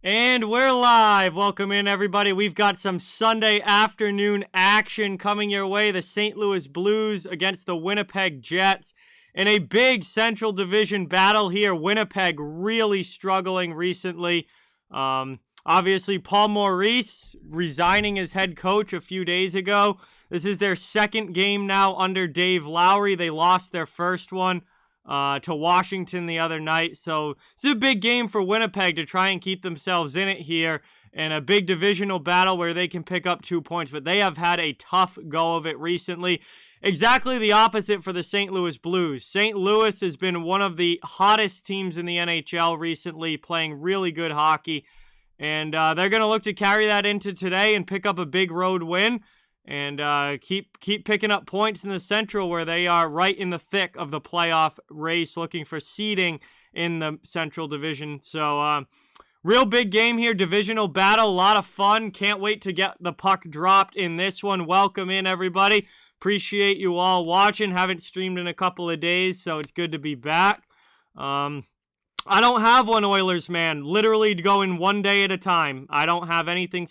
And we're live. Welcome in, everybody. We've got some Sunday afternoon action coming your way. The St. Louis Blues against the Winnipeg Jets in a big Central Division battle here. Winnipeg really struggling recently. Obviously, Paul Maurice resigning as head coach a few days ago. This is their second game now under Dave Lowry. They lost their first one to Washington the other night. So it's a big game for Winnipeg to try and keep themselves in it here in a big divisional battle where they can pick up 2 points. But they have had a tough go of it recently. Exactly the opposite for the St. Louis Blues. St. Louis has been one of the hottest teams in the NHL recently, playing really good hockey. And they're going to look to carry that into today and pick up a big road win. And keep picking up points in the Central where they are right in the thick of the playoff race looking for seeding in the Central Division. So real big game here, divisional battle, a lot of fun. Can't wait to get the puck dropped in this one. Welcome in, everybody. Appreciate you all watching. Haven't streamed in a couple of days, so it's good to be back. I don't have one Oilers, man. Literally going one day at a time. I don't have anything...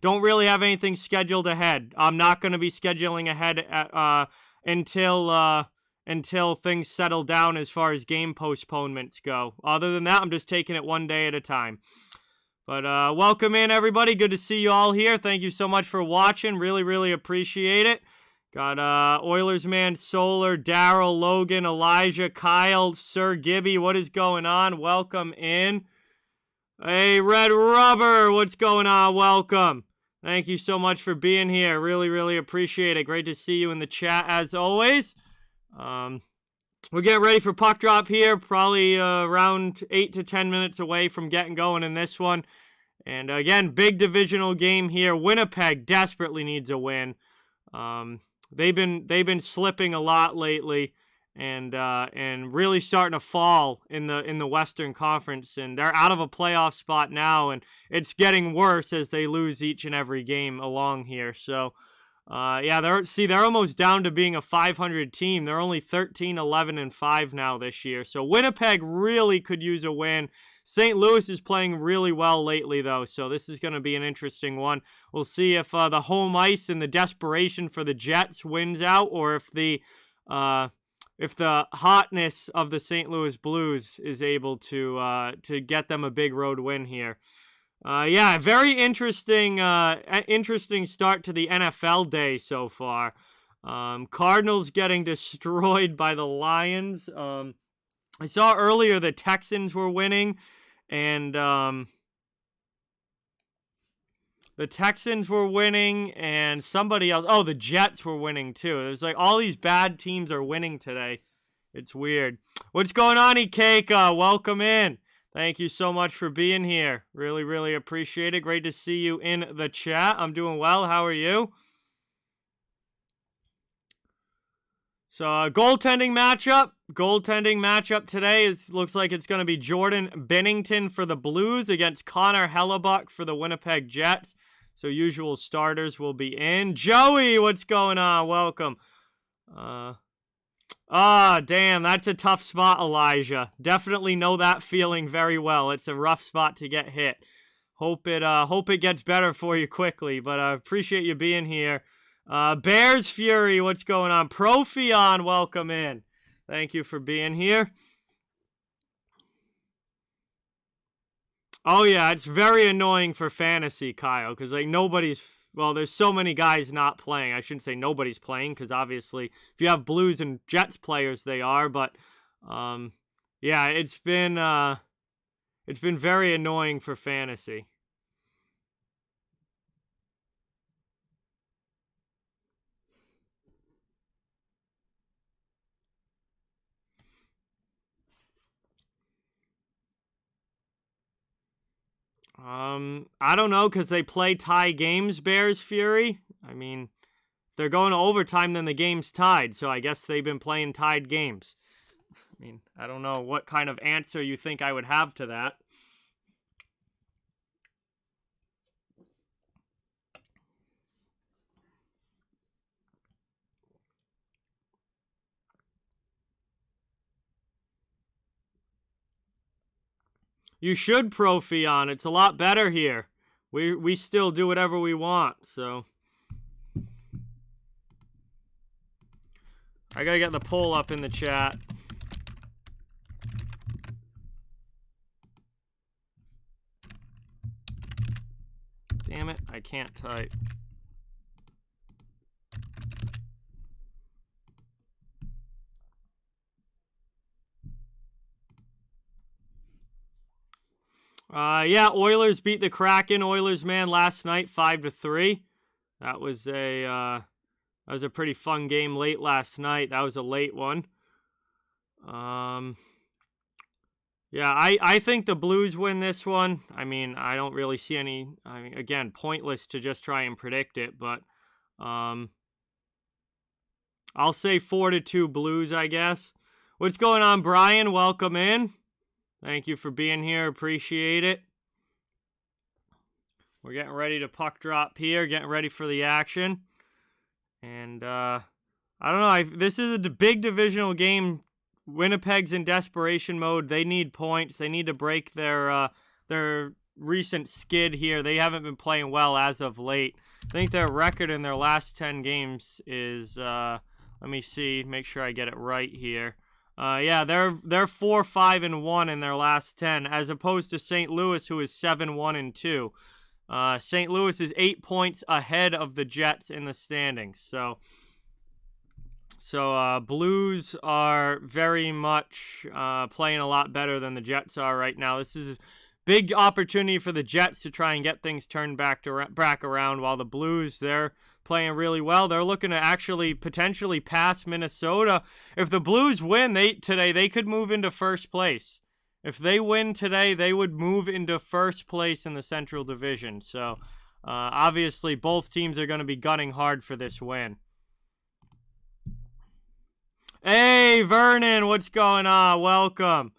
Don't really have anything scheduled ahead. I'm not going to be scheduling ahead until things settle down as far as game postponements go. Other than that, I'm just taking it one day at a time. But welcome in, everybody. Good to see you all here. Thank you so much for watching. Really, really appreciate it. Got Oilers Man, Solar, Daryl, Logan, Elijah, Kyle, Sir Gibby. What is going on? Welcome in. Hey, Red Rubber. What's going on? Welcome. Thank you so much for being here. Really, really appreciate it. Great to see you in the chat as always. We're getting ready for puck drop here. Probably around 8 to 10 minutes away from getting going in this one. And again, big divisional game here. Winnipeg desperately needs a win. They've been slipping a lot lately. And really starting to fall in the Western Conference, and they're out of a playoff spot now, and it's getting worse as they lose each and every game along here. So, yeah, they're almost down to being a 500 team. They're only 13, 11, and 5 now this year. So Winnipeg really could use a win. St. Louis is playing really well lately, though, so this is going to be an interesting one. We'll see if the home ice and the desperation for the Jets wins out, or if the hotness of the St. Louis Blues is able to get them a big road win here. Yeah, very interesting start to the NFL day so far. Cardinals getting destroyed by the Lions. I saw earlier the Texans were winning, and the Texans were winning, and somebody else... Oh, the Jets were winning, too. It was like all these bad teams are winning today. It's weird. What's going on, Ikeka? Welcome in. Thank you so much for being here. Really, really appreciate it. Great to see you in the chat. I'm doing well. How are you? So, goaltending matchup. Goaltending matchup today looks like it's going to be Jordan Binnington for the Blues against Connor Hellebuck for the Winnipeg Jets. So, usual starters will be in. Joey, what's going on? Welcome. Damn, that's a tough spot, Elijah. Definitely know that feeling very well. It's a rough spot to get hit. Hope it gets better for you quickly, but I appreciate you being here. Bears Fury, what's going on? Profion, welcome in. Thank you for being here. Oh, yeah, it's very annoying for fantasy, Kyle, because, like, there's so many guys not playing. I shouldn't say nobody's playing, because obviously, if you have Blues and Jets players, they are, but, yeah, it's been very annoying for fantasy. I don't know, because they play tie games, Bears Fury. I mean, if they're going to overtime, then the game's tied, so I guess they've been playing tied games. I mean, I don't know what kind of answer you think I would have to that. You should Profi on. It's a lot better here. We still do whatever we want, so. I gotta get the poll up in the chat. Damn it, I can't type. Yeah, Oilers beat the Kraken. Oilers, man, last night 5-3. That was a pretty fun game late last night. That was a late one. Yeah, I think the Blues win this one. I mean, I don't really see any. I mean, again, pointless to just try and predict it, but I'll say 4-2 Blues, I guess. What's going on, Brian? Welcome in. Thank you for being here. Appreciate it. We're getting ready to puck drop here, getting ready for the action. And I don't know. This is a big divisional game. Winnipeg's in desperation mode. They need points. They need to break their recent skid here. They haven't been playing well as of late. I think their record in their last 10 games is, let me see, make sure I get it right here. Yeah, they're 4-5-1 in their last 10, as opposed to St. Louis, who is 7-1-2. St. Louis is 8 points ahead of the Jets in the standings. So Blues are very much playing a lot better than the Jets are right now. This is a big opportunity for the Jets to try and get things turned back around, while the Blues, they're playing really well. They're looking to actually potentially pass Minnesota. If the Blues win today, they could move into first place. If they win today, they would move into first place in the Central Division. So, obviously, both teams are going to be gunning hard for this win. Hey, Vernon, what's going on? Welcome.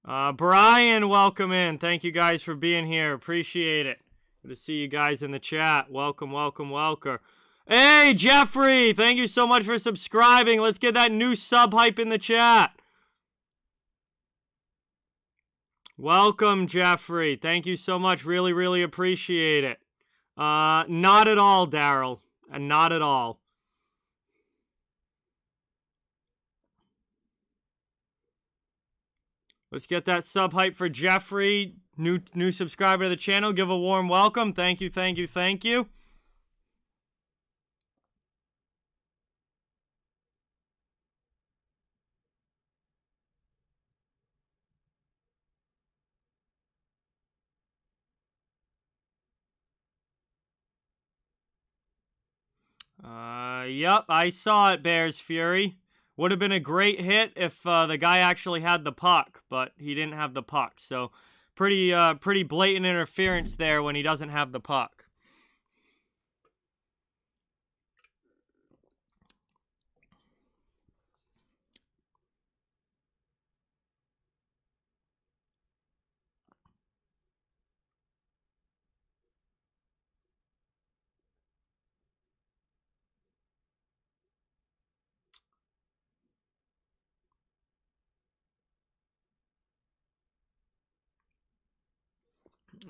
Brian, welcome in. Thank you guys for being here. Appreciate it. Good to see you guys in the chat. Welcome, welcome, welcome. Hey, Jeffrey, thank you so much for subscribing. Let's get that new sub hype in the chat. Welcome, Jeffrey. Thank you so much. Really, really appreciate it. Not at all, Daryl. Not at all. Let's get that sub hype for Jeffrey. New subscriber to the channel. Give a warm welcome. Thank you, thank you, thank you. Yep, I saw it, Bears Fury. Would have been a great hit if the guy actually had the puck, but he didn't have the puck. So pretty blatant interference there when he doesn't have the puck.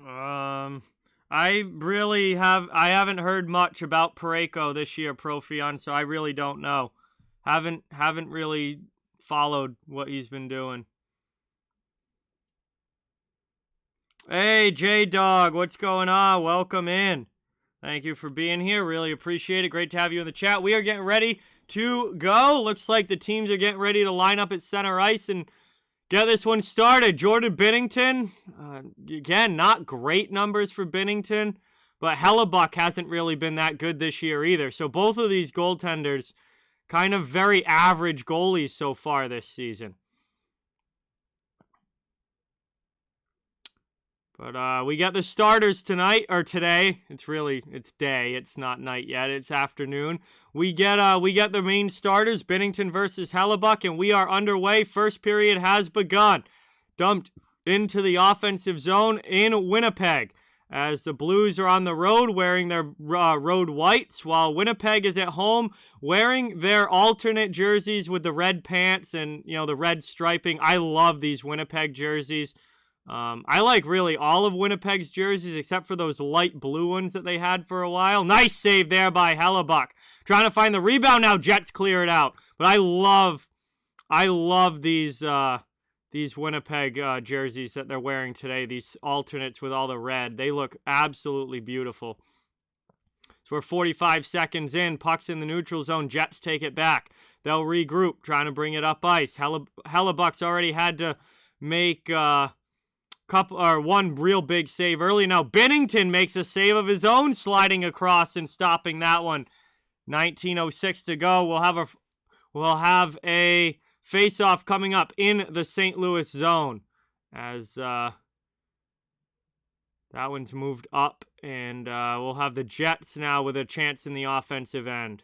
I haven't heard much about Parayko this year, Profion, so I really don't know. Haven't really followed what he's been doing. Hey, J-Dog, what's going on? Welcome in. Thank you for being here. Really appreciate it. Great to have you in the chat. We are getting ready to go. Looks like the teams are getting ready to line up at center ice and get this one started. Jordan Binnington, again, not great numbers for Binnington, but Hellebuck hasn't really been that good this year either. So both of these goaltenders, kind of very average goalies so far this season. But we got the starters tonight, or today. It's day. It's not night yet. It's afternoon. We get the main starters, Binnington versus Hellebuck, and we are underway. First period has begun. Dumped into the offensive zone in Winnipeg, as the Blues are on the road wearing their road whites, while Winnipeg is at home wearing their alternate jerseys with the red pants and, the red striping. I love these Winnipeg jerseys. I like really all of Winnipeg's jerseys except for those light blue ones that they had for a while. Nice save there by Hellebuck. Trying to find the rebound now. Jets clear it out. But I love these Winnipeg jerseys that they're wearing today. These alternates with all the red. They look absolutely beautiful. So we're 45 seconds in. Puck's in the neutral zone. Jets take it back. They'll regroup, trying to bring it up ice. Hellebuck's already had to make one real big save early. Now Binnington makes a save of his own, sliding across and stopping that one. 19:06 to go. We'll have a face-off coming up in the St. Louis zone as that one's moved up, and we'll have the Jets now with a chance in the offensive end.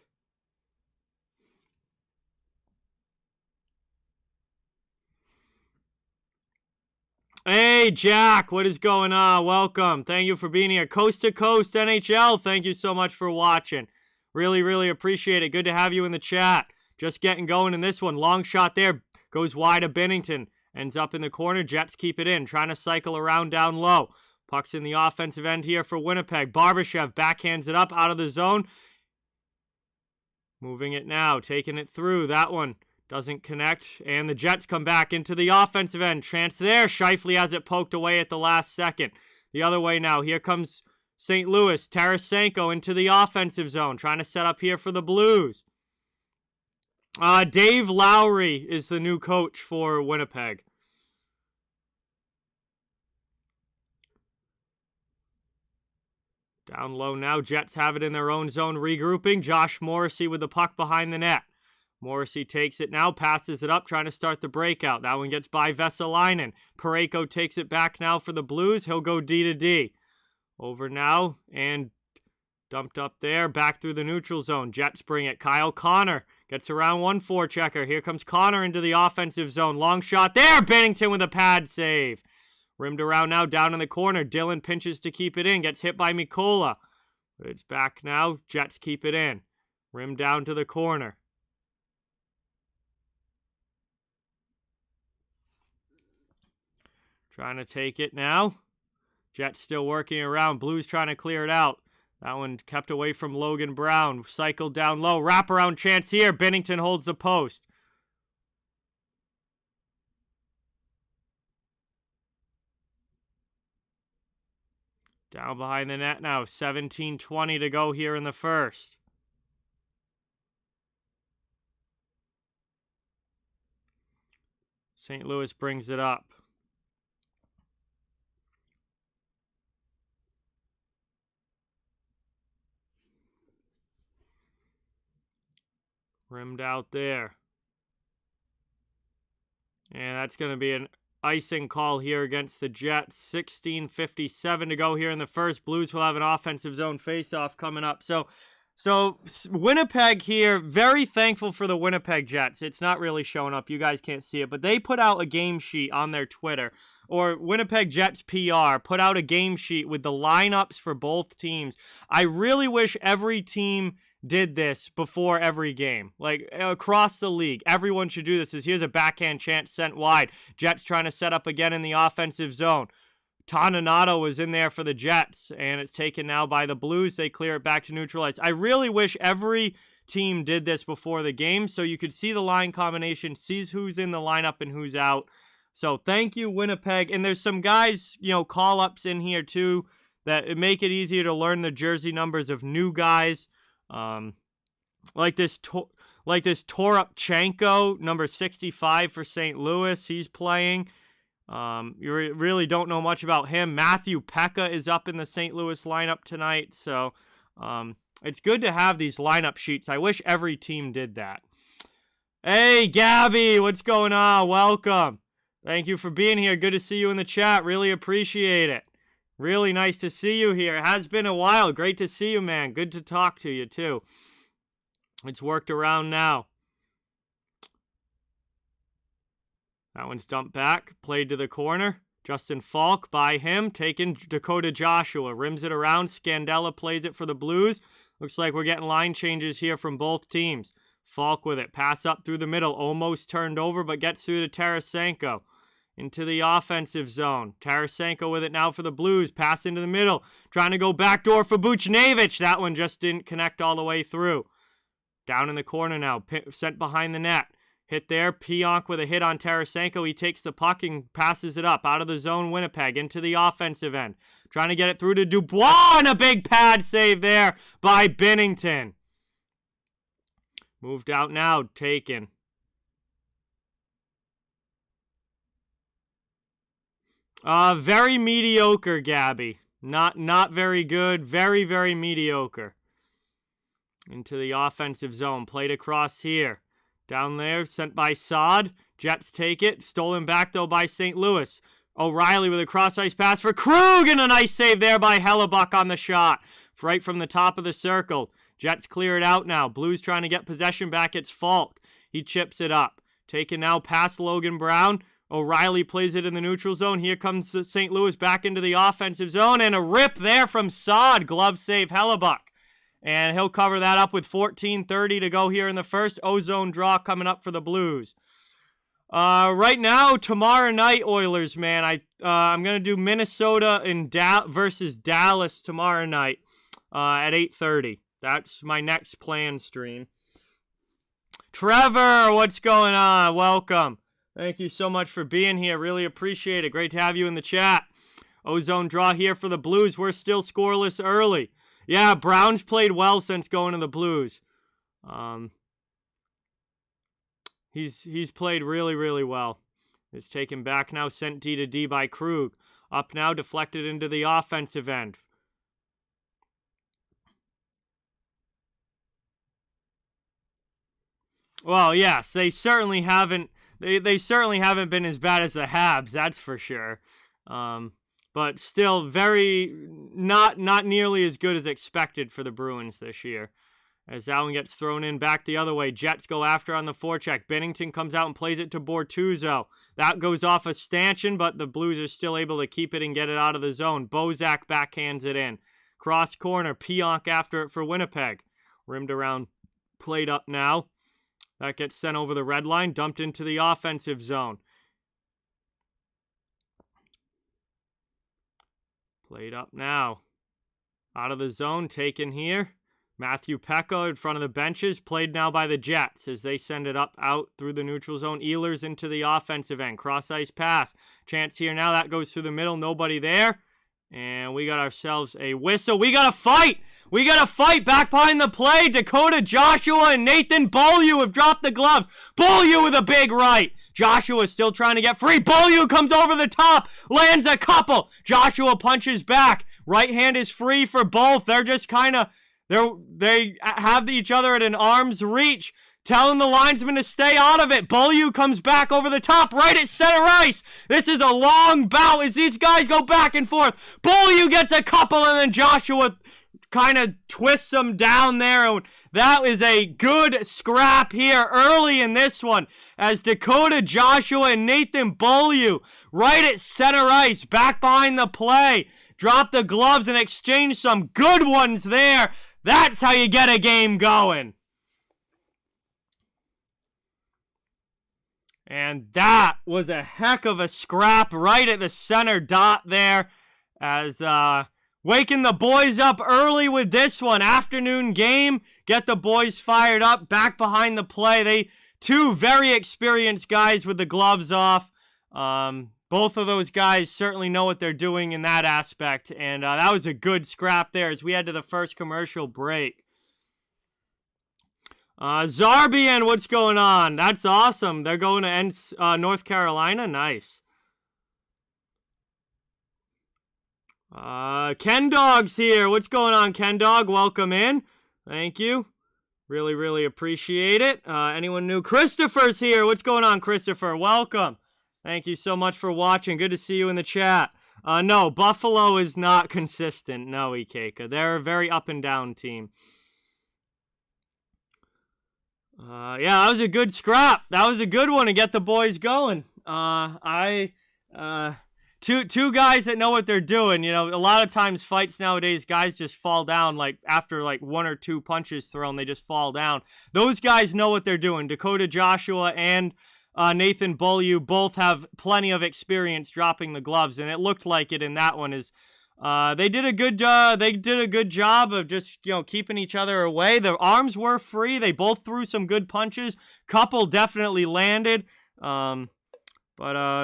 Hey, Jack, what is going on? Welcome. Thank you for being here. Coast to Coast NHL, thank you so much for watching. Really, really appreciate it. Good to have you in the chat. Just getting going in this one. Long shot there. Goes wide of Binnington. Ends up in the corner. Jets keep it in. Trying to cycle around down low. Puck's in the offensive end here for Winnipeg. Barbashev backhands it up out of the zone. Moving it now. Taking it through. That one doesn't connect, and the Jets come back into the offensive end. Chance there. Scheifele has it poked away at the last second. The other way now. Here comes St. Louis. Tarasenko into the offensive zone. Trying to set up here for the Blues. Dave Lowry is the new coach for Winnipeg. Down low now. Jets have it in their own zone. Regrouping. Josh Morrissey with the puck behind the net. Morrissey takes it now, passes it up, trying to start the breakout. That one gets by Vesalainen. Parayko takes it back now for the Blues. He'll go D to D. Over now, and dumped up there, back through the neutral zone. Jets bring it. Kyle Connor gets around one forechecker. Here comes Connor into the offensive zone. Long shot there. Binnington with a pad save. Rimmed around now, down in the corner. Dillon pinches to keep it in. Gets hit by Mikola. But it's back now. Jets keep it in. Rim down to the corner. Trying to take it now. Jets still working around. Blues trying to clear it out. That one kept away from Logan Brown. Cycled down low. Wraparound chance here. Binnington holds the post. Down behind the net now. 17:20 to go here in the first. St. Louis brings it up. Rimmed out there. And that's going to be an icing call here against the Jets. 16:57 to go here in the first. Blues will have an offensive zone faceoff coming up. So Winnipeg here, very thankful for the Winnipeg Jets. It's not really showing up. You guys can't see it. But they put out a game sheet on their Twitter. Or Winnipeg Jets PR put out a game sheet with the lineups for both teams. I really wish every team did this before every game. Like, across the league, everyone should do this. Here's a backhand chance sent wide. Jets trying to set up again in the offensive zone. Toninato was in there for the Jets, and it's taken now by the Blues. They clear it back to neutralize. I really wish every team did this before the game so you could see the line combination, sees who's in the lineup and who's out. So thank you, Winnipeg. And there's some guys, call-ups in here too that make it easier to learn the jersey numbers of new guys. Like this Toropchenko, number 65 for St. Louis. He's playing. You really don't know much about him. Matthew Pekka is up in the St. Louis lineup tonight. So it's good to have these lineup sheets. I wish every team did that. Hey, Gabby, what's going on? Welcome. Thank you for being here. Good to see you in the chat. Really appreciate it. Really nice to see you here. It has been a while. Great to see you, man. Good to talk to you, too. It's worked around now. That one's dumped back. Played to the corner. Justin Falk by him. Taken Dakota Joshua. Rims it around. Scandella plays it for the Blues. Looks like we're getting line changes here from both teams. Falk with it. Pass up through the middle. Almost turned over, but gets through to Tarasenko. into the offensive zone. Tarasenko with it now for the Blues. Pass into the middle. Trying to go backdoor for Buchnevich. That one just didn't connect all the way through. Down in the corner now. Sent behind the net. Hit there. Pionk with a hit on Tarasenko. He takes the puck and passes it up. Out of the zone, Winnipeg. Into the offensive end. Trying to get it through to Dubois. And a big pad save there by Binnington. Moved out now. Taken. Very mediocre, Gabby. Not very good. Very, very mediocre. Into the offensive zone. Played across here. Down there, sent by Saad. Jets take it. Stolen back, though, by St. Louis. O'Reilly with a cross-ice pass for Krug, and a nice save there by Hellebuck on the shot. Right from the top of the circle. Jets clear it out now. Blues trying to get possession back. It's Falk. He chips it up. Taken now past Logan Brown. O'Reilly plays it in the neutral zone. Here comes St. Louis back into the offensive zone, and a rip there from Saad. Glove save Hellebuck. And he'll cover that up with 14:30 to go here in the first. Ozone draw coming up for the Blues. Right now, tomorrow night, Oilers, man. I'm going to do Minnesota versus Dallas tomorrow night at 8:30. That's my next planned stream. Trevor, what's going on? Welcome. Thank you so much for being here. Really appreciate it. Great to have you in the chat. Ozone draw here for the Blues. We're still scoreless early. Yeah, Brown's played well since going to the Blues. He's played really, really well. It's taken back now, sent D to D by Krug. Up now, deflected into the offensive end. Well, yes, they certainly haven't. They certainly haven't been as bad as the Habs, that's for sure. But still not nearly as good as expected for the Bruins this year. As that one gets thrown in back the other way. Jets go after on the forecheck. Binnington comes out and plays it to Bortuzzo. That goes off a stanchion, but the Blues are still able to keep it and get it out of the zone. Bozak backhands it in. Cross corner. Pionk after it for Winnipeg. Rimmed around. Played up now. That gets sent over the red line. Dumped into the offensive zone. Played up now. Out of the zone, taken here. Matthew Pekka in front of the benches. Played now by the Jets as they send it up out through the neutral zone. Ehlers into the offensive end. Cross-ice pass. Chance here now. That goes through the middle. Nobody there. And we got ourselves a whistle. We got to fight. We got to fight back behind the play. Dakota Joshua and Nathan Beaulieu have dropped the gloves. Beaulieu with a big right. Joshua still trying to get free. Beaulieu comes over the top. Lands a couple. Joshua punches back. Right hand is free for both. They're just kind of, they have each other at an arm's reach. Telling the linesman to stay out of it. Beaulieu comes back over the top, right at center ice. This is a long bout as these guys go back and forth. Beaulieu gets a couple, and then Joshua kind of twists them down there. And that is a good scrap here early in this one as Dakota Joshua and Nathan Beaulieu right at center ice, back behind the play. Drop the gloves and exchange some good ones there. That's how you get a game going. And that was a heck of a scrap right at the center dot there as waking the boys up early with this one. Afternoon game. Get the boys fired up back behind the play. Two very experienced guys with the gloves off. Both of those guys certainly know what they're doing in that aspect. And that was a good scrap there as we head to the first commercial break. Zarbian, what's going on? That's awesome. They're going to North Carolina. Nice. Ken Dog's here. What's going on, Ken Dog? Welcome in. Thank you. Really, really appreciate it. Anyone new? Christopher's here. What's going on, Christopher? Welcome. Thank you so much for watching. Good to see you in the chat. No, Buffalo is not consistent. No, Ikeka. They're a very up and down team. Yeah, that was a good scrap. That was a good one to get the boys going. Two guys that know what they're doing. You know, a lot of times fights nowadays, guys just fall down like after like one or two punches thrown, they just fall down. Those guys know what they're doing. Dakota Joshua and Nathan Beaulieu both have plenty of experience dropping the gloves, and it looked like it in that one. They did a good job of just, keeping each other away. Their arms were free. They both threw some good punches. Couple definitely landed. But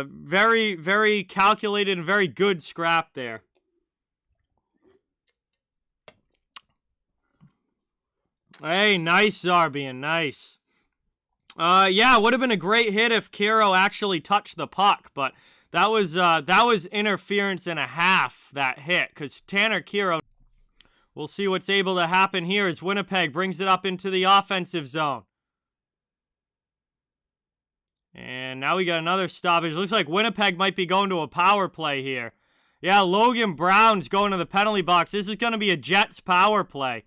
very, very calculated and very good scrap there. Hey, nice, Zarbian, nice. Yeah, it would have been a great hit if Kiro actually touched the puck, but that was interference and a half, that hit, because Tanner Kiro. We'll see what's able to happen here as Winnipeg brings it up into the offensive zone. And now we got another stoppage. Looks like Winnipeg might be going to a power play here. Yeah, Logan Brown's going to the penalty box. This is going to be a Jets power play.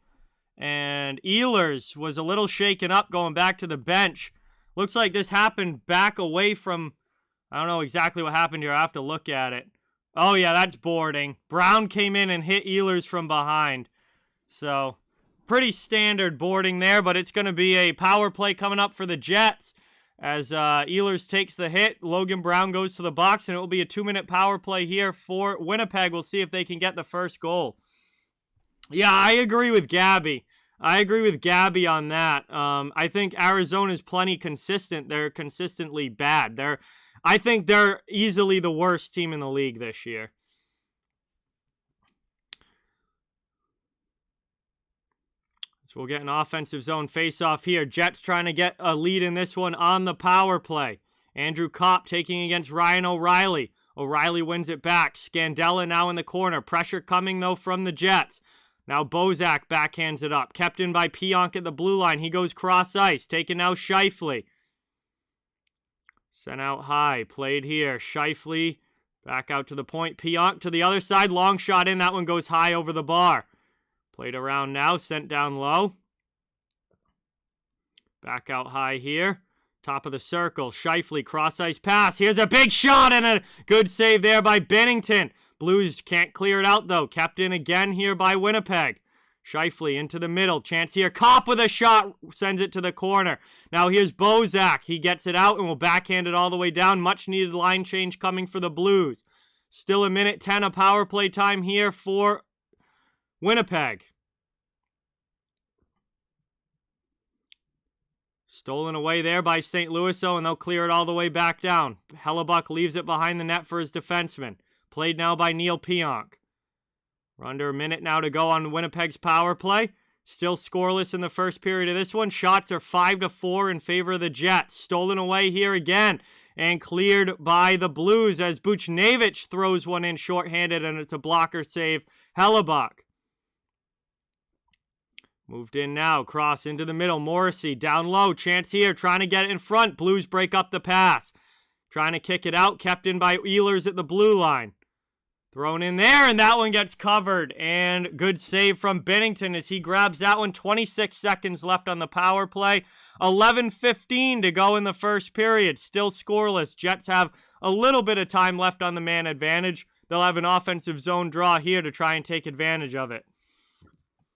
And Ehlers was a little shaken up going back to the bench. Looks like this happened back away from... I don't know exactly what happened here. I have to look at it. Oh, yeah, that's boarding. Brown came in and hit Ehlers from behind. So, pretty standard boarding there, but it's going to be a power play coming up for the Jets. As Ehlers takes the hit, Logan Brown goes to the box, and it will be a 2-minute power play here for Winnipeg. We'll see if they can get the first goal. Yeah, I agree with Gabby. On that. I think Arizona's plenty consistent. They're consistently bad. I think they're easily the worst team in the league this year. So we'll get an offensive zone face-off here. Jets trying to get a lead in this one on the power play. Andrew Kopp taking against Ryan O'Reilly. O'Reilly wins it back. Scandella now in the corner. Pressure coming, though, from the Jets. Now Bozak backhands it up. Kept in by Pionk at the blue line. He goes cross-ice. Taken now Scheifele. Sent out high. Played here. Scheifele back out to the point. Pionk to the other side. Long shot in. That one goes high over the bar. Played around now. Sent down low. Back out high here. Top of the circle. Scheifele cross-ice pass. Here's a big shot and a good save there by Binnington. Blues can't clear it out, though. Kept in again here by Winnipeg. Scheifele into the middle. Chance here. Kopp with a shot. Sends it to the corner. Now here's Bozak. He gets it out and will backhand it all the way down. Much needed line change coming for the Blues. Still a minute 10 of power play time here for Winnipeg. Stolen away there by St. Louis, though, and they'll clear it all the way back down. Hellebuck leaves it behind the net for his defenseman. Played now by Neil Pionk. We're under a minute now to go on Winnipeg's power play. Still scoreless in the first period of this one. Shots are 5-4 in favor of the Jets. Stolen away here again and cleared by the Blues as Buchnevich throws one in shorthanded, and it's a blocker save. Hellebuck. Moved in now. Cross into the middle. Morrissey down low. Chance here. Trying to get it in front. Blues break up the pass. Trying to kick it out. Kept in by Ehlers at the blue line. Thrown in there, and that one gets covered. And good save from Binnington as he grabs that one. 26 seconds left on the power play. 11:15 to go in the first period. Still scoreless. Jets have a little bit of time left on the man advantage. They'll have an offensive zone draw here to try and take advantage of it.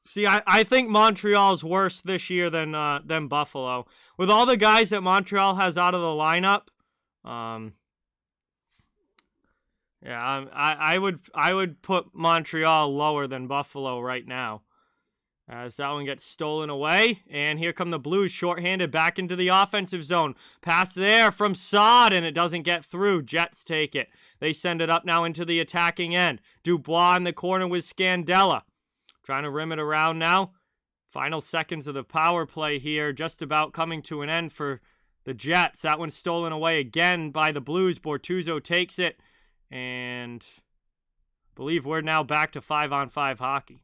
See, I think Montreal's worse this year than Buffalo. With all the guys that Montreal has out of the lineup, yeah, I would put Montreal lower than Buffalo right now. As that one gets stolen away, and here come the Blues shorthanded back into the offensive zone. Pass there from Saad, and it doesn't get through. Jets take it. They send it up now into the attacking end. Dubois in the corner with Scandella. Trying to rim it around now. Final seconds of the power play here, just about coming to an end for the Jets. That one's stolen away again by the Blues. Bortuzzo takes it, and I believe we're now back to 5-on-5 hockey.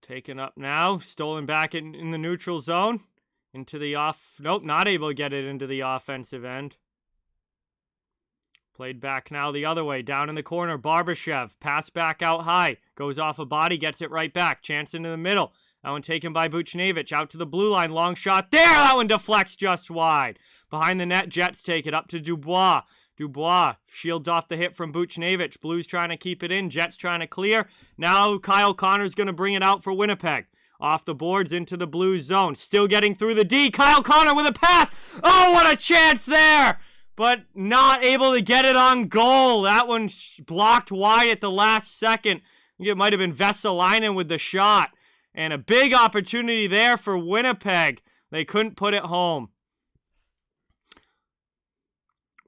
Taken up now. Stolen back in the neutral zone. Into the Nope, not able to get it into the offensive end. Played back now the other way. Down in the corner, Barbashev. Pass back out high. Goes off a body, gets it right back. Chance into the middle. That one taken by Buchnevich. Out to the blue line. Long shot there. That one deflects just wide. Behind the net, Jets take it up to Dubois. Dubois shields off the hit from Buchnevich. Blues trying to keep it in. Jets trying to clear. Now Kyle Connor's going to bring it out for Winnipeg. Off the boards into the Blues zone. Still getting through the D. Kyle Connor with a pass. Oh, what a chance there. But not able to get it on goal. That one blocked wide at the last second. I think it might have been Vesalainen with the shot. And a big opportunity there for Winnipeg. They couldn't put it home.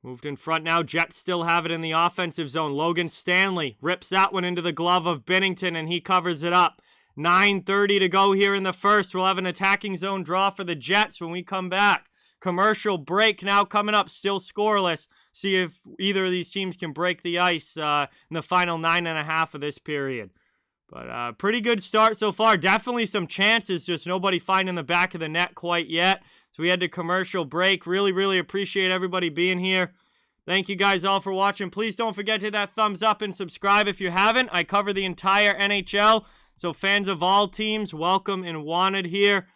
Moved in front now. Jets still have it in the offensive zone. Logan Stanley rips that one into the glove of Binnington, and he covers it up. 9:30 to go here in the first. We'll have an attacking zone draw for the Jets when we come back. Commercial break now coming up. Still scoreless. See if either of these teams can break the ice in the final 9.5 of this period. But pretty good start so far. Definitely some chances, just nobody finding the back of the net quite yet. So we had to commercial break. Really, really appreciate everybody being here. Thank you guys all for watching. Please don't forget to hit that thumbs up and subscribe if you haven't. I cover the entire NHL, so fans of all teams, welcome and wanted here.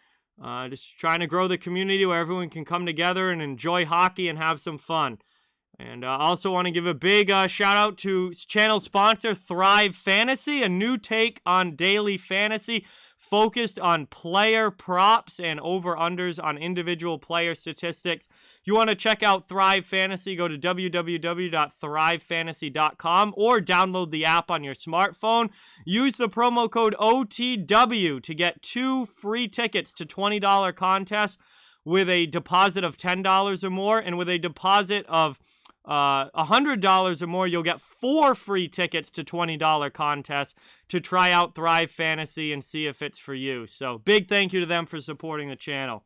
Just trying to grow the community where everyone can come together and enjoy hockey and have some fun. And I also want to give a big shout out to channel sponsor Thrive Fantasy, a new take on daily fantasy focused on player props and over-unders on individual player statistics. If you want to check out Thrive Fantasy, go to www.thrivefantasy.com or download the app on your smartphone. Use the promo code OTW to get 2 free tickets to $20 contests with a deposit of $10 or more, and with a deposit of $100 or more, you'll get 4 free tickets to $20 contests to try out Thrive Fantasy and see if it's for you. So big thank you to them for supporting the channel.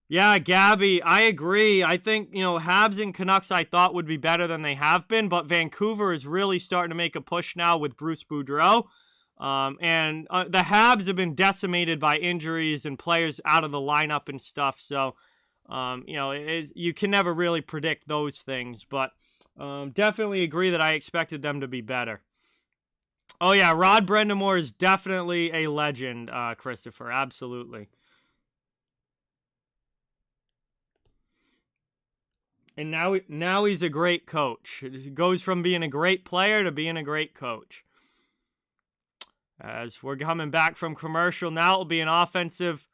Yeah, Gabby, I agree. I think, Habs and Canucks I thought would be better than they have been, but Vancouver is really starting to make a push now with Bruce Boudreau. And the Habs have been decimated by injuries and players out of the lineup and stuff, so you can never really predict those things, but definitely agree that I expected them to be better. Oh, yeah, Rod Brendamore is definitely a legend, Christopher, absolutely. And now he's a great coach. He goes from being a great player to being a great coach. As we're coming back from commercial now, it'll be an offensive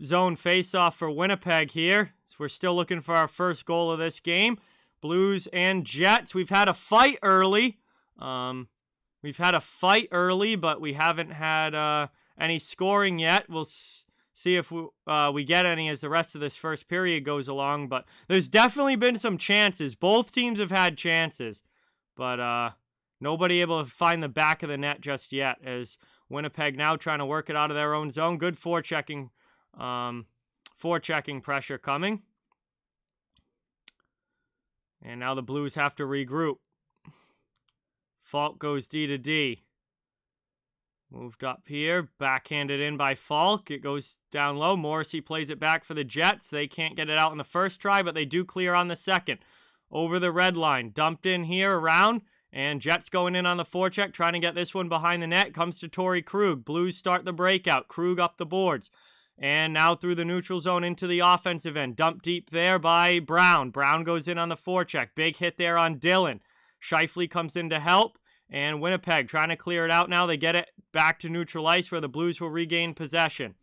zone face-off for Winnipeg here. So we're still looking for our first goal of this game. Blues and Jets. We've had a fight early. But we haven't had any scoring yet. We'll see if we get any as the rest of this first period goes along. But there's definitely been some chances. Both teams have had chances. But nobody able to find the back of the net just yet, as Winnipeg now trying to work it out of their own zone. Good forechecking pressure coming. And now the Blues have to regroup. Falk goes D to D. Moved up here, backhanded in by Falk. It goes down low. Morrissey plays it back for the Jets. They can't get it out in the first try, but they do clear on the second. Over the red line, dumped in here around. And Jets going in on the forecheck, trying to get this one behind the net. Comes to Torrey Krug. Blues start the breakout. Krug up the boards. And now through the neutral zone into the offensive end. Dumped deep there by Brown. Brown goes in on the forecheck. Big hit there on Dillon. Scheifele comes in to help. And Winnipeg trying to clear it out now. They get it back to neutral ice where the Blues will regain possession.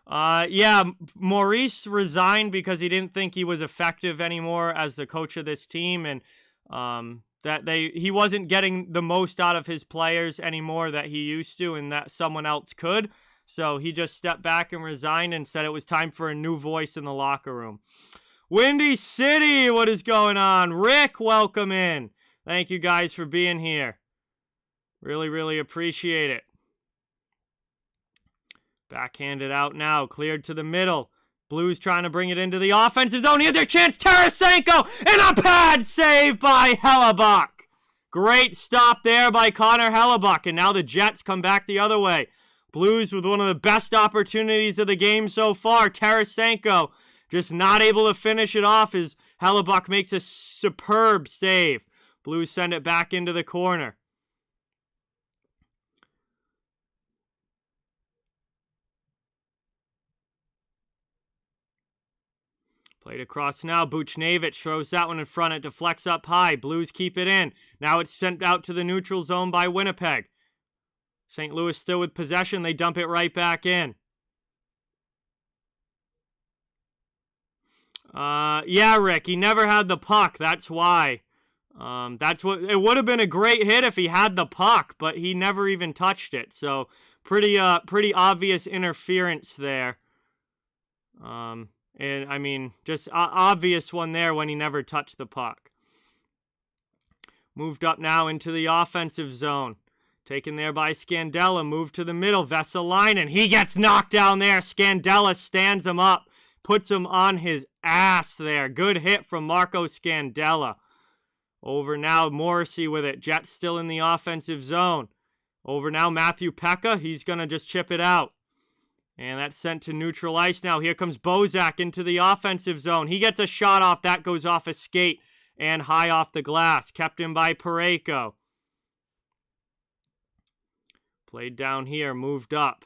Yeah, Maurice resigned because he didn't think he was effective anymore as the coach of this team. And he wasn't getting the most out of his players anymore that he used to, and that someone else could. So he just stepped back and resigned and said it was time for a new voice in the locker room. Windy City, what is going on? Rick, welcome in. Thank you guys for being here. Really, really appreciate it. Backhanded out now, cleared to the middle. Blues trying to bring it into the offensive zone. Here's their chance. Tarasenko, and a pad save by Hellebuck. Great stop there by Connor Hellebuck. And now the Jets come back the other way. Blues with one of the best opportunities of the game so far. Tarasenko just not able to finish it off as Hellebuck makes a superb save. Blues send it back into the corner. Played across now. Buchnevich throws that one in front. It deflects up high. Blues keep it in. Now it's sent out to the neutral zone by Winnipeg. St. Louis still with possession. They dump it right back in. Yeah, Rick, he never had the puck. That's why. That's what it would have been a great hit if he had the puck, but he never even touched it. So pretty obvious interference there. And I mean, just obvious one there when he never touched the puck. Moved up now into the offensive zone. Taken there by Scandella. Moved to the middle. Vesalainen. He gets knocked down there. Scandella stands him up. Puts him on his ass there. Good hit from Marco Scandella. Over now, Morrissey with it. Jets still in the offensive zone. Over now, Matthew Pekka. He's going to just chip it out. And that's sent to neutral ice now. Here comes Bozak into the offensive zone. He gets a shot off. That goes off a skate and high off the glass. Kept in by Parayko. Played down here. Moved up.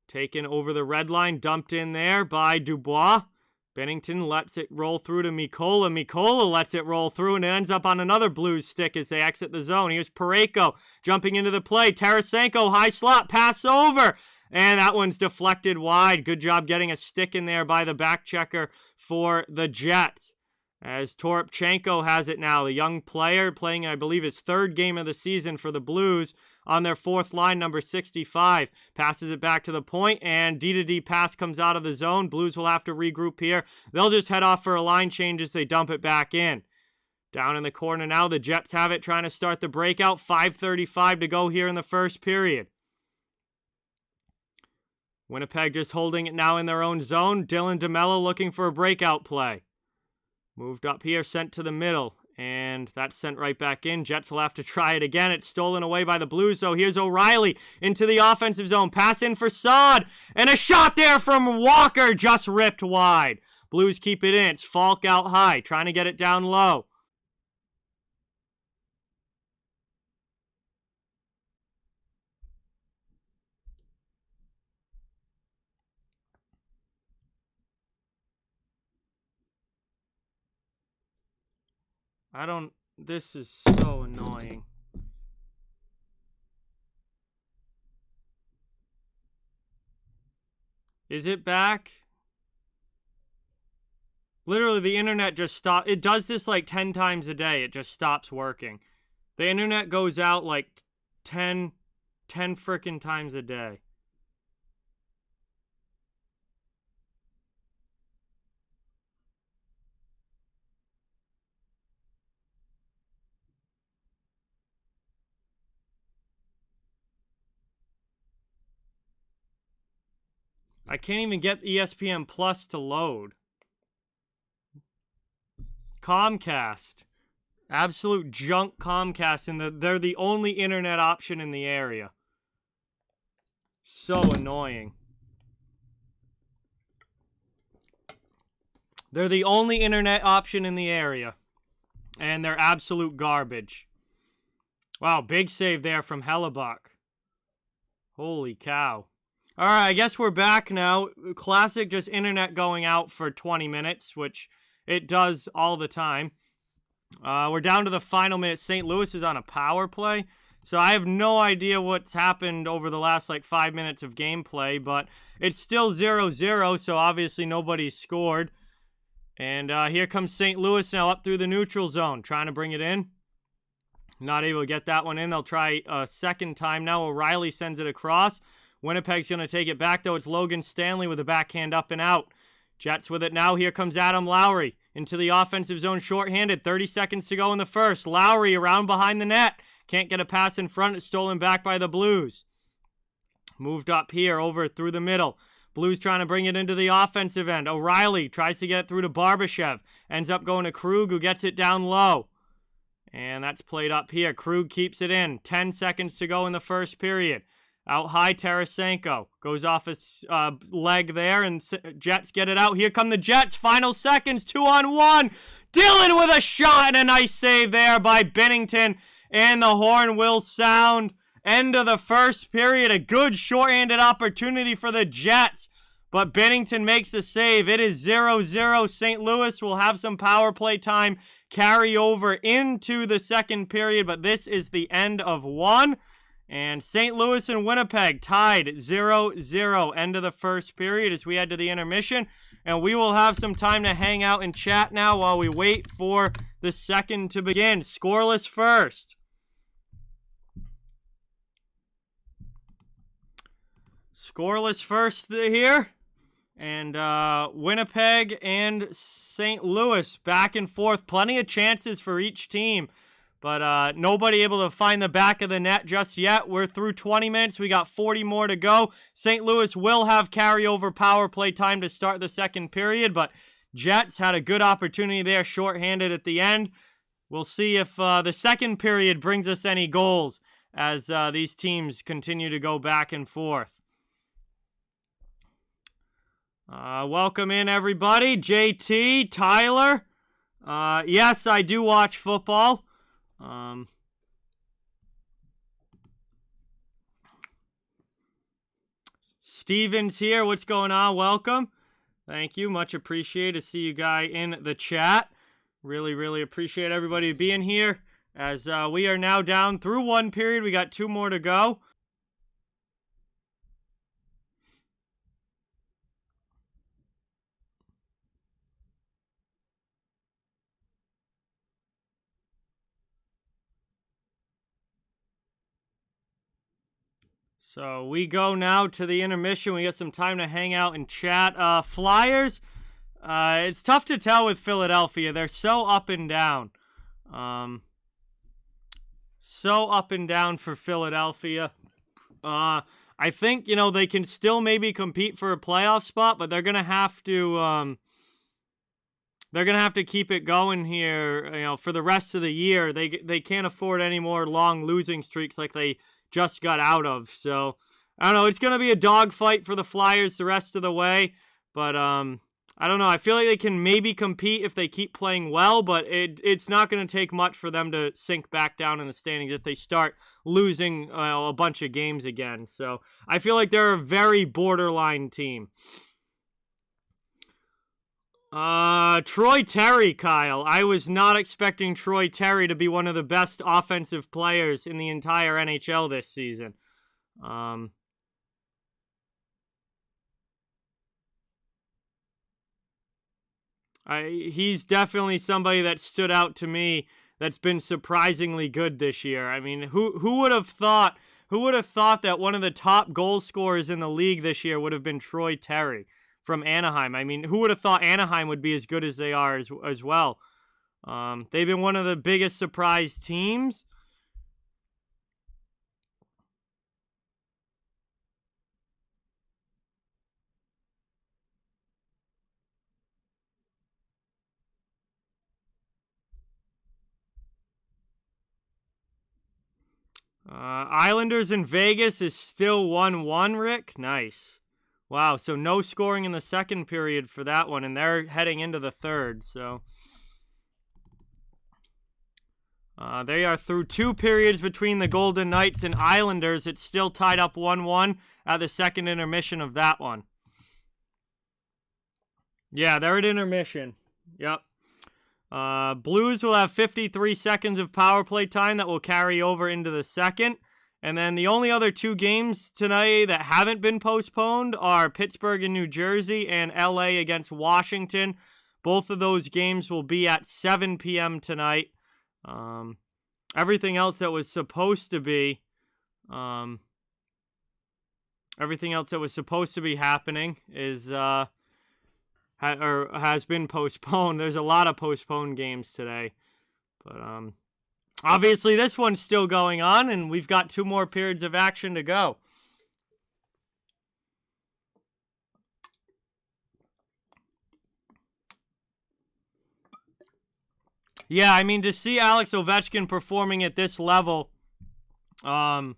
Taken over the red line, dumped in there by Dubois. Bennington lets it roll through to Mikola. Mikola lets it roll through, and it ends up on another Blues stick as they exit the zone. Here's Parayko jumping into the play. Tarasenko, high slot, pass over. And that one's deflected wide. Good job getting a stick in there by the back checker for the Jets. As Toropchenko has it now, the young player playing, I believe, his third game of the season for the Blues on their fourth line, number 65. Passes it back to the point, and D-to-D pass comes out of the zone. Blues will have to regroup here. They'll just head off for a line change as they dump it back in. Down in the corner now, the Jets have it, trying to start the breakout. 5:35 to go here in the first period. Winnipeg just holding it now in their own zone. Dylan DeMello looking for a breakout play. Moved up here, sent to the middle, and that's sent right back in. Jets will have to try it again. It's stolen away by the Blues, so here's O'Reilly into the offensive zone. Pass in for Saad, and a shot there from Walker, just ripped wide. Blues keep it in. It's Falk out high, trying to get it down low. This is so annoying. Is it back? Literally, the internet just stopped. It does this like 10 times a day. It just stops working. The internet goes out like 10 frickin' times a day. I can't even get ESPN Plus to load. Comcast. Absolute junk Comcast, and they're the only internet option in the area. So annoying. They're the only internet option in the area, and they're absolute garbage. Wow, big save there from Hellebuck. Holy cow. All right, I guess we're back now. Classic just internet going out for 20 minutes, which it does all the time. We're down to the final minute. St. Louis is on a power play. So I have no idea what's happened over the last, 5 minutes of gameplay, but it's still 0-0, so obviously nobody's scored. And here comes St. Louis now up through the neutral zone, trying to bring it in. Not able to get that one in. They'll try a second time now. O'Reilly sends it across. Winnipeg's going to take it back, though. It's Logan Stanley with a backhand up and out. Jets with it now. Here comes Adam Lowry into the offensive zone shorthanded. 30 seconds to go in the first. Lowry around behind the net. Can't get a pass in front. It's stolen back by the Blues. Moved up here over through the middle. Blues trying to bring it into the offensive end. O'Reilly tries to get it through to Barbashev. Ends up going to Krug, who gets it down low. And that's played up here. Krug keeps it in. 10 seconds to go in the first period. Out high, Tarasenko goes off his leg there, and Jets get it out. Here come the Jets. Final seconds, 2-on-1. Dylan with a shot and a nice save there by Bennington, and the horn will sound. End of the first period. A good shorthanded opportunity for the Jets, but Binnington makes the save. It is 0-0. St. Louis will have some power play time carry over into the second period, but this is the end of one. And St. Louis and Winnipeg tied 0-0. End of the first period as we head to the intermission. And we will have some time to hang out and chat now while we wait for the second to begin. Scoreless first. Scoreless first here. And Winnipeg and St. Louis back and forth. Plenty of chances for each team. But nobody able to find the back of the net just yet. We're through 20 minutes. We got 40 more to go. St. Louis will have carryover power play time to start the second period. But Jets had a good opportunity there, shorthanded at the end. We'll see if the second period brings us any goals as these teams continue to go back and forth. Welcome in, everybody. JT, Tyler. Yes, I do watch football. Steven's here. What's going on? Welcome. Thank you. Much appreciated to see you guys in the chat. Really, really appreciate everybody being here as we are now down through one period. We got 2 more to go. So we go now to the intermission. We got some time to hang out and chat. Flyers, it's tough to tell with Philadelphia. They're so up and down. So up and down for Philadelphia. I think, they can still maybe compete for a playoff spot, but they're going to have to... they're going to have to keep it going here, for the rest of the year. They can't afford any more long losing streaks like they just got out of. So, I don't know. It's going to be a dogfight for the Flyers the rest of the way. But, I don't know. I feel like they can maybe compete if they keep playing well, but it's not going to take much for them to sink back down in the standings if they start losing a bunch of games again. So, I feel like they're a very borderline team. Troy Terry, Kyle. I was not expecting Troy Terry to be one of the best offensive players in the entire NHL this season. He's definitely somebody that stood out to me that's been surprisingly good this year. I mean, who would have thought that one of the top goal scorers in the league this year would have been Troy Terry from Anaheim? I mean, who would have thought Anaheim would be as good as they are as well? They've been one of the biggest surprise teams. Islanders in Vegas is still 1-1, Rick. Nice. Wow, so no scoring in the second period for that one, and they're heading into the third. So they are through 2 periods between the Golden Knights and Islanders. It's still tied up 1-1 at the second intermission of that one. Yeah, they're at intermission. Yep. Blues will have 53 seconds of power play time that will carry over into the second. And then the only other 2 games tonight that haven't been postponed are Pittsburgh and New Jersey and LA against Washington. Both of those games will be at 7 p.m. tonight. Everything else that was supposed to be happening is has been postponed. There's a lot of postponed games today. But obviously this one's still going on, and we've got 2 more periods of action to go. Yeah, I mean, to see Alex Ovechkin performing at this level, at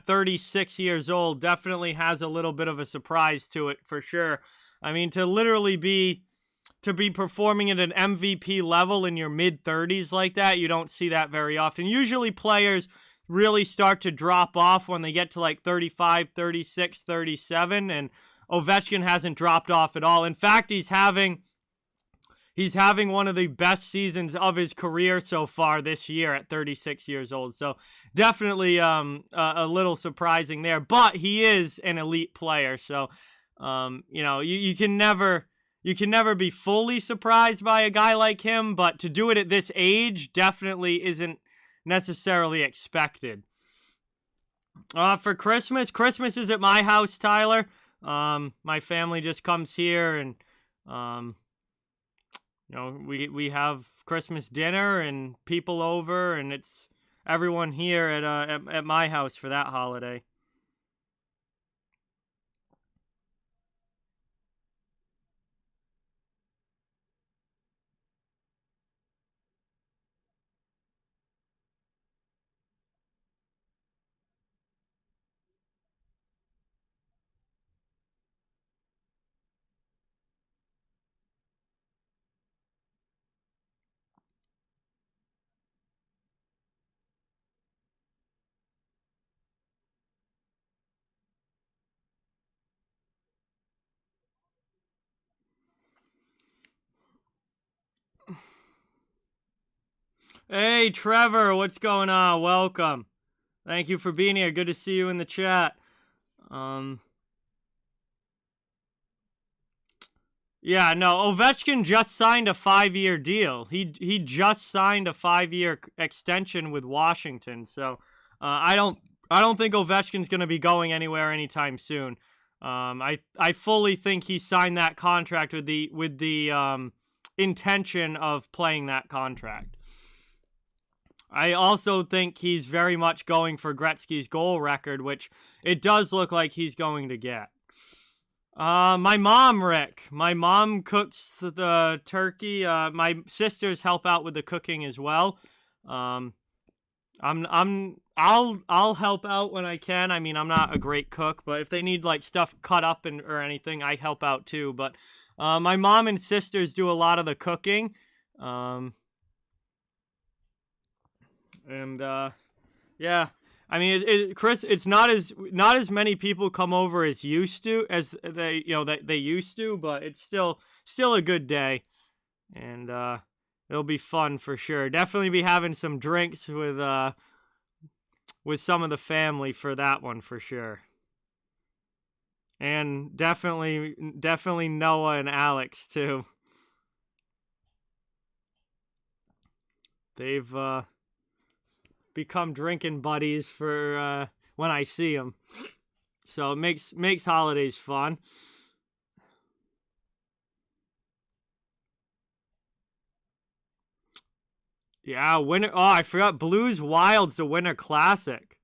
36 years old definitely has a little bit of a surprise to it for sure. I mean, to be performing at an MVP level in your mid-30s like that, you don't see that very often. Usually players really start to drop off when they get to like 35, 36, 37, and Ovechkin hasn't dropped off at all. In fact, he's having one of the best seasons of his career so far this year at 36 years old. So definitely a little surprising there, but he is an elite player. So, you can never be fully surprised by a guy like him, but to do it at this age definitely isn't necessarily expected. For Christmas is at my house, Tyler. My family just comes here and, we have Christmas dinner and people over, and it's everyone here at my house for that holiday. Hey, Trevor, what's going on? Welcome. Thank you for being here. Good to see you in the chat. Yeah, no, Ovechkin just signed a 5-year deal. He just signed a 5-year extension with Washington. So I don't think Ovechkin's going to be going anywhere anytime soon. I fully think he signed that contract with the intention of playing that contract. I also think he's very much going for Gretzky's goal record, which it does look like he's going to get. My mom, Rick. My mom cooks the turkey. My sisters help out with the cooking as well. I'll help out when I can. I mean, I'm not a great cook, but if they need like stuff cut up or anything, I help out too. But my mom and sisters do a lot of the cooking. Yeah, I mean, Chris, it's not as many people come over as they used to, but it's still a good day, and it'll be fun for sure. Definitely be having some drinks with some of the family for that one for sure, and definitely Noah and Alex too. They've become drinking buddies for when I see them, so it makes holidays fun. Yeah, winter. Oh, I forgot. Blues Wild's the Winter Classic.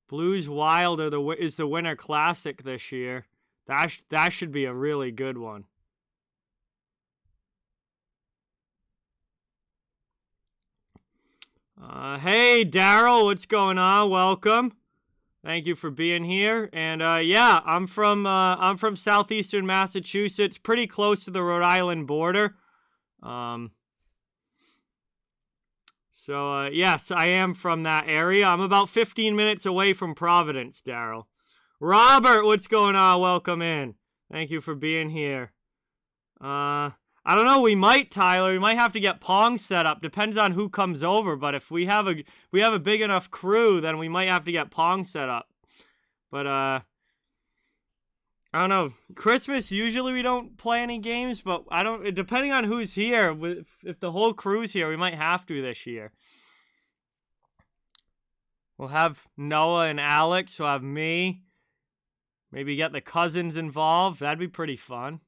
Blues Wild is the Winter Classic this year. That should be a really good one. Hey, Daryl, what's going on? Welcome. Thank you for being here. And yeah, I'm from southeastern Massachusetts, pretty close to the Rhode Island border. So yes, I am from that area. I'm about 15 minutes away from Providence, Daryl. Robert, what's going on? Welcome in. Thank you for being here. I don't know. We might, Tyler. We might have to get Pong set up. Depends on who comes over. But if we have a big enough crew, then we might have to get Pong set up. But I don't know. Christmas usually we don't play any games, but I don't. Depending on who's here, if the whole crew's here, we might have to this year. We'll have Noah and Alex. We'll have me. Maybe get the cousins involved. That'd be pretty fun.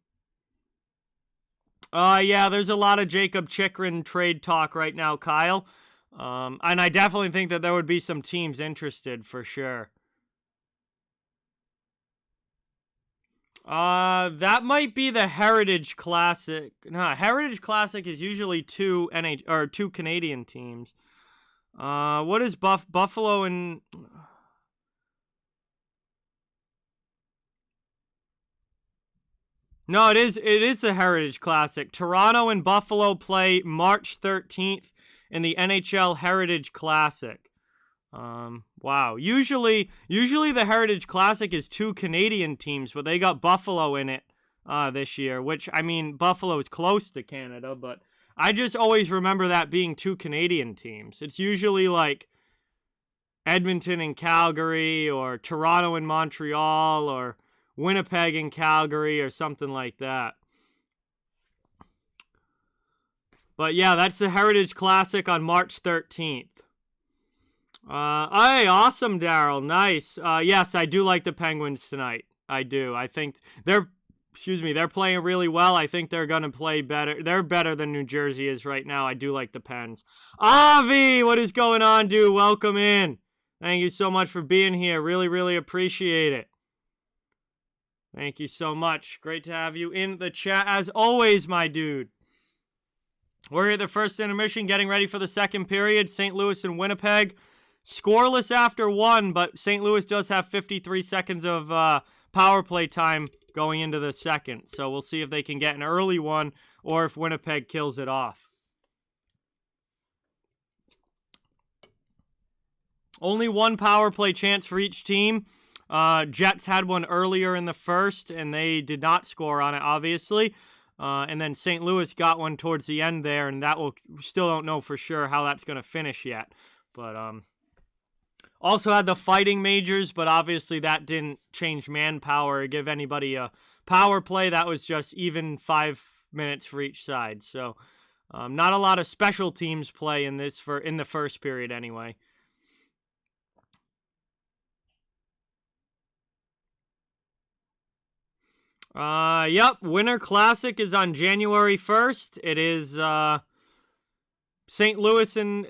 Yeah, there's a lot of Jacob Chikrin trade talk right now, Kyle. And I definitely think that there would be some teams interested for sure. That might be the Heritage Classic. No, Heritage Classic is usually two Canadian teams. What is Buffalo and... No, it is the Heritage Classic. Toronto and Buffalo play March 13th in the NHL Heritage Classic. Wow. Usually the Heritage Classic is 2 Canadian teams, but they got Buffalo in it this year, which, I mean, Buffalo is close to Canada, but I just always remember that being 2 Canadian teams. It's usually like Edmonton and Calgary, or Toronto and Montreal, or Winnipeg and Calgary, or something like that. But yeah, that's the Heritage Classic on March 13th. Hey, awesome, Daryl. Nice. Yes, I do like the Penguins tonight. I do. I think they're playing really well. I think they're going to play better. They're better than New Jersey is right now. I do like the Pens. Avi, what is going on, dude? Welcome in. Thank you so much for being here. Really, really appreciate it. Thank you so much. Great to have you in the chat as always, my dude. We're here at the first intermission, getting ready for the second period. St. Louis and Winnipeg. Scoreless after 1, but St. Louis does have 53 seconds of power play time going into the second. So we'll see if they can get an early one or if Winnipeg kills it off. Only 1 power play chance for each team. Jets had one earlier in the first, and they did not score on it, obviously. And then St. Louis got one towards the end there, and we still don't know for sure how that's going to finish yet. But also had the fighting majors, but obviously that didn't change manpower or give anybody a power play. That was just even 5 minutes for each side. So not a lot of special teams play in the first period anyway. Yep, Winter Classic is on January 1st. It is St. Louis and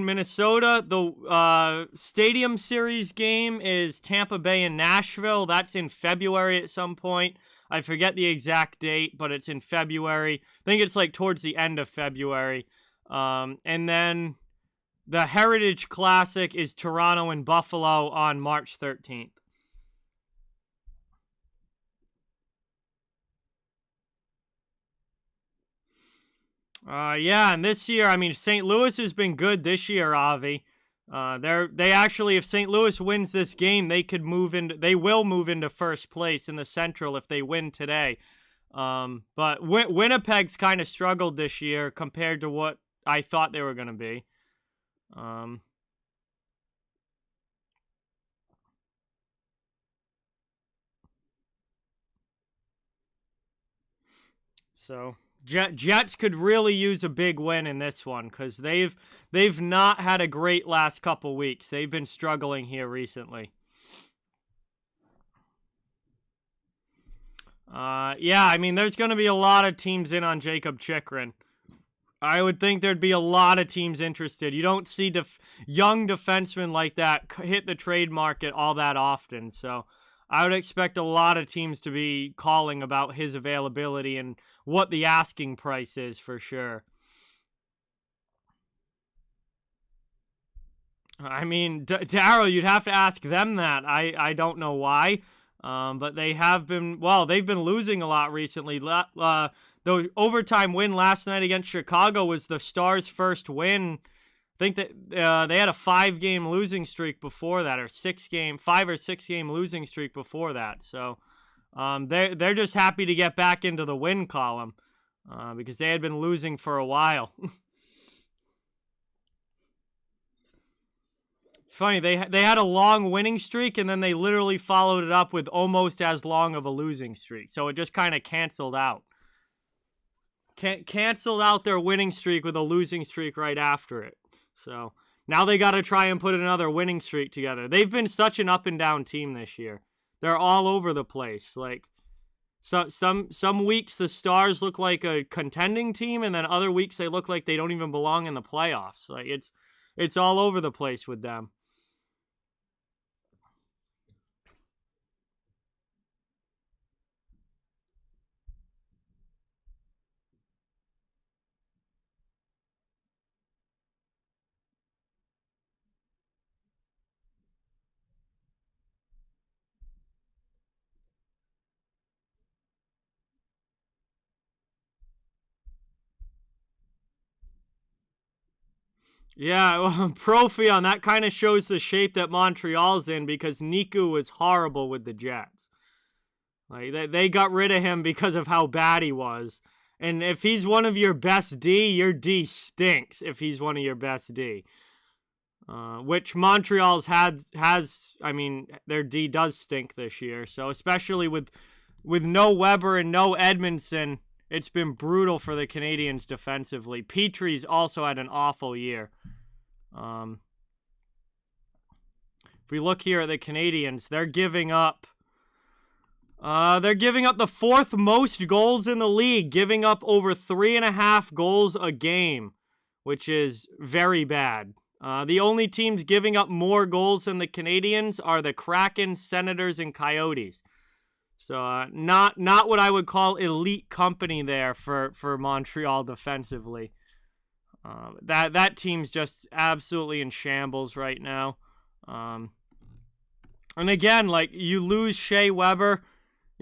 Minnesota. The Stadium Series game is Tampa Bay and Nashville. That's in February at some point. I forget the exact date, but it's in February. I think it's like towards the end of February. And then the Heritage Classic is Toronto and Buffalo on March 13th. Yeah, and this year, I mean, St. Louis has been good this year, Avi. They actually, if St. Louis wins this game, they will move into first place in the Central if they win today. But Winnipeg's kind of struggled this year compared to what I thought they were going to be. So Jets could really use a big win in this one because they've not had a great last couple weeks. They've been struggling here recently. Yeah, I mean, there's going to be a lot of teams in on Jakob Chychrun. I would think there'd be a lot of teams interested. You don't see young defensemen like that hit the trade market all that often, so I would expect a lot of teams to be calling about his availability and what the asking price is for sure. I mean, Darryl, you'd have to ask them that. I don't know why, but they've been losing a lot recently. The overtime win last night against Chicago was the Stars' first win. I think that they had a 5-game losing streak before that, or 5 or 6 game losing streak before that. So they're just happy to get back into the win column because they had been losing for a while. It's funny, they had a long winning streak, and then they literally followed it up with almost as long of a losing streak. So it just kind of canceled out. Canceled out their winning streak with a losing streak right after it. So now they got to try and put another winning streak together. They've been such an up and down team this year. They're all over the place. Like some weeks the Stars look like a contending team, and then other weeks they look like they don't even belong in the playoffs. Like it's all over the place with them. Yeah, well, Profion, that kind of shows the shape that Montreal's in because Niku was horrible with the Jets. Like they got rid of him because of how bad he was. And if he's one of your best D, your D stinks if he's one of your best D. Which Montreal's has, I mean, their D does stink this year. So especially with no Weber and no Edmondson, it's been brutal for the Canadiens defensively. Petry's also had an awful year. If we look here at the Canadiens, they're giving up the fourth most goals in the league, giving up over 3.5 goals a game, which is very bad. The only teams giving up more goals than the Canadiens are the Kraken, Senators, and Coyotes. So not what I would call elite company there for Montreal defensively. That team's just absolutely in shambles right now. And again, like, you lose Shea Weber,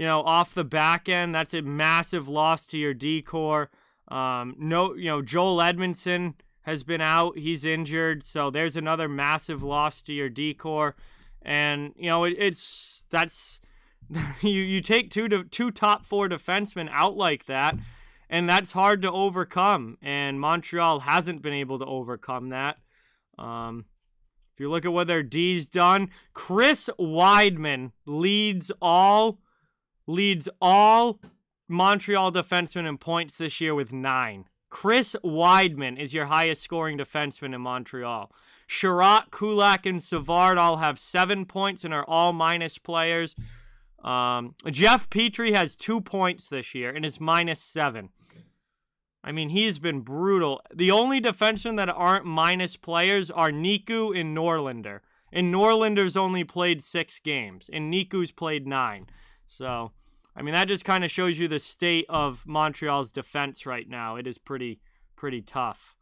off the back end. That's a massive loss to your D-core. Joel Edmondson has been out. He's injured. So there's another massive loss to your D-core. And, that's you take two top four defensemen out like that, and that's hard to overcome. And Montreal hasn't been able to overcome that. If you look at what their D's done, Chris Weidman leads all Montreal defensemen in points this year with 9. Chris Weidman is your highest scoring defenseman in Montreal. Sherratt, Kulak, and Savard all have 7 points and are all minus players. Jeff Petry has 2 points this year and is -7. I mean, he's been brutal. The only defensemen that aren't minus players are Niku and Norlinder. And Norlinder's only played 6 games, and Niku's played 9. So, I mean, that just kind of shows you the state of Montreal's defense right now. It is pretty tough.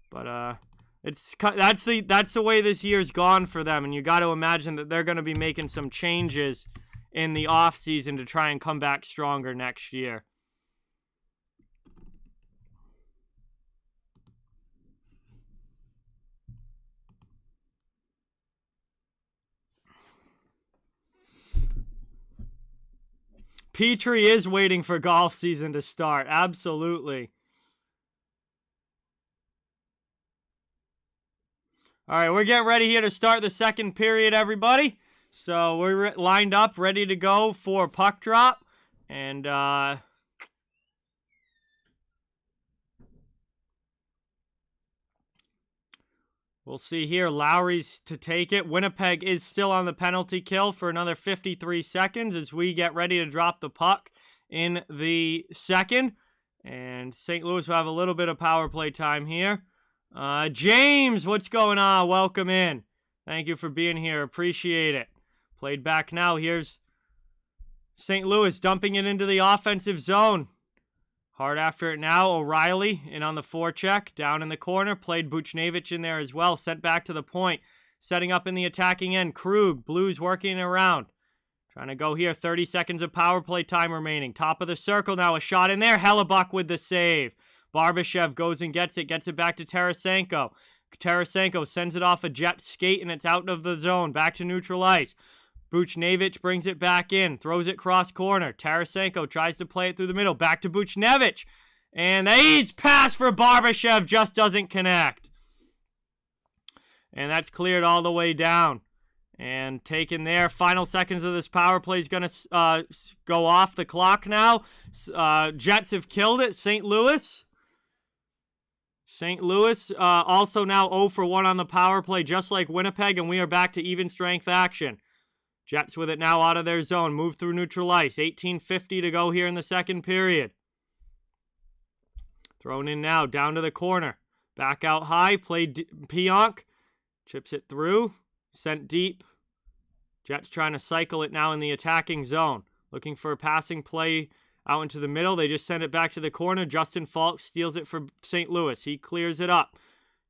But that's the way this year's gone for them, and you got to imagine that they're going to be making some changes in the offseason to try and come back stronger next year. Petry is waiting for golf season to start. Absolutely. All right, we're getting ready here to start the second period, everybody. So we're lined up, ready to go for puck drop. And we'll see here. Lowry's to take it. Winnipeg is still on the penalty kill for another 53 seconds as we get ready to drop the puck in the second. And St. Louis will have a little bit of power play time here. James, what's going on? Welcome in. Thank you for being here. Appreciate it. Played back now. Here's St. Louis dumping it into the offensive zone. Hard after it now. O'Reilly in on the forecheck. Down in the corner. Played Buchnevich in there as well. Sent back to the point. Setting up in the attacking end. Krug. Blues working around. Trying to go here. 30 seconds of power play time remaining. Top of the circle now. A shot in there. Hellebuck with the save. Barbashev goes and gets it. Gets it back to Tarasenko. Tarasenko sends it off a Jet skate, and it's out of the zone. Back to neutral ice. Buchnevich brings it back in. Throws it cross corner. Tarasenko tries to play it through the middle. Back to Buchnevich. And the Eads pass for Barbashev just doesn't connect. And that's cleared all the way down. And taken there. Final seconds of this power play is going to go off the clock now. Jets have killed it. St. Louis also now 0 for 1 on the power play, just like Winnipeg, and we are back to even strength action. Jets with it now out of their zone. Move through neutral ice. 18:50 to go here in the second period. Thrown in now, down to the corner. Back out high, played Pionk. Chips it through, sent deep. Jets trying to cycle it now in the attacking zone. Looking for a passing play out into the middle. They just send it back to the corner. Justin Falk steals it for St. Louis. He clears it up.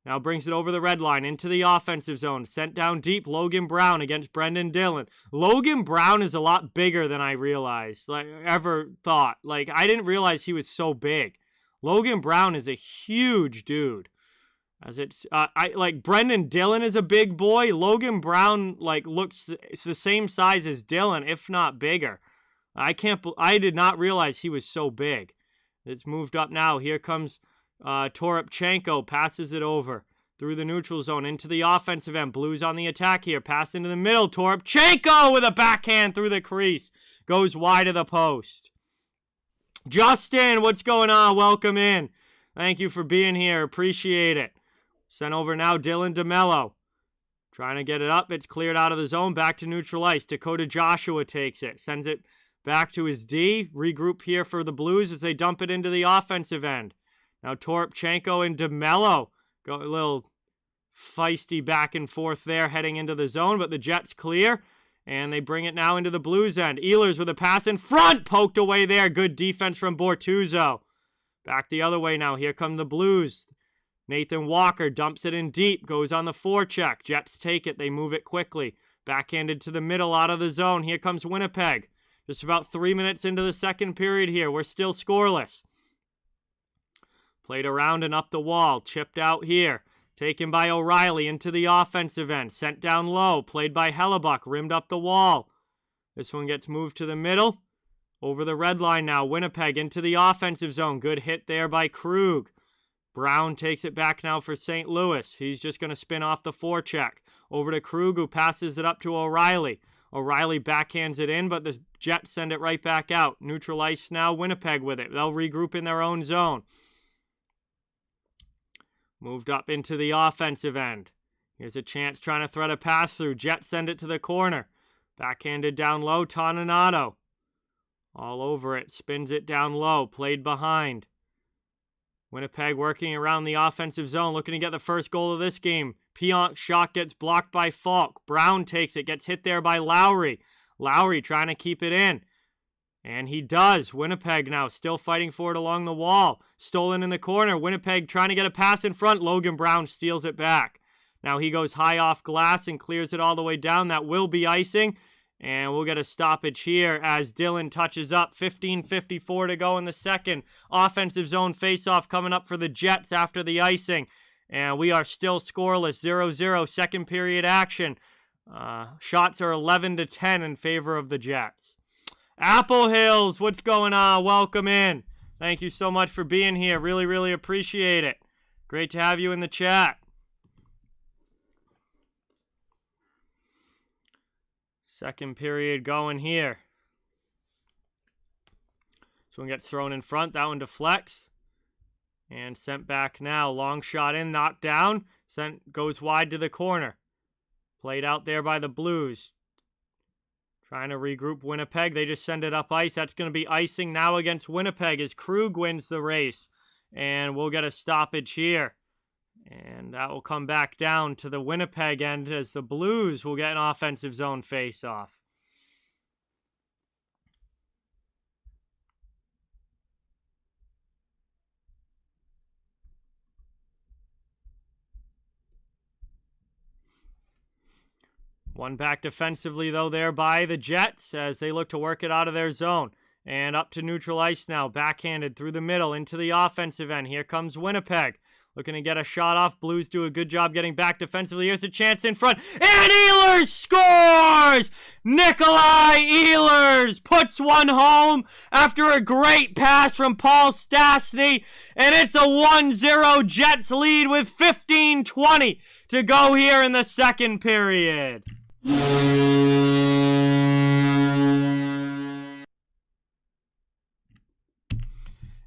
Now brings it over the red line into the offensive zone. Sent down deep. Logan Brown against Brendan Dillon. Logan Brown is a lot bigger than I realized. Ever thought. I didn't realize he was so big. Logan Brown is a huge dude. As it's, Brendan Dillon is a big boy. Logan Brown, looks the same size as Dillon, if not bigger. I did not realize he was so big. It's moved up now. Here comes Toropchenko, passes it over through the neutral zone into the offensive end. Blues on the attack here. Pass into the middle. Toropchenko with a backhand through the crease. Goes wide of the post. Justin, what's going on? Welcome in. Thank you for being here. Appreciate it. Sent over now, Dylan DeMello. Trying to get it up. It's cleared out of the zone. Back to neutral ice. Dakota Joshua takes it. Sends it back to his D. Regroup here for the Blues as they dump it into the offensive end. Now Toropchenko and DeMello go a little feisty back and forth there heading into the zone, but the Jets clear, and they bring it now into the Blues end. Ehlers with a pass in front. Poked away there. Good defense from Bortuzzo. Back the other way now. Here come the Blues. Nathan Walker dumps it in deep, goes on the forecheck. Jets take it. They move it quickly. Backhanded to the middle out of the zone. Here comes Winnipeg. Just about 3 minutes into the second period here. We're still scoreless. Played around and up the wall. Chipped out here. Taken by O'Reilly into the offensive end. Sent down low. Played by Hellebuck. Rimmed up the wall. This one gets moved to the middle. Over the red line now. Winnipeg into the offensive zone. Good hit there by Krug. Brown takes it back now for St. Louis. He's just going to spin off the forecheck. Over to Krug, who passes it up to O'Reilly. O'Reilly backhands it in, but the Jets send it right back out. Neutral ice now, Winnipeg with it. They'll regroup in their own zone. Moved up into the offensive end. Here's a chance trying to thread a pass through. Jets send it to the corner. Backhanded down low, Toninato. All over it. Spins it down low. Played behind. Winnipeg working around the offensive zone, looking to get the first goal of this game. Pionk's shot gets blocked by Falk. Brown takes it, gets hit there by Lowry. Lowry trying to keep it in. And he does. Winnipeg now still fighting for it along the wall. Stolen in the corner. Winnipeg trying to get a pass in front. Logan Brown steals it back. Now he goes high off glass and clears it all the way down. That will be icing. And we'll get a stoppage here as Dillon touches up. 15:54 to go in the second. Offensive zone faceoff coming up for the Jets after the icing. And we are still scoreless. 0-0. Second period action. Shots are 11-10 in favor of the Jets. Apple Hills, what's going on? Welcome in. Thank you so much for being here. Really, really appreciate it. Great to have you in the chat. Second period going here. This one gets thrown in front. That one deflects. And sent back now. Long shot in, knocked down. Goes wide to the corner. Played out there by the Blues. Trying to regroup Winnipeg. They just send it up ice. That's going to be icing now against Winnipeg as Krug wins the race. And we'll get a stoppage here. And that will come back down to the Winnipeg end as the Blues will get an offensive zone face-off. One back defensively, though, there by the Jets as they look to work it out of their zone. And up to neutral ice now. Backhanded through the middle into the offensive end. Here comes Winnipeg. Looking to get a shot off. Blues do a good job getting back defensively. Here's a chance in front. And Ehlers scores! Nikolai Ehlers puts one home after a great pass from Paul Stastny. And it's a 1-0 Jets lead with 15:20 to go here in the second period.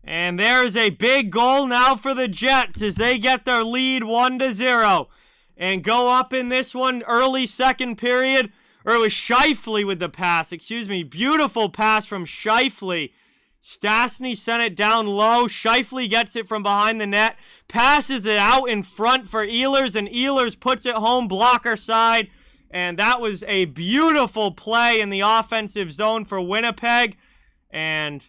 And there's a big goal now for the Jets as they get their lead 1-0 and go up in this one early second period. Or it was Scheifele with the pass, Beautiful pass from Scheifele. Stastny sent it down low. Scheifele gets it from behind the net, passes it out in front for Ehlers, and Ehlers puts it home blocker side. And that was a beautiful play in the offensive zone for Winnipeg. And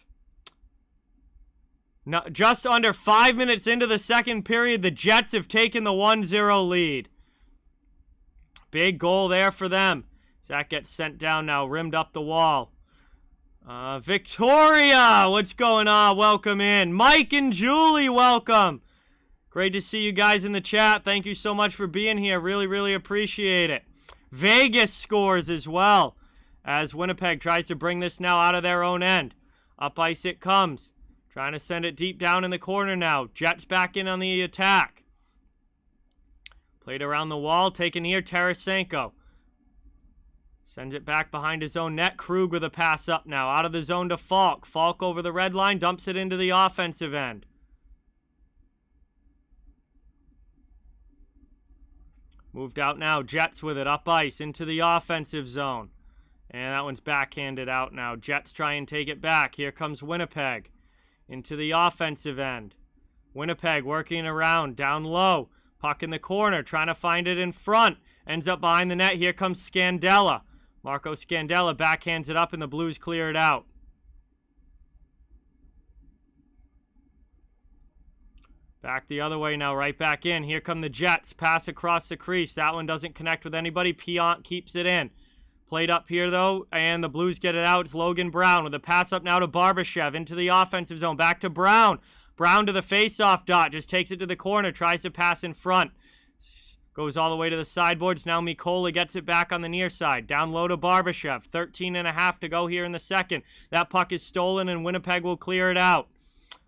just under 5 minutes into the second period, the Jets have taken the 1-0 lead. Big goal there for them. That gets sent down now, rimmed up the wall. Victoria, what's going on? Welcome in. Mike and Julie, welcome. Great to see you guys in the chat. Thank you so much for being here. Really, really appreciate it. Vegas scores as well as Winnipeg tries to bring this now out of their own end. Up ice it comes. Trying to send it deep down in the corner now. Jets back in on the attack. Played around the wall. Taken here, Tarasenko. Sends it back behind his own net. Krug with a pass up now. Out of the zone to Falk. Falk over the red line. Dumps it into the offensive end. Moved out now. Jets with it. Up ice into the offensive zone. And that one's backhanded out now. Jets try and take it back. Here comes Winnipeg. Into the offensive end. Winnipeg working around. Down low. Puck in the corner. Trying to find it in front. Ends up behind the net. Here comes Scandella. Marco Scandella backhands it up and the Blues clear it out. Back the other way now. Right back in. Here come the Jets. Pass across the crease. That one doesn't connect with anybody. Piant keeps it in. Played up here, though, and the Blues get it out. It's Logan Brown with a pass up now to Barbashev into the offensive zone. Back to Brown. Brown to the face-off dot. Just takes it to the corner. Tries to pass in front. Goes all the way to the sideboards. Now Mikola gets it back on the near side. Down low to Barbashev. 13.5 to go here in the second. That puck is stolen, and Winnipeg will clear it out.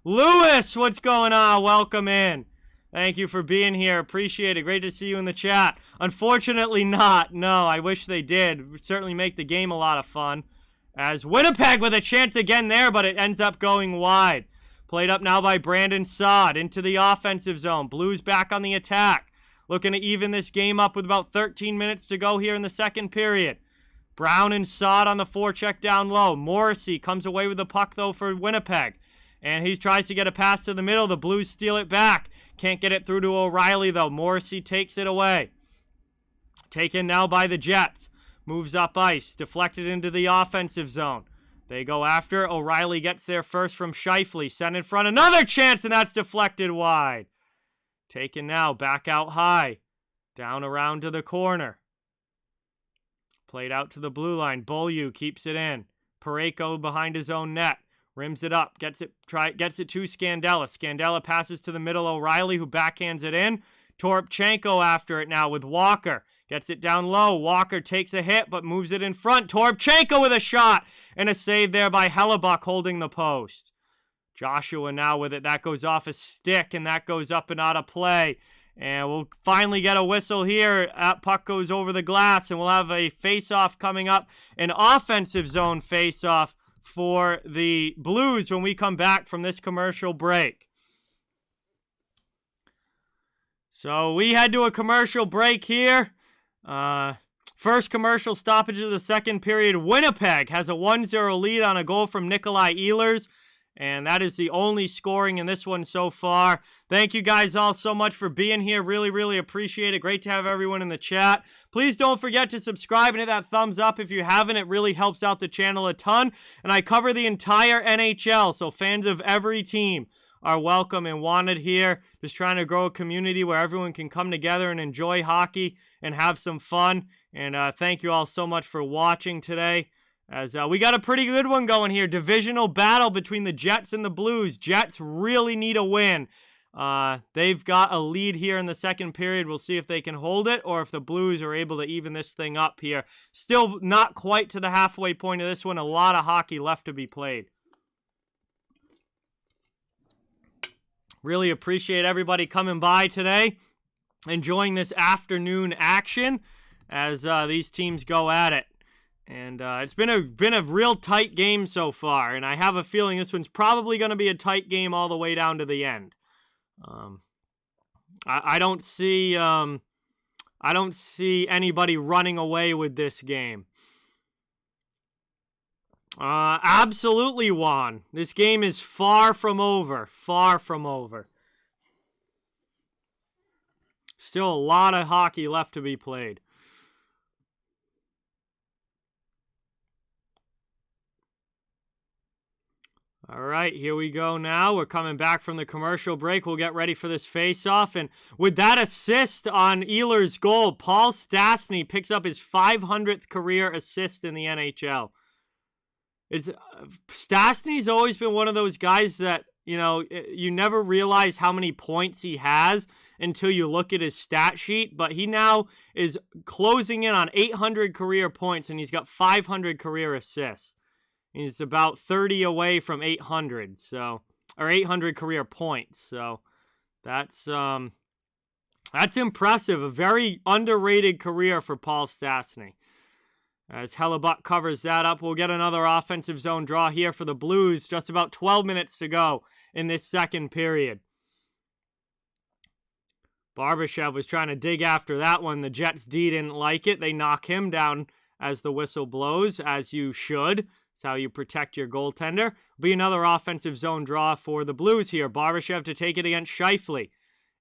Lewis, what's going on? Welcome in. Thank you for being here. Appreciate it. Great to see you in the chat. Unfortunately not. No, I wish they did. It would certainly make the game a lot of fun. As Winnipeg with a chance again there, but it ends up going wide. Played up now by Brandon Saad into the offensive zone. Blues back on the attack. Looking to even this game up with about 13 minutes to go here in the second period. Brown and Saad on the forecheck down low. Morrissey comes away with the puck, though, for Winnipeg. And he tries to get a pass to the middle. The Blues steal it back. Can't get it through to O'Reilly, though. Morrissey takes it away. Taken now by the Jets. Moves up ice. Deflected into the offensive zone. They go after. O'Reilly gets there first from Scheifele. Sent in front. Another chance, and that's deflected wide. Taken now. Back out high. Down around to the corner. Played out to the blue line. Beaulieu keeps it in. Parayko behind his own net. Rims it up, gets it to Scandella. Scandella passes to the middle, O'Reilly, who backhands it in. Toropchenko after it now with Walker. Gets it down low. Walker takes a hit, but moves it in front. Toropchenko with a shot, and a save there by Hellebuck holding the post. Joshua now with it. That goes off a stick, and that goes up and out of play. And we'll finally get a whistle here. That puck goes over the glass, and we'll have a face-off coming up. An offensive zone face-off for the Blues when we come back from this commercial break. So we head to a commercial break here. First commercial stoppage of the second period. Winnipeg has a 1-0 lead on a goal from Nikolai Ehlers. And that is the only scoring in this one so far. Thank you guys all so much for being here. Really, really appreciate it. Great to have everyone in the chat. Please don't forget to subscribe and hit that thumbs up if you haven't. It really helps out the channel a ton. And I cover the entire NHL, so fans of every team are welcome and wanted here. Just trying to grow a community where everyone can come together and enjoy hockey and have some fun. And thank you all so much for watching today. As we got a pretty good one going here. Divisional battle between the Jets and the Blues. Jets really need a win. They've got a lead here in the second period. We'll see if they can hold it or if the Blues are able to even this thing up here. Still not quite to the halfway point of this one. A lot of hockey left to be played. Really appreciate everybody coming by today. Enjoying this afternoon action as these teams go at it. And it's been a real tight game so far, and I have a feeling this one's probably going to be a tight game all the way down to the end. I don't see anybody running away with this game. Absolutely, Juan. This game is far from over. Far from over. Still a lot of hockey left to be played. All right, here we go now. We're coming back from the commercial break. We'll get ready for this face-off. And with that assist on Ehlers' goal, Paul Stastny picks up his 500th career assist in the NHL. Stastny's always been one of those guys that you never realize how many points he has until you look at his stat sheet, but he now is closing in on 800 career points, and he's got 500 career assists. He's about 30 away from 800, or 800 career points. So that's impressive. A very underrated career for Paul Stastny. As Hellebuyck covers that up, we'll get another offensive zone draw here for the Blues. Just about 12 minutes to go in this second period. Barbashev was trying to dig after that one. The Jets D didn't like it. They knock him down as the whistle blows, as you should. That's how you protect your goaltender. Be another offensive zone draw for the Blues here. Barbashev to take it against Scheifele.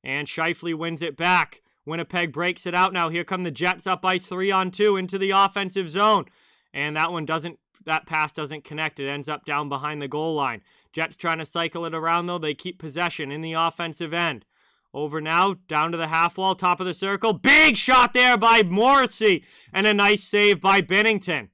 And Scheifele wins it back. Winnipeg breaks it out now. Here come the Jets up ice 3-on-2 into the offensive zone. And that pass doesn't connect. It ends up down behind the goal line. Jets trying to cycle it around, though. They keep possession in the offensive end. Over now, down to the half wall, top of the circle. Big shot there by Morrissey. And a nice save by Binnington.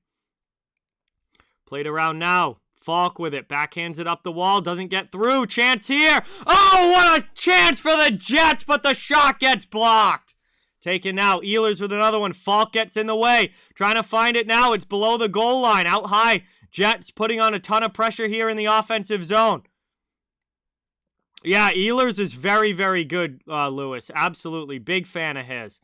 Played around now. Falk with it. Backhands it up the wall. Doesn't get through. Chance here. Oh, what a chance for the Jets, but the shot gets blocked. Taken now. Ehlers with another one. Falk gets in the way. Trying to find it now. It's below the goal line. Out high. Jets putting on a ton of pressure here in the offensive zone. Yeah, Ehlers is very, very good, Lewis. Absolutely. Big fan of his.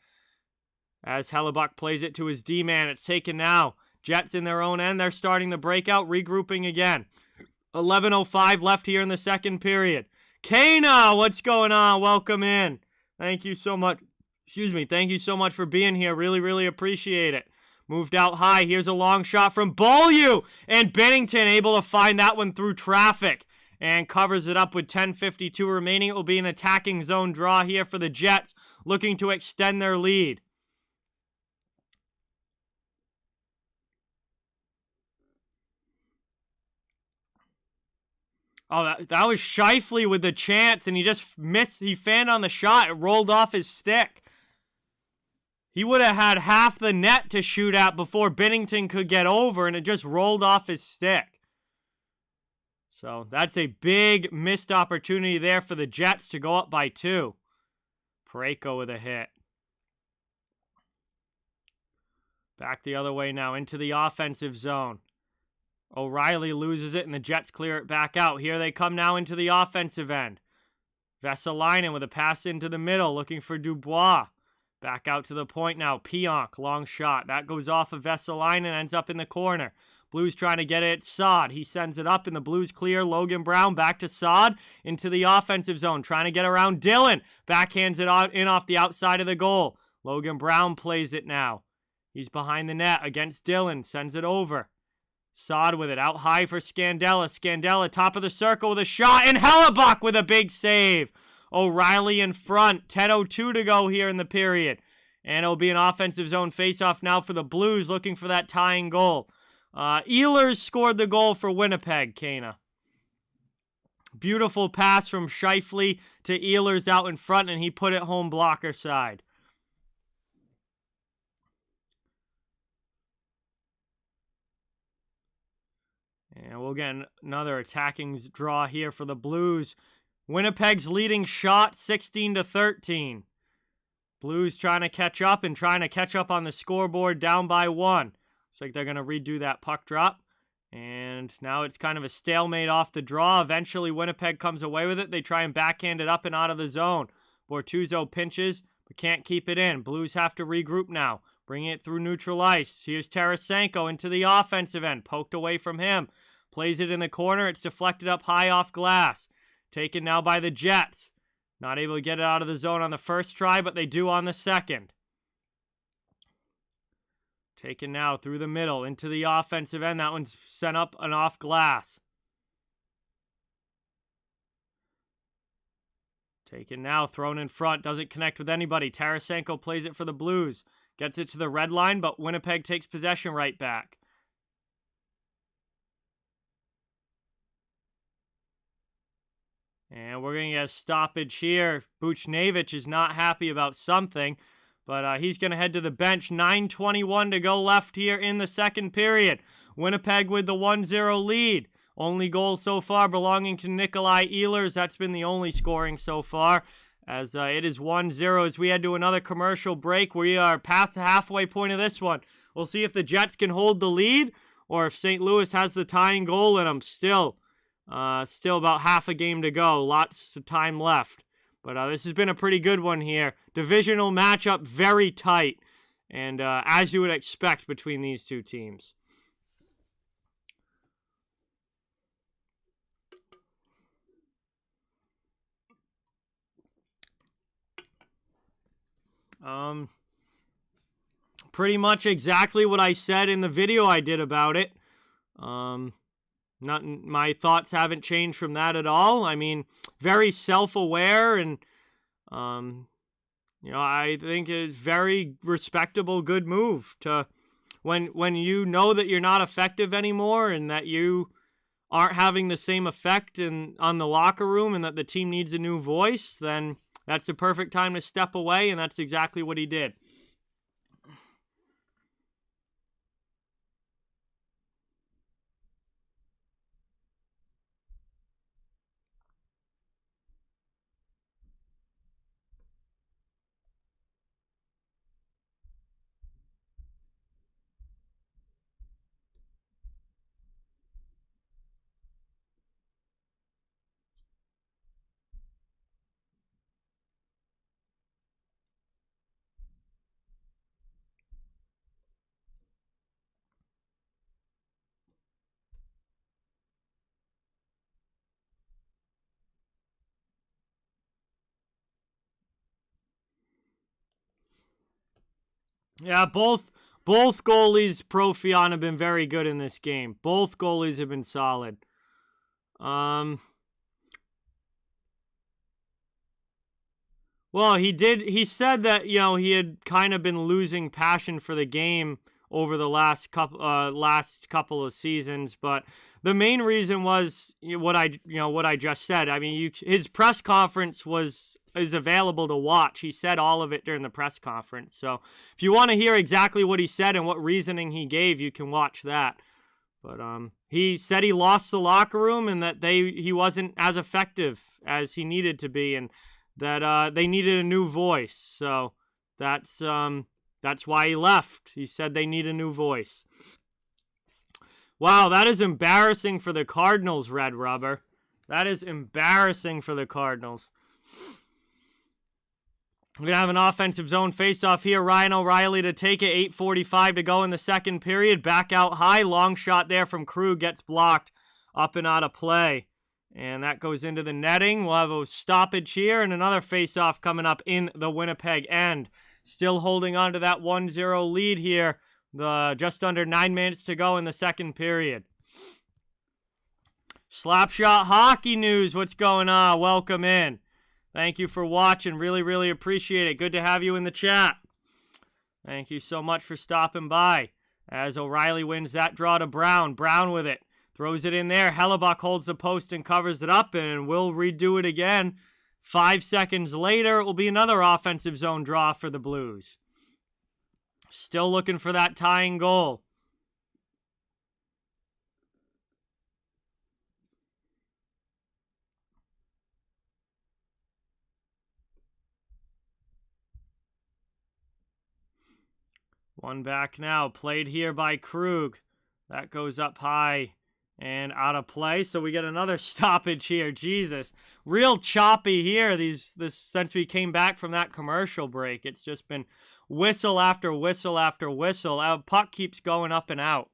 As Hellebuyck plays it to his D-man, it's taken now. Jets in their own end. They're starting the breakout, regrouping again. 11:05 left here in the second period. Kana, what's going on? Welcome in. Thank you so much. Thank you so much for being here. Really, really appreciate it. Moved out high. Here's a long shot from Beaulieu. And Binnington able to find that one through traffic. And covers it up with 10:52 remaining. It will be an attacking zone draw here for the Jets, looking to extend their lead. Oh, that was Scheifele with the chance, and he just missed. He fanned on the shot. It rolled off his stick. He would have had half the net to shoot at before Binnington could get over, and it just rolled off his stick. So that's a big missed opportunity there for the Jets to go up by 2. Parayko with a hit. Back the other way now into the offensive zone. O'Reilly loses it, and the Jets clear it back out. Here they come now into the offensive end. Vesalainen with a pass into the middle, looking for Dubois. Back out to the point now. Pionk, long shot. That goes off of Vesalainen, ends up in the corner. Blues trying to get it at Saad. He sends it up, and the Blues clear. Logan Brown back to Saad into the offensive zone, trying to get around Dillon. Backhands it in off the outside of the goal. Logan Brown plays it now. He's behind the net against Dillon. Sends it over. Saad with it. Out high for Scandella. Scandella top of the circle with a shot. And Hellebuyck with a big save. O'Reilly in front. 10:02 to go here in the period. And it'll be an offensive zone faceoff now for the Blues, looking for that tying goal. Ehlers scored the goal for Winnipeg, Kana. Beautiful pass from Scheifele to Ehlers out in front, and he put it home blocker side. And we'll get another attacking draw here for the Blues. Winnipeg's leading shot, 16-13. Blues trying to catch up and trying to catch up on the scoreboard, down by 1. Looks like they're going to redo that puck drop. And now it's kind of a stalemate off the draw. Eventually, Winnipeg comes away with it. They try and backhand it up and out of the zone. Bortuzzo pinches, but can't keep it in. Blues have to regroup now. Bring it through neutral ice. Here's Tarasenko into the offensive end. Poked away from him. Plays it in the corner. It's deflected up high off glass. Taken now by the Jets. Not able to get it out of the zone on the first try, but they do on the second. Taken now through the middle into the offensive end. That one's sent up and off glass. Taken now, thrown in front. Doesn't connect with anybody. Tarasenko plays it for the Blues. Gets it to the red line, but Winnipeg takes possession right back. And we're going to get a stoppage here. Buchnevich is not happy about something, but he's going to head to the bench. 9:21 to go left here in the second period. Winnipeg with the 1-0 lead. Only goal so far belonging to Nikolai Ehlers. That's been the only scoring so far, as it is 1-0 as we head to another commercial break. We are past the halfway point of this one. We'll see if the Jets can hold the lead or if St. Louis has the tying goal in them. Still about half a game to go. Lots of time left. But this has been a pretty good one here. Divisional matchup, very tight. And as you would expect between these two teams. Pretty much exactly what I said in the video I did about it. My thoughts haven't changed from that at all. I mean, very self-aware and, I think it's very respectable, good move to when you know that you're not effective anymore and that you aren't having the same effect on the locker room and that the team needs a new voice, then that's the perfect time to step away, and that's exactly what he did. Yeah, both goalies, Profion, have been very good in this game. Both goalies have been solid. Well, he said that, he had kind of been losing passion for the game over the last couple of seasons, but the main reason was what I just said. I mean, his press conference is available to watch. He said all of it during the press conference. So if you want to hear exactly what he said and what reasoning he gave, you can watch that. But he said he lost the locker room and that he wasn't as effective as he needed to be, and that they needed a new voice. So that's why he left. He said they need a new voice. Wow, that is embarrassing for the Cardinals, Red Rubber. That is embarrassing for the Cardinals. We're going to have an offensive zone faceoff here. Ryan O'Reilly to take it. 8:45 to go in the second period. Back out high. Long shot there from Krug. Gets blocked. Up and out of play. And that goes into the netting. We'll have a stoppage here. And another faceoff coming up in the Winnipeg end. Still holding on to that 1-0 lead here. Just under 9 minutes to go in the second period. Slapshot Hockey News. What's going on? Welcome in. Thank you for watching. Really, really appreciate it. Good to have you in the chat. Thank you so much for stopping by. As O'Reilly wins that draw to Brown. Brown with it. Throws it in there. Hellebuck holds the post and covers it up, and we'll redo it again. 5 seconds later, it will be another offensive zone draw for the Blues. Still looking for that tying goal. One back now. Played here by Krug. That goes up high and out of play. So we get another stoppage here. Jesus. Real choppy here since we came back from that commercial break. It's just been whistle after whistle after whistle. Our puck keeps going up and out.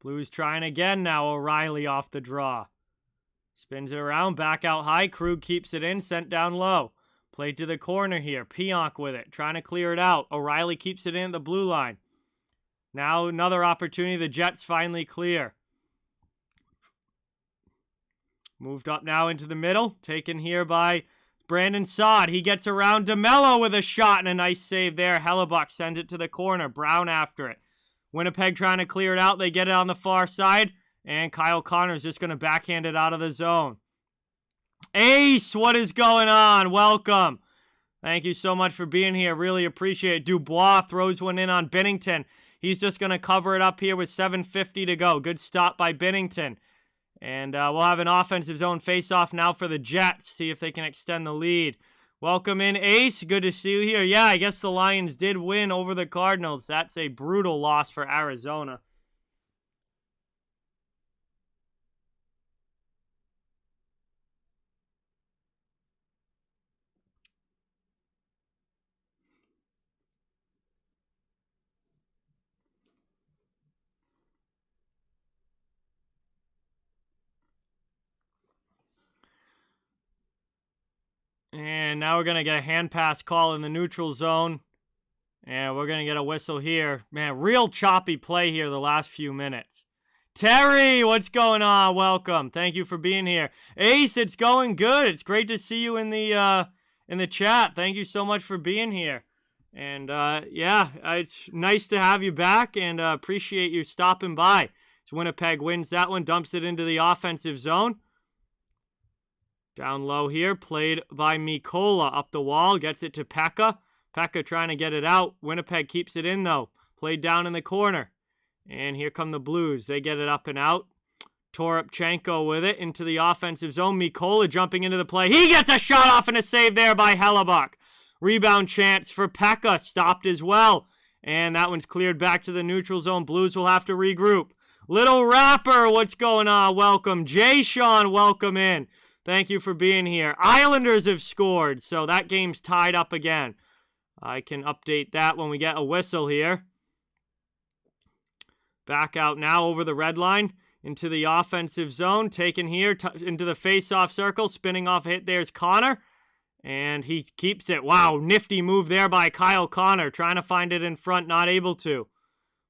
Blues trying again now. O'Reilly off the draw. Spins it around. Back out high. Krug keeps it in. Sent down low. Played to the corner here. Pionk with it. Trying to clear it out. O'Reilly keeps it in at the blue line. Now another opportunity. The Jets finally clear. Moved up now into the middle. Taken here by Brandon Saad. He gets around DeMello with a shot and a nice save there. Hellebuck sends it to the corner. Brown after it. Winnipeg trying to clear it out. They get it on the far side. And Kyle Connor's just going to backhand it out of the zone. Ace, what is going on? Welcome. Thank you so much for being here. Really appreciate it. Dubois throws one in on Binnington. He's just going to cover it up here with 7:50 to go. Good stop by Binnington. And we'll have an offensive zone face-off now for the Jets. See if they can extend the lead. Welcome in, Ace. Good to see you here. Yeah, I guess the Lions did win over the Cardinals. That's a brutal loss for Arizona. And now we're going to get a hand pass call in the neutral zone. And we're going to get a whistle here. Man, real choppy play here the last few minutes. Terry, what's going on? Welcome. Thank you for being here. Ace, it's going good. It's great to see you in the chat. Thank you so much for being here. And yeah, it's nice to have you back and appreciate you stopping by. So Winnipeg wins that one, dumps it into the offensive zone. Down low here, played by Mikola. Up the wall, gets it to Pekka. Pekka trying to get it out. Winnipeg keeps it in, though. Played down in the corner. And here come the Blues. They get it up and out. Toropchenko with it into the offensive zone. Mikola jumping into the play. He gets a shot off and a save there by Hellebuck. Rebound chance for Pekka. Stopped as well. And that one's cleared back to the neutral zone. Blues will have to regroup. Little Rapper, what's going on? Welcome. Jay Sean, welcome in. Thank you for being here. Islanders have scored, so that game's tied up again. I can update that when we get a whistle here. Back out now over the red line into the offensive zone. Taken here into the face-off circle. Spinning off a hit. There's Connor. And he keeps it. Wow, nifty move there by Kyle Connor. Trying to find it in front, not able to.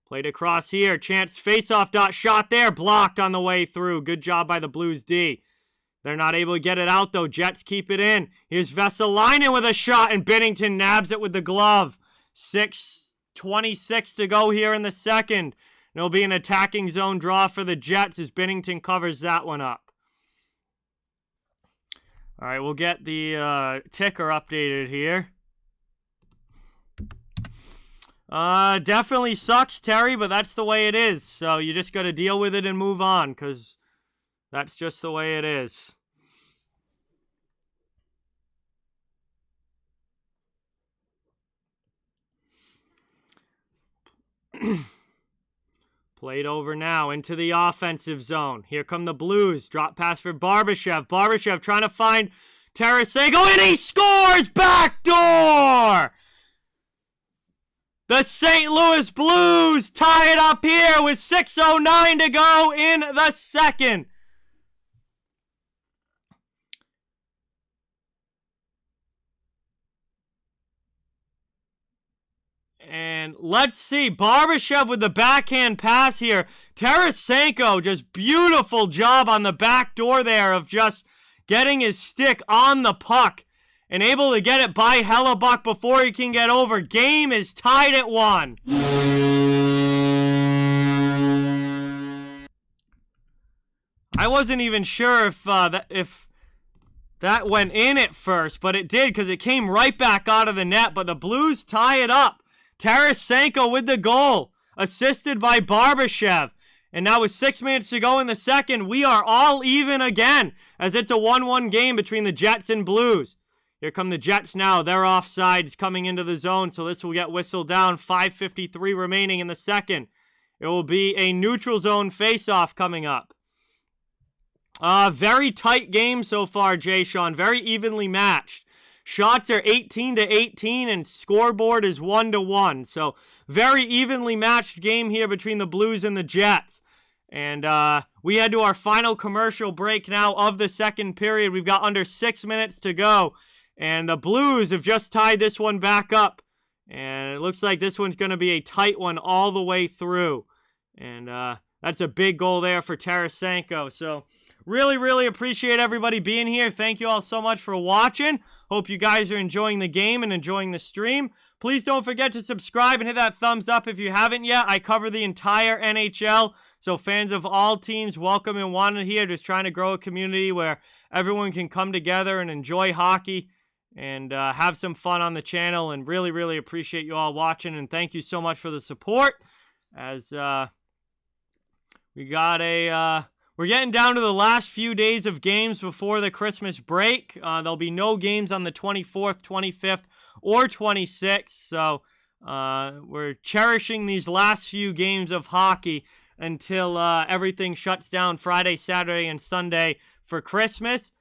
Played across here. Chance face-off dot shot there. Blocked on the way through. Good job by the Blues D. They're not able to get it out, though. Jets keep it in. Here's Vesalainen with a shot, and Binnington nabs it with the glove. 6:26 to go here in the second. It'll be an attacking zone draw for the Jets as Binnington covers that one up. All right, we'll get the ticker updated here. Definitely sucks, Terry, but that's the way it is. So you just got to deal with it and move on, because that's just the way it is. Played over now into the offensive zone. Here come the Blues. Drop pass for Barbashev. Barbashev trying to find Tarasenko, and he scores! Backdoor! The St. Louis Blues tie it up here with 6:09 to go in the second. And let's see, Barbashev with the backhand pass here. Tarasenko, just beautiful job on the back door there of just getting his stick on the puck and able to get it by Hellebuck before he can get over. Game is tied at 1. I wasn't even sure if that went in at first, but it did because it came right back out of the net. But the Blues tie it up. Tarasenko with the goal, assisted by Barbashev. And now with 6 minutes to go in the second, we are all even again, as it's a 1-1 game between the Jets and Blues. Here come the Jets now. Their offsides coming into the zone, so this will get whistled down. 5:53 remaining in the second. It will be a neutral zone face-off coming up. Very tight game so far, Jay Sean. Very evenly matched. Shots are 18-18 and scoreboard is 1-1. So very evenly matched game here between the Blues and the Jets. And we head to our final commercial break now of the second period. We've got under 6 minutes to go. And the Blues have just tied this one back up. And it looks like this one's going to be a tight one all the way through. And that's a big goal there for Tarasenko. So really, really appreciate everybody being here. Thank you all so much for watching. Hope you guys are enjoying the game and enjoying the stream. Please don't forget to subscribe and hit that thumbs up if you haven't yet. I cover the entire NHL, so fans of all teams, welcome and wanted here. Just trying to grow a community where everyone can come together and enjoy hockey. and have some fun on the channel, and really, really appreciate you all watching, and thank you so much for the support. As we got we're getting down to the last few days of games before the Christmas break. There'll be no games on the 24th, 25th, or 26th, so we're cherishing these last few games of hockey until everything shuts down Friday, Saturday, and Sunday for Christmas.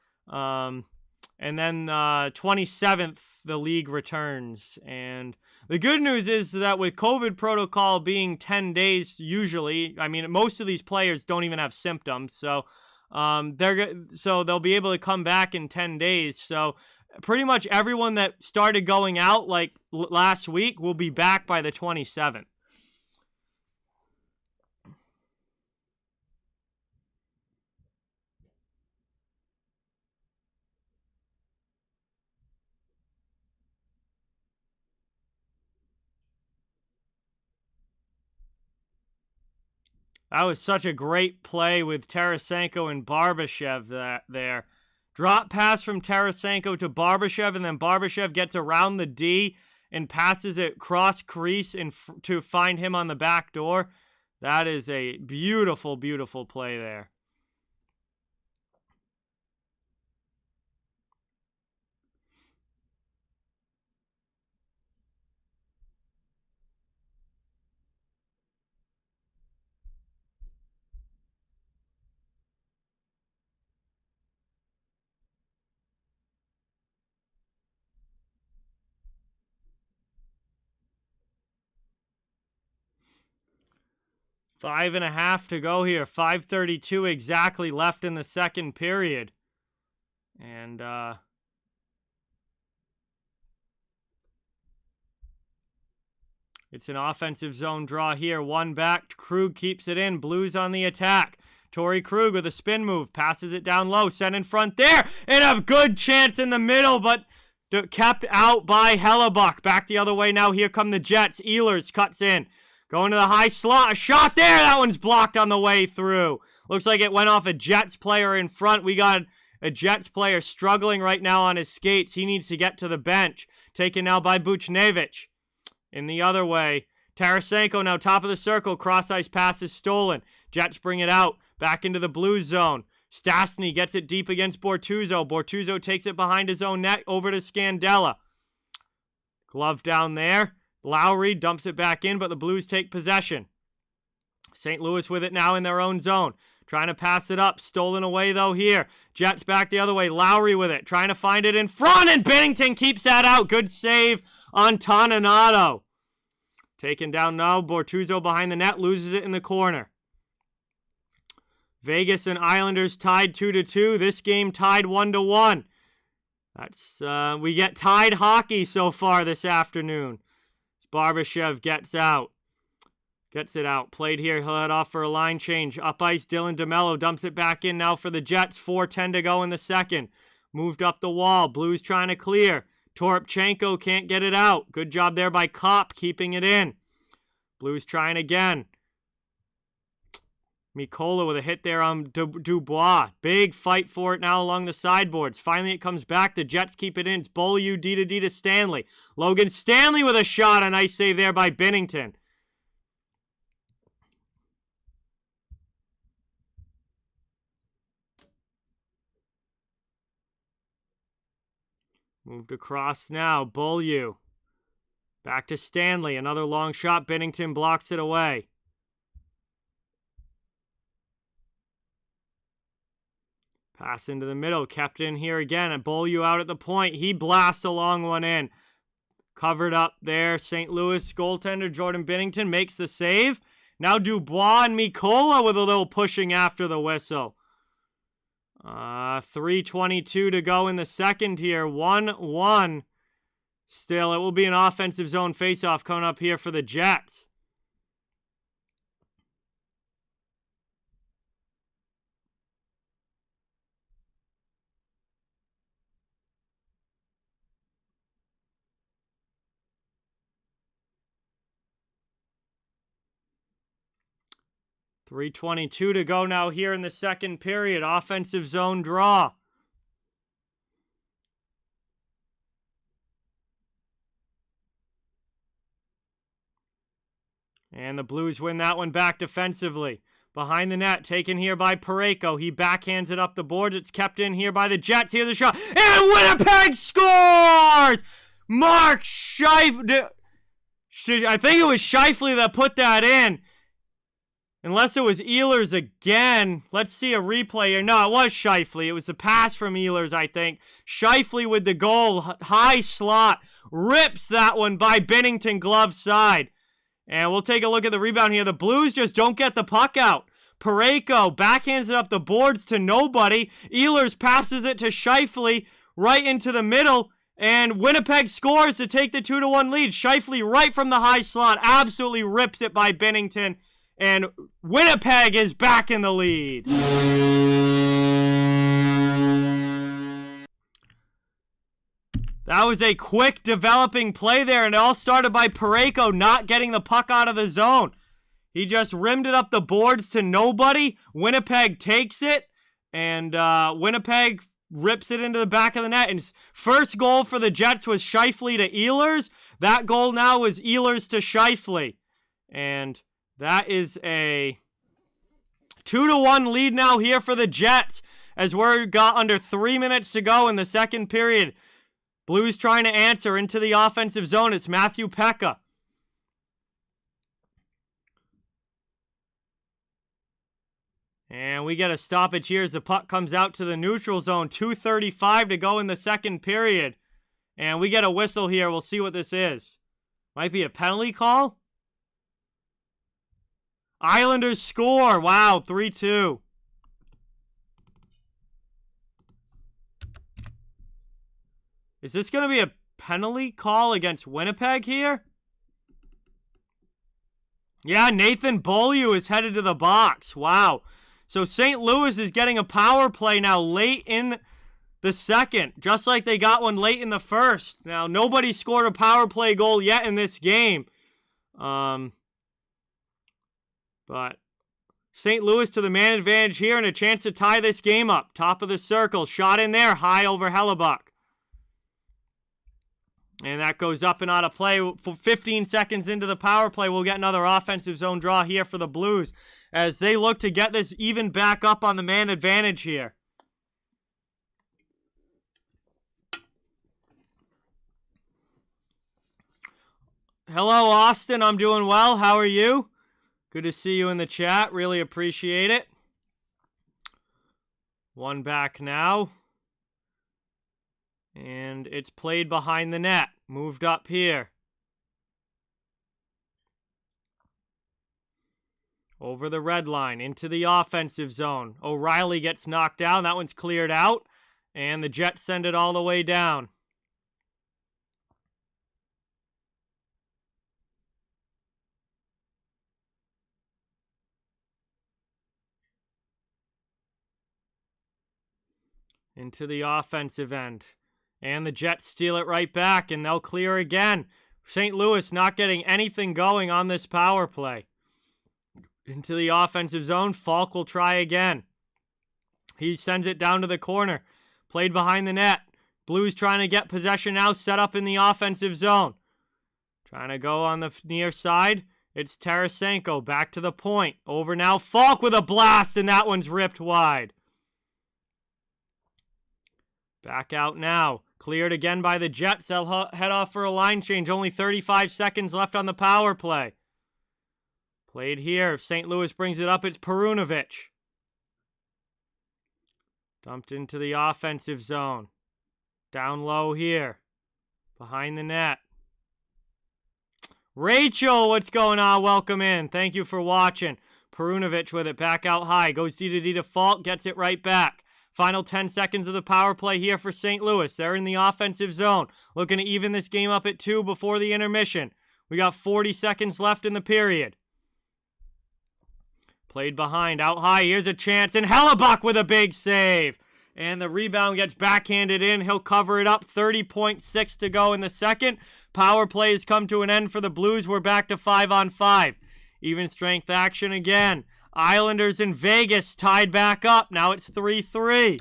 And then 27th, the league returns. And the good news is that with COVID protocol being 10 days usually, I mean, most of these players don't even have symptoms. So they'll be able to come back in 10 days. So pretty much everyone that started going out like last week will be back by the 27th. That was such a great play with Tarasenko and Barbashev there. Drop pass from Tarasenko to Barbashev, and then Barbashev gets around the D and passes it cross crease to find him on the back door. That is a beautiful, beautiful play there. Five and a half to go here. 5:32 exactly left in the second period. And it's an offensive zone draw here. One back. Krug keeps it in. Blues on the attack. Torrey Krug with a spin move. Passes it down low. Sent in front there. And a good chance in the middle, but kept out by Hellebuck. Back the other way now. Here come the Jets. Ehlers cuts in. Going to the high slot. A shot there. That one's blocked on the way through. Looks like it went off a Jets player in front. We got a Jets player struggling right now on his skates. He needs to get to the bench. Taken now by Buchnevich. In the other way. Tarasenko now top of the circle. Cross-ice pass is stolen. Jets bring it out. Back into the blue zone. Stastny gets it deep against Bortuzzo. Bortuzzo takes it behind his own net. Over to Scandella. Glove down there. Lowry dumps it back in, but the Blues take possession. St. Louis with it now in their own zone. Trying to pass it up. Stolen away, though, here. Jets back the other way. Lowry with it. Trying to find it in front, and Binnington keeps that out. Good save on Toninato. Taken down now. Bortuzzo behind the net. Loses it in the corner. Vegas and Islanders tied 2-2. This game tied 1-1. That's we get tied hockey so far this afternoon. Barbashev gets out. Gets it out. Played here. He'll head off for a line change. Up ice, Dylan DeMello dumps it back in now for the Jets. 4:10 to go in the second. Moved up the wall. Blues trying to clear. Toropchenko can't get it out. Good job there by Kopp keeping it in. Blues trying again. Mikola with a hit there on Dubois. Big fight for it now along the sideboards. Finally, it comes back. The Jets keep it in. It's Beaulieu, D to Stanley. Logan Stanley with a shot. A nice save there by Binnington. Moved across now. Beaulieu. Back to Stanley. Another long shot. Binnington blocks it away. Pass into the middle. Kept in here again. And Beaulieu out at the point. He blasts a long one in. Covered up there. St. Louis goaltender Jordan Binnington makes the save. Now Dubois and Mikola with a little pushing after the whistle. 3:22 to go in the second here. 1-1. Still, it will be an offensive zone faceoff coming up here for the Jets. .322 to go now here in the second period. Offensive zone draw. And the Blues win that one back defensively. Behind the net, taken here by Parayko. He backhands it up the boards. It's kept in here by the Jets. Here's a shot. And Winnipeg scores! Mark Scheifele. I think it was Scheifele that put that in. Unless it was Ehlers again. Let's see a replay here. No, it was Scheifele. It was a pass from Ehlers, I think. Scheifele with the goal. High slot. Rips that one by Binnington glove side. And we'll take a look at the rebound here. The Blues just don't get the puck out. Parayko backhands it up the boards to nobody. Ehlers passes it to Scheifele right into the middle. And Winnipeg scores to take the 2-1 lead. Scheifele right from the high slot. Absolutely rips it by Binnington. And Winnipeg is back in the lead. That was a quick developing play there, and it all started by Parayko not getting the puck out of the zone. He just rimmed it up the boards to nobody. Winnipeg takes it, and Winnipeg rips it into the back of the net. And first goal for the Jets was Scheifele to Ehlers. That goal now was Ehlers to Scheifele. And that is a 2-1 lead now here for the Jets as we're got under 3 minutes to go in the second period. Blues trying to answer into the offensive zone. It's Matthew Pekka. And we get a stoppage here as the puck comes out to the neutral zone. 2:35 to go in the second period. And we get a whistle here. We'll see what this is. Might be a penalty call. Islanders score. Wow, 3-2. Is this going to be a penalty call against Winnipeg here? Yeah, Nathan Beaulieu is headed to the box. Wow. So St. Louis is getting a power play now late in the second, just like they got one late in the first. Now, nobody scored a power play goal yet in this game. But St. Louis to the man advantage here and a chance to tie this game up. Top of the circle. Shot in there. High over Hellebuck. And that goes up and out of play. For 15 seconds into the power play, we'll get another offensive zone draw here for the Blues as they look to get this even back up on the man advantage here. Hello, Austin. I'm doing well. How are you? Good to see you in the chat. Really appreciate it. One back now. And it's played behind the net. Moved up here. Over the red line. Into the offensive zone. O'Reilly gets knocked down. That one's cleared out. And the Jets send it all the way down. Into the offensive end. And the Jets steal it right back, and they'll clear again. St. Louis not getting anything going on this power play. Into the offensive zone, Falk will try again. He sends it down to the corner. Played behind the net. Blues trying to get possession now, set up in the offensive zone. Trying to go on the near side. It's Tarasenko, back to the point. Over now, Falk with a blast, and that one's ripped wide. Back out now. Cleared again by the Jets. They'll head off for a line change. Only 35 seconds left on the power play. Played here. St. Louis brings it up. It's Perunovic. Dumped into the offensive zone. Down low here. Behind the net. Rachel, what's going on? Welcome in. Thank you for watching. Perunovic with it back out high. Goes D to Falk. Gets it right back. Final 10 seconds of the power play here for St. Louis. They're in the offensive zone. Looking to even this game up at 2 before the intermission. We got 40 seconds left in the period. Played behind, out high. Here's a chance. And Hellebuck with a big save. And the rebound gets backhanded in. He'll cover it up. 30.6 to go in the second. Power play has come to an end for the Blues. We're back to 5-on-5. Even strength action again. Islanders in Vegas tied back up. Now it's 3-3.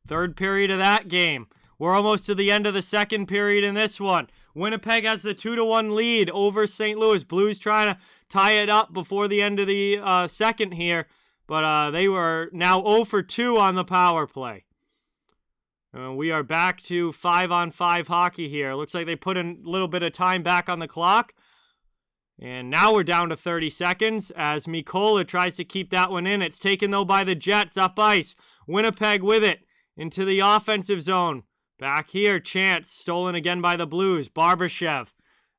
Third period of that game. We're almost to the end of the second period in this one. Winnipeg has the 2-1 lead over St. Louis. Blues trying to tie it up before the end of the second here, but they were now 0 for 2 on the power play. We are back to 5-on-5 hockey here. Looks like they put a little bit of time back on the clock. And now we're down to 30 seconds as Mikola tries to keep that one in. It's taken, though, by the Jets up ice. Winnipeg with it into the offensive zone. Back here, Chance stolen again by the Blues. Barbashev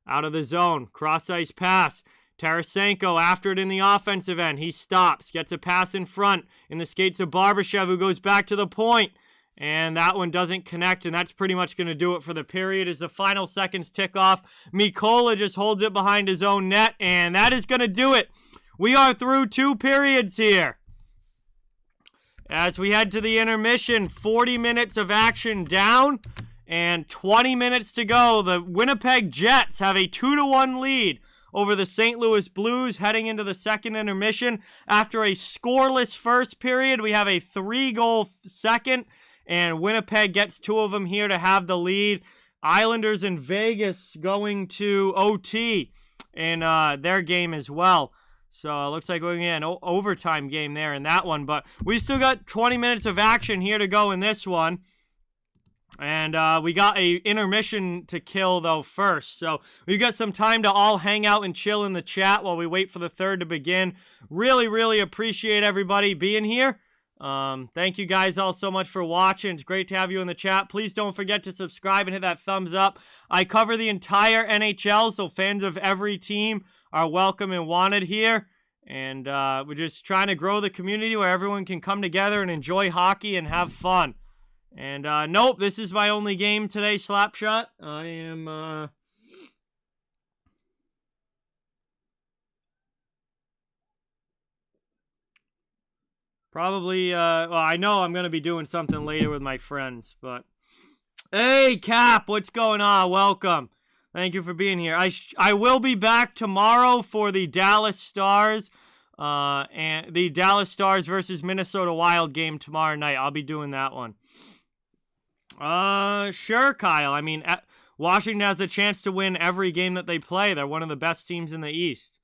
out of the zone. Cross-ice pass. Tarasenko after it in the offensive end. He stops, gets a pass in front in the skates of Barbashev, who goes back to the point. And that one doesn't connect, and that's pretty much going to do it for the period as the final seconds tick off. Mikola just holds it behind his own net, and that is going to do it. We are through 2 periods here. As we head to the intermission, 40 minutes of action down and 20 minutes to go. The Winnipeg Jets have a 2-1 lead over the St. Louis Blues heading into the second intermission. After a scoreless first period, we have a 3-goal second. And Winnipeg gets 2 of them here to have the lead. Islanders in Vegas going to OT in their game as well. So it looks like we're going to get an overtime game there in that one. But we still got 20 minutes of action here to go in this one. And we got a intermission to kill, though, first. So we've got some time to all hang out and chill in the chat while we wait for the third to begin. Really, really appreciate everybody being here. Thank you guys all so much for watching. It's great to have you in the chat. Please don't forget to subscribe and hit that thumbs up. I cover the entire NHL, so fans of every team are welcome and wanted here. And we're just trying to grow the community where everyone can come together and enjoy hockey and have fun. And nope, this is my only game today, Slapshot. I am probably, well, I know I'm going to be doing something later with my friends, but... Hey, Cap, what's going on? Welcome. Thank you for being here. I will be back tomorrow for the Dallas Stars, and the Dallas Stars versus Minnesota Wild game tomorrow night. I'll be doing that one. Sure, Kyle. I mean, Washington has a chance to win every game that they play. They're one of the best teams in the East.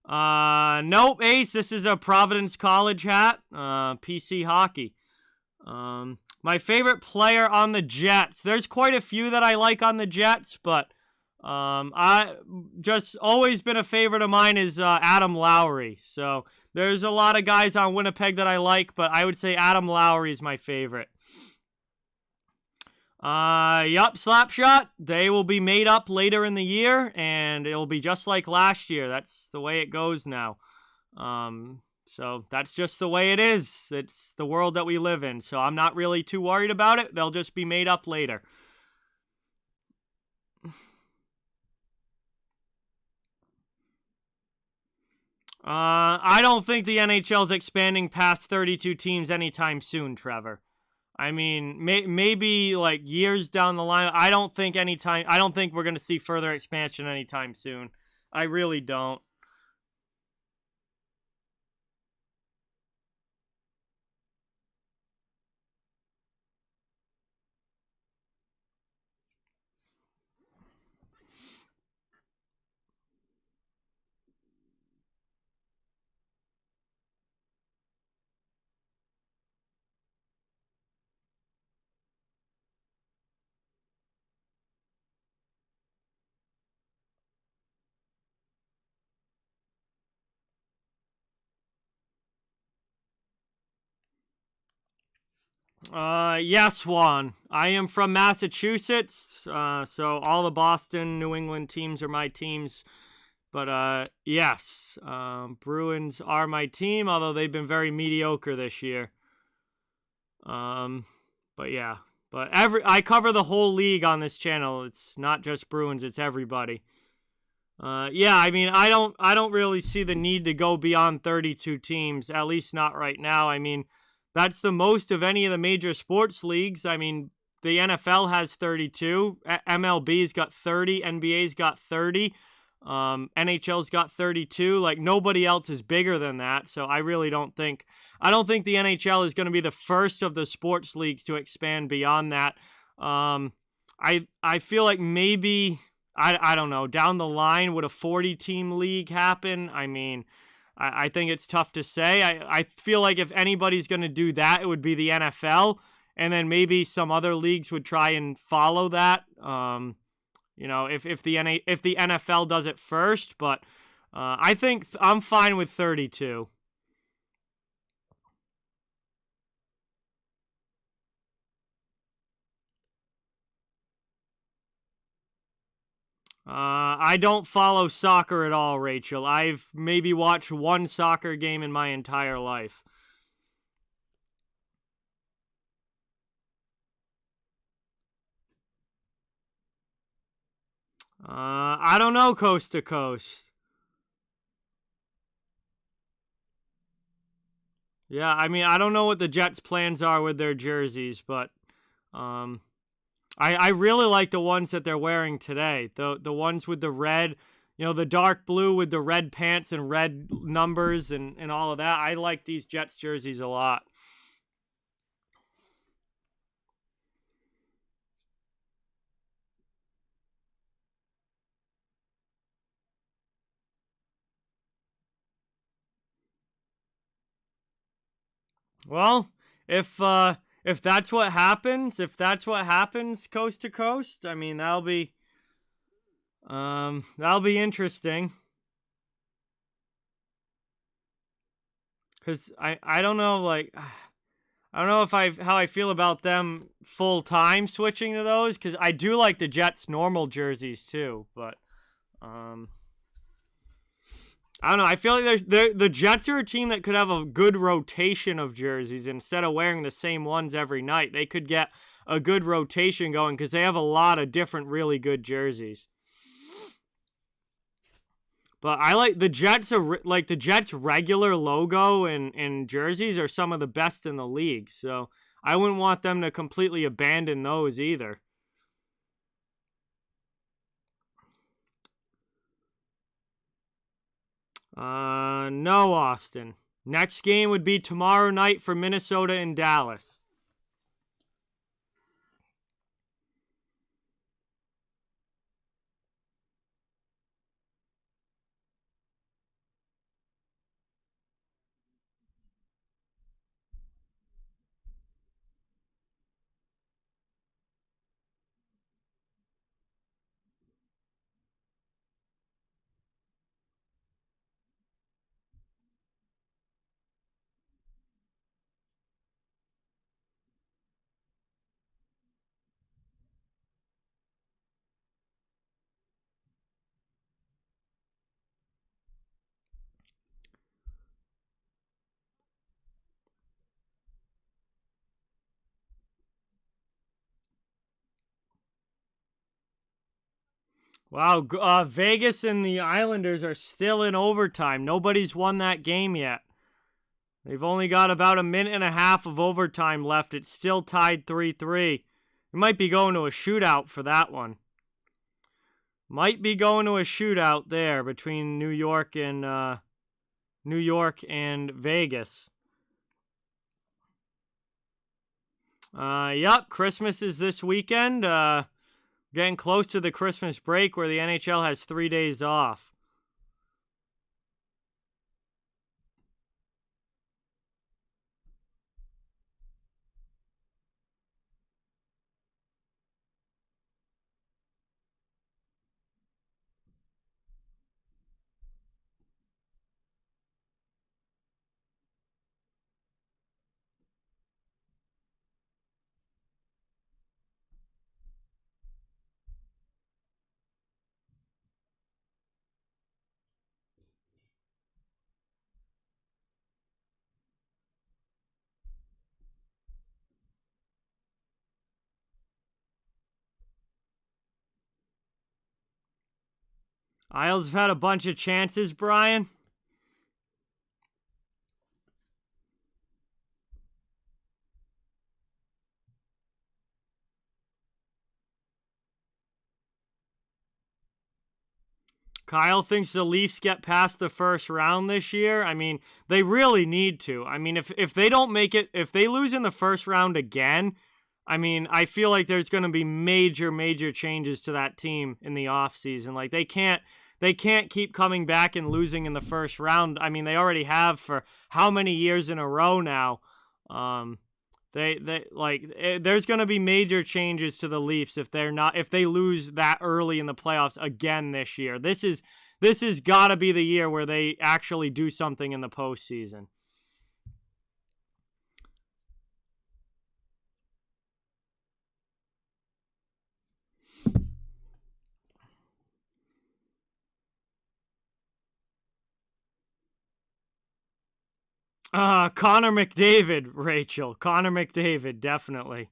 Nope, Ace, this is a Providence College hat, PC hockey. My favorite player on the Jets, there's quite a few that I like on the Jets, but, I just always been a favorite of mine is, Adam Lowry. So there's a lot of guys on Winnipeg that I like, but I would say Adam Lowry is my favorite. Yup, Slapshot. They will be made up later in the year, and it'll be just like last year. That's the way it goes now. So that's just the way it is. It's the world that we live in, so I'm not really too worried about it. They'll just be made up later. I don't think the NHL is expanding past 32 teams anytime soon, Trevor. I mean, maybe like years down the line. I don't think we're going to see further expansion anytime soon. I really don't. Yes, Juan. I am from Massachusetts, so all the Boston, New England teams are my teams. But, yes, Bruins are my team, although they've been very mediocre this year. But yeah. But I cover the whole league on this channel. It's not just Bruins, it's everybody. Yeah, I mean, I don't really see the need to go beyond 32 teams, at least not right now. I mean, that's the most of any of the major sports leagues. I mean, the NFL has 32, MLB's got 30, NBA's got 30, NHL's got 32. Like, nobody else is bigger than that, so I don't think the NHL is going to be the first of the sports leagues to expand beyond that. I feel like maybe I don't know, down the line would a 40-team league happen? I mean, I think it's tough to say. I feel like if anybody's going to do that, it would be the NFL, and then maybe some other leagues would try and follow that. If the NFL does it first, but I think I'm fine with 32. I don't follow soccer at all, Rachel. I've maybe watched one soccer game in my entire life. I don't know, coast to coast. Yeah, I mean, I don't know what the Jets' plans are with their jerseys, but I really like the ones that they're wearing today. The ones with the red, the dark blue with the red pants and red numbers and all of that. I like these Jets jerseys a lot. Well, if that's what happens, coast to coast, I mean that'll be interesting. Cause I don't know, like I don't know how I feel about them full time switching to those, because I do like the Jets normal jerseys too, but I don't know. I feel like the Jets are a team that could have a good rotation of jerseys instead of wearing the same ones every night. They could get a good rotation going because they have a lot of different really good jerseys. But I like the Jets like the Jets regular logo and jerseys are some of the best in the league. So I wouldn't want them to completely abandon those either. No, Austin. Next game would be tomorrow night for Minnesota and Dallas. Wow, Vegas and the Islanders are still in overtime. Nobody's won that game yet. They've only got about a minute and a half of overtime left. It's still tied 3-3. It might be going to a shootout for that one. Might be going to a shootout there between New York and Vegas. Yep, Christmas is this weekend. Getting close to the Christmas break where the NHL has 3 days off. Isles have had a bunch of chances, Brian. Kyle thinks the Leafs get past the first round this year. I mean, they really need to. I mean, if they don't make it, if they lose in the first round again, I mean, I feel like there's going to be major changes to that team in the offseason. Like they can't keep coming back and losing in the first round. I mean, they already have for how many years in a row now. There's going to be major changes to the Leafs if they lose that early in the playoffs again this year. This has got to be the year where they actually do something in the postseason. Connor McDavid, Rachel. Connor McDavid, definitely.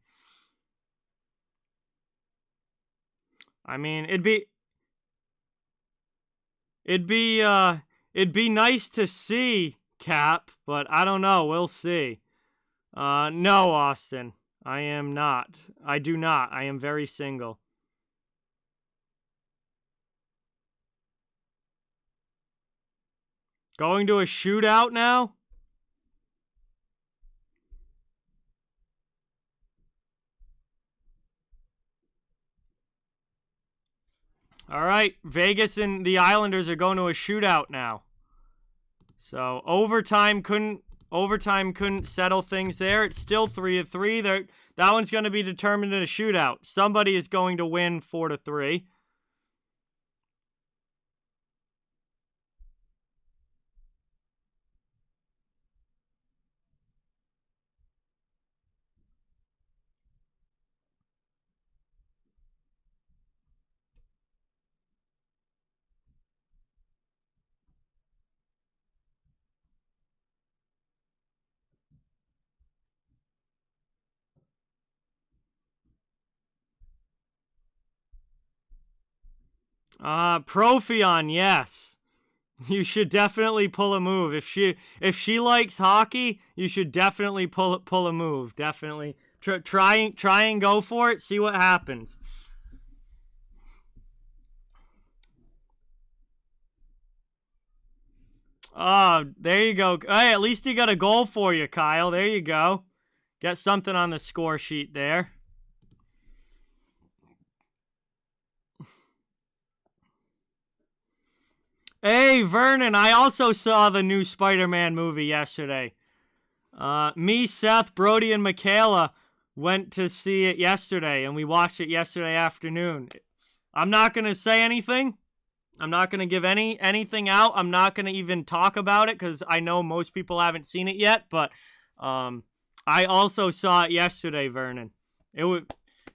I mean, it'd be nice to see Cap, but I don't know. We'll see. No, Austin. I am not. I do not. I am very single. Going to a shootout now? All right, Vegas and the Islanders are going to a shootout now. So overtime couldn't settle things there. It's still 3-3. That one's going to be determined in a shootout. Somebody is going to win 4-3. Profion, yes. You should definitely pull a move. If she likes hockey, you should definitely pull a move. Definitely try and go for it. See what happens. Oh, there you go. Hey, at least he got a goal for you, Kyle. There you go. Get something on the score sheet there. Hey, Vernon, I also saw the new Spider-Man movie yesterday. Me, Seth, Brody, and Michaela went to see it yesterday, and we watched it yesterday afternoon. I'm not going to say anything. I'm not going to give anything out. I'm not going to even talk about it because I know most people haven't seen it yet, but I also saw it yesterday, Vernon.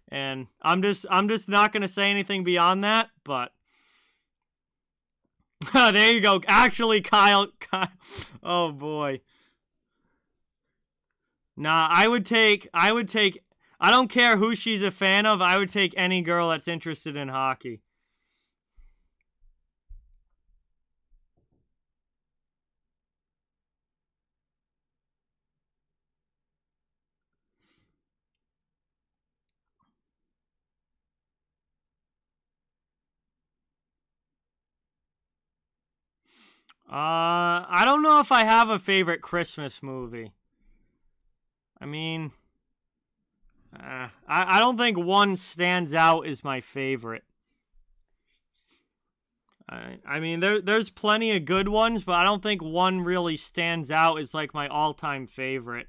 And I'm just not going to say anything beyond that, but there you go. Actually, Kyle. Oh boy. Nah, I would take. I don't care who she's a fan of. I would take any girl that's interested in hockey. I don't know if I have a favorite Christmas movie. I mean, I don't think one stands out as my favorite. I mean, there's plenty of good ones, but I don't think one really stands out as like my all-time favorite.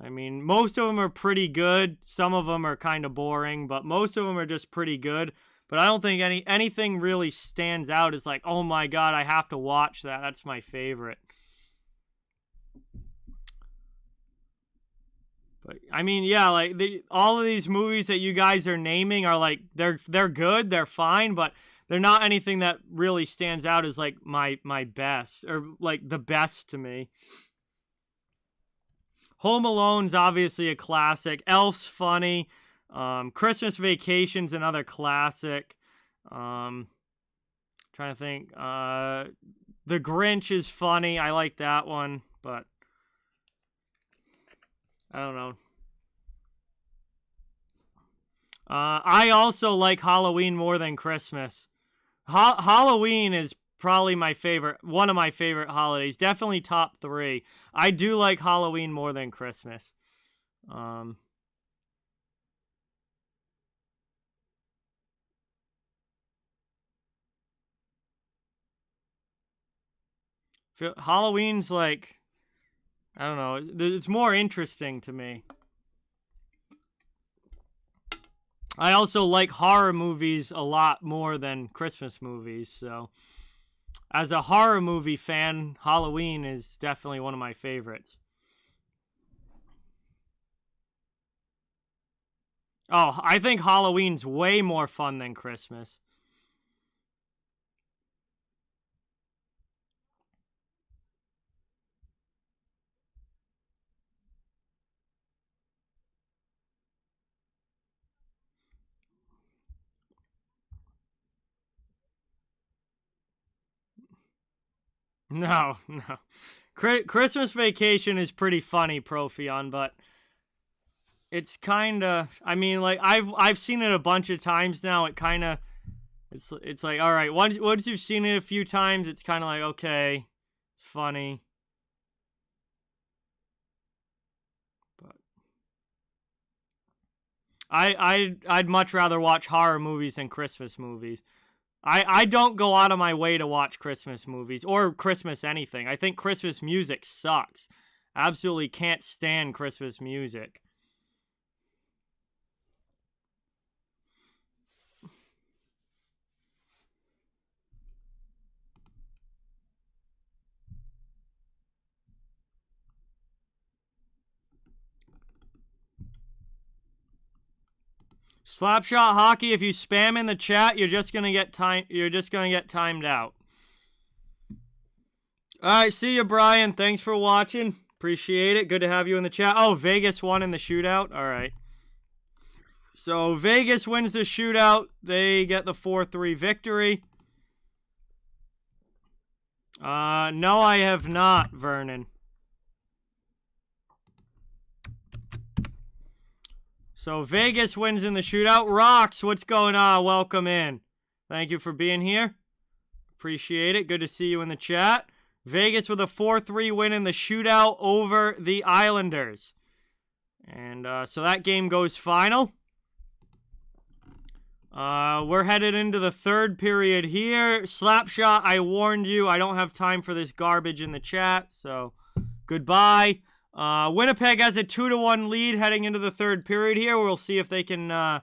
I mean, most of them are pretty good. Some of them are kind of boring, but most of them are just pretty good. But I don't think anything really stands out as like, oh my god, I have to watch that. That's my favorite. But I mean, yeah, like all of these movies that you guys are naming are like they're good, they're fine, but they're not anything that really stands out as like my best or like the best to me. Home Alone's obviously a classic. Elf's funny. Christmas Vacation's another classic. Trying to think. The Grinch is funny. I like that one, but I don't know. I also like Halloween more than Christmas. Halloween is probably one of my favorite holidays. Definitely top 3. I do like Halloween more than Christmas. Halloween's like, I don't know, it's more interesting to me. I also like horror movies a lot more than Christmas movies, so as a horror movie fan, Halloween is definitely one of my favorites. Oh, I think Halloween's way more fun than Christmas. No, no. Christmas Vacation is pretty funny, Profion, but it's kind of, I mean, like I've seen it a bunch of times now. It kind of it's like, all right, once you've seen it a few times, it's kind of like, okay, it's funny. But I'd much rather watch horror movies than Christmas movies. I don't go out of my way to watch Christmas movies or Christmas anything. I think Christmas music sucks. Absolutely can't stand Christmas music. Slapshot Hockey, if you spam in the chat, you're just gonna get timed out. Alright, see you, Brian. Thanks for watching. Appreciate it. Good to have you in the chat. Oh, Vegas won in the shootout. Alright. So Vegas wins the shootout. They get the 4-3 victory. No, I have not, Vernon. So Vegas wins in the shootout. Rocks, what's going on? Welcome in. Thank you for being here. Appreciate it. Good to see you in the chat. Vegas with a 4-3 win in the shootout over the Islanders. And so that game goes final. We're headed into the third period here. Slapshot, I warned you. I don't have time for this garbage in the chat, so goodbye. Winnipeg has a 2-1 lead heading into the third period here. We'll see if they can,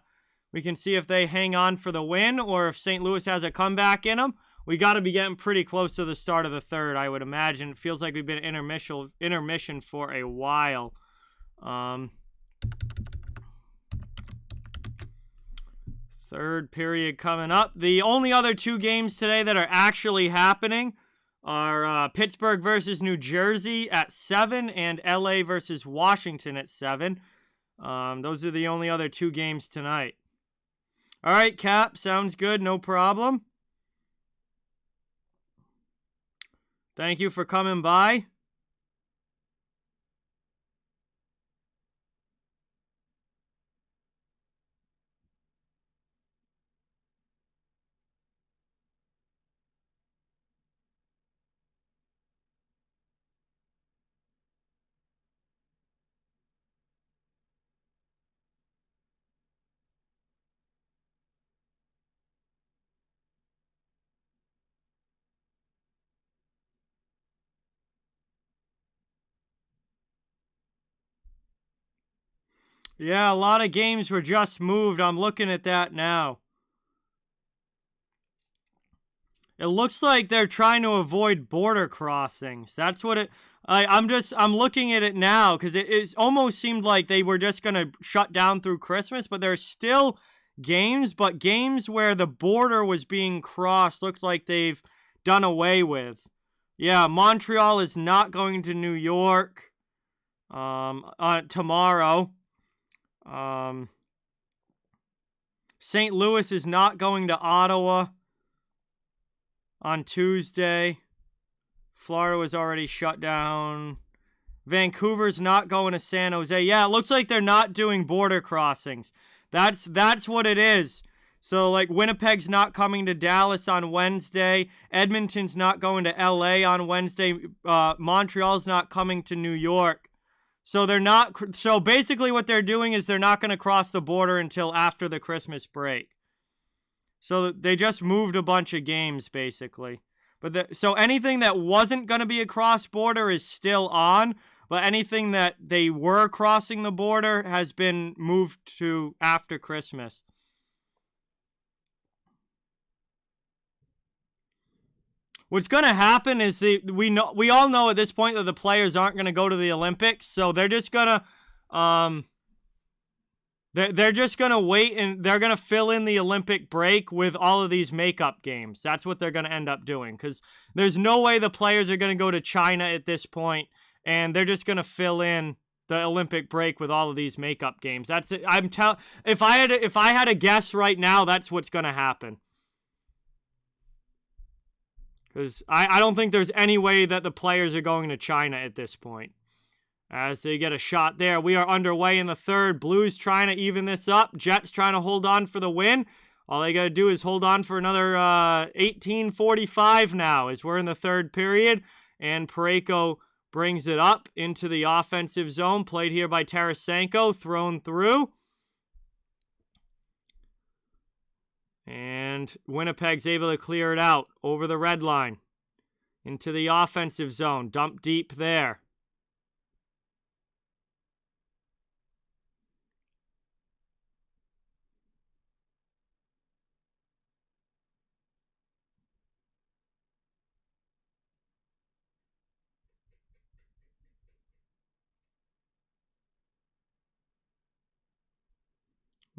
we can see if they hang on for the win or if St. Louis has a comeback in them. We got to be getting pretty close to the start of the third, I would imagine. It feels like we've been intermission for a while. Third period coming up. The only other two games today that are actually happening are Pittsburgh versus New Jersey at 7 and LA versus Washington at 7. Those are the only other two games tonight. All right, Cap, sounds good. No problem. Thank you for coming by. Yeah, a lot of games were just moved. I'm looking at that now. It looks like they're trying to avoid border crossings. That's what it... I'm looking at it now because it almost seemed like they were just going to shut down through Christmas, but there's still games, but games where the border was being crossed looked like they've done away with. Yeah, Montreal is not going to New York tomorrow. St. Louis is not going to Ottawa on Tuesday. Florida was already shut down. Vancouver's not going to San Jose. Yeah, it looks like they're not doing border crossings. That's what it is. So, like, Winnipeg's not coming to Dallas on Wednesday. Edmonton's not going to LA on Wednesday. Montreal's not coming to New York. So they're not. So basically, what they're doing is they're not going to cross the border until after the Christmas break. So they just moved a bunch of games, basically. But so anything that wasn't going to be a cross-border is still on, but anything that they were crossing the border has been moved to after Christmas. What's going to happen is we all know at this point that the players aren't going to go to the Olympics, so they're just going to they're just going to wait, and they're going to fill in the Olympic break with all of these makeup games. That's what they're going to end up doing, because there's no way the players are going to go to China at this point, and they're just going to fill in the Olympic break with all of these makeup games. That's it. If I had a guess right now, that's what's going to happen. Because I don't think there's any way that the players are going to China at this point. As they get a shot there. We are underway in the third. Blues trying to even this up. Jets trying to hold on for the win. All they got to do is hold on for another 18:45 now as we're in the third period. And Parayko brings it up into the offensive zone. Played here by Tarasenko. Thrown through. And Winnipeg's able to clear it out over the red line. Into the offensive zone. Dump deep there.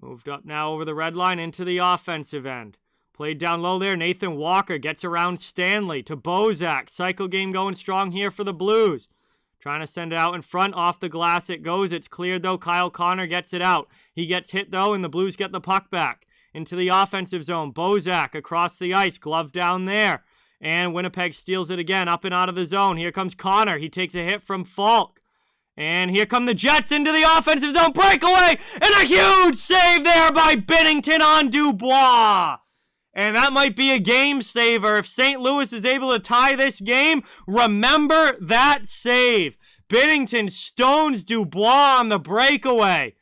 Moved up now over the red line into the offensive end. Played down low there. Nathan Walker gets around Stanley to Bozak. Cycle game going strong here for the Blues. Trying to send it out in front. Off the glass it goes. It's cleared though. Kyle Connor gets it out. He gets hit though, and the Blues get the puck back. Into the offensive zone. Bozak across the ice. Glove down there. And Winnipeg steals it again up and out of the zone. Here comes Connor. He takes a hit from Falk. And here come the Jets into the offensive zone. Breakaway! And a huge save there by Binnington on Dubois. And that might be a game saver. If St. Louis is able to tie this game, remember that save. Binnington stones Dubois on the breakaway.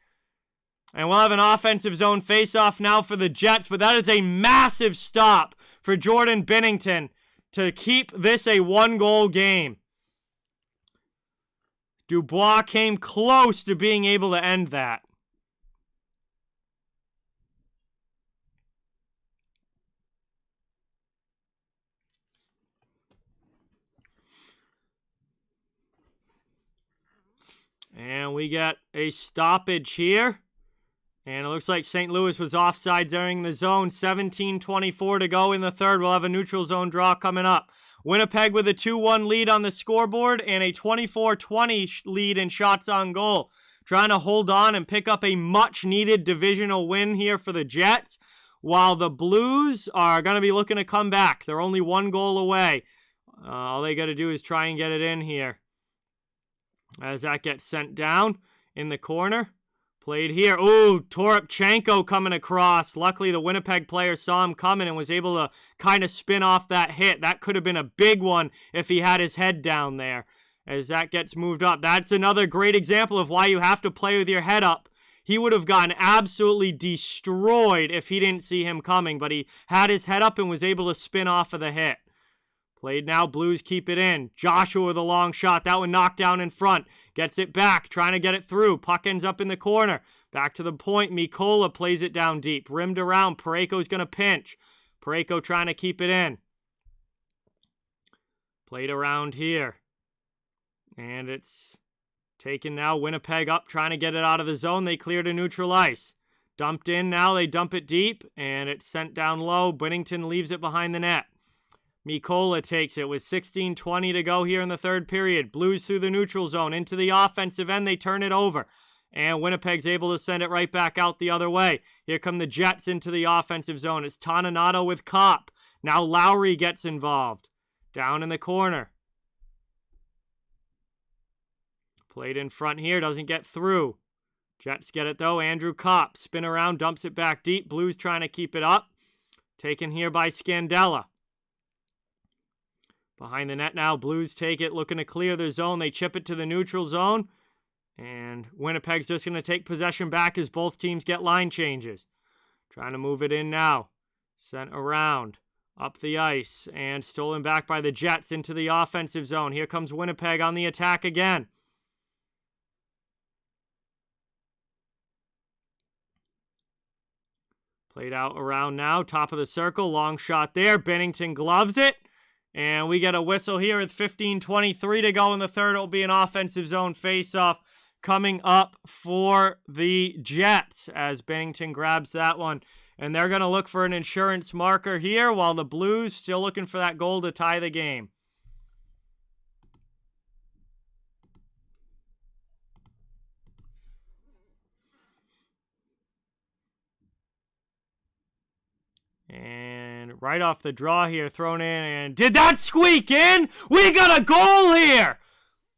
And we'll have an offensive zone face-off now for the Jets, but that is a massive stop for Jordan Binnington to keep this a one-goal game. Dubois came close to being able to end that. And we got a stoppage here. And it looks like St. Louis was offsides entering the zone. 17:24 to go in the third. We'll have a neutral zone draw coming up. Winnipeg with a 2-1 lead on the scoreboard and a 24-20 lead in shots on goal. Trying to hold on and pick up a much-needed divisional win here for the Jets, while the Blues are going to be looking to come back. They're only one goal away. All they got to do is try and get it in here. As that gets sent down in the corner. Played here. Ooh, Toropchenko coming across. Luckily, the Winnipeg player saw him coming and was able to kind of spin off that hit. That could have been a big one if he had his head down there. As that gets moved up. That's another great example of why you have to play with your head up. He would have gotten absolutely destroyed if he didn't see him coming, but he had his head up and was able to spin off of the hit. Played now, Blues keep it in. Joshua with a long shot. That one knocked down in front. Gets it back, trying to get it through. Puck ends up in the corner. Back to the point. Mikola plays it down deep. Rimmed around. Parayko's going to pinch. Parayko trying to keep it in. Played around here. And it's taken now. Winnipeg up, trying to get it out of the zone. They cleared a neutral ice. Dumped in now. They dump it deep. And it's sent down low. Binnington leaves it behind the net. Mikola takes it with 16:20 to go here in the third period. Blues through the neutral zone into the offensive end. They turn it over. And Winnipeg's able to send it right back out the other way. Here come the Jets into the offensive zone. It's Toninato with Kopp. Now Lowry gets involved. Down in the corner. Played in front here. Doesn't get through. Jets get it though. Andrew Kopp. Spin around. Dumps it back deep. Blues trying to keep it up. Taken here by Scandella. Behind the net now, Blues take it, looking to clear their zone. They chip it to the neutral zone. And Winnipeg's just going to take possession back as both teams get line changes. Trying to move it in now. Sent around. Up the ice, and stolen back by the Jets into the offensive zone. Here comes Winnipeg on the attack again. Played out around now, top of the circle, long shot there. Binnington gloves it, and we get a whistle here with 15:23 to go in the third. It'll be an offensive zone faceoff coming up for the Jets as Binnington grabs that one. And they're going to look for an insurance marker here while the Blues still looking for that goal to tie the game. And right off the draw here, thrown in. And did that squeak in? We got a goal here!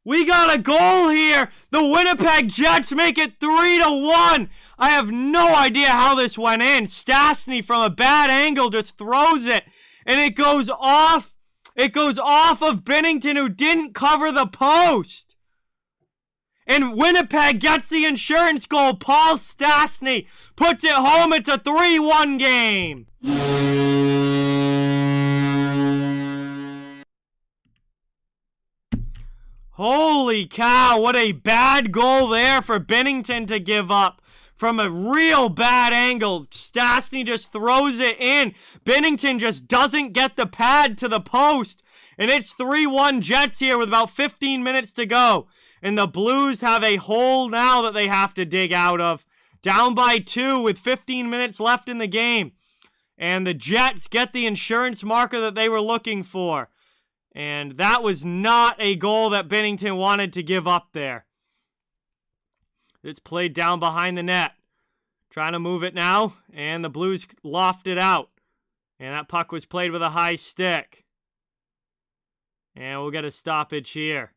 We got a goal here. The Winnipeg Jets make it 3-1. I have no idea how this went in. Stastny from a bad angle just throws it. And it goes off. It goes off of Binnington, who didn't cover the post. And Winnipeg gets the insurance goal. Paul Stastny puts it home. It's a 3-1 game. Holy cow, what a bad goal there for Binnington to give up from a real bad angle. Stastny just throws it in. Binnington just doesn't get the pad to the post. And it's 3-1 Jets here with about 15 minutes to go. And the Blues have a hole now that they have to dig out of. Down by 2 with 15 minutes left in the game. And the Jets get the insurance marker that they were looking for. And that was not a goal that Binnington wanted to give up there. It's played down behind the net. Trying to move it now, and the Blues lofted it out. And that puck was played with a high stick. And we'll get a stoppage here.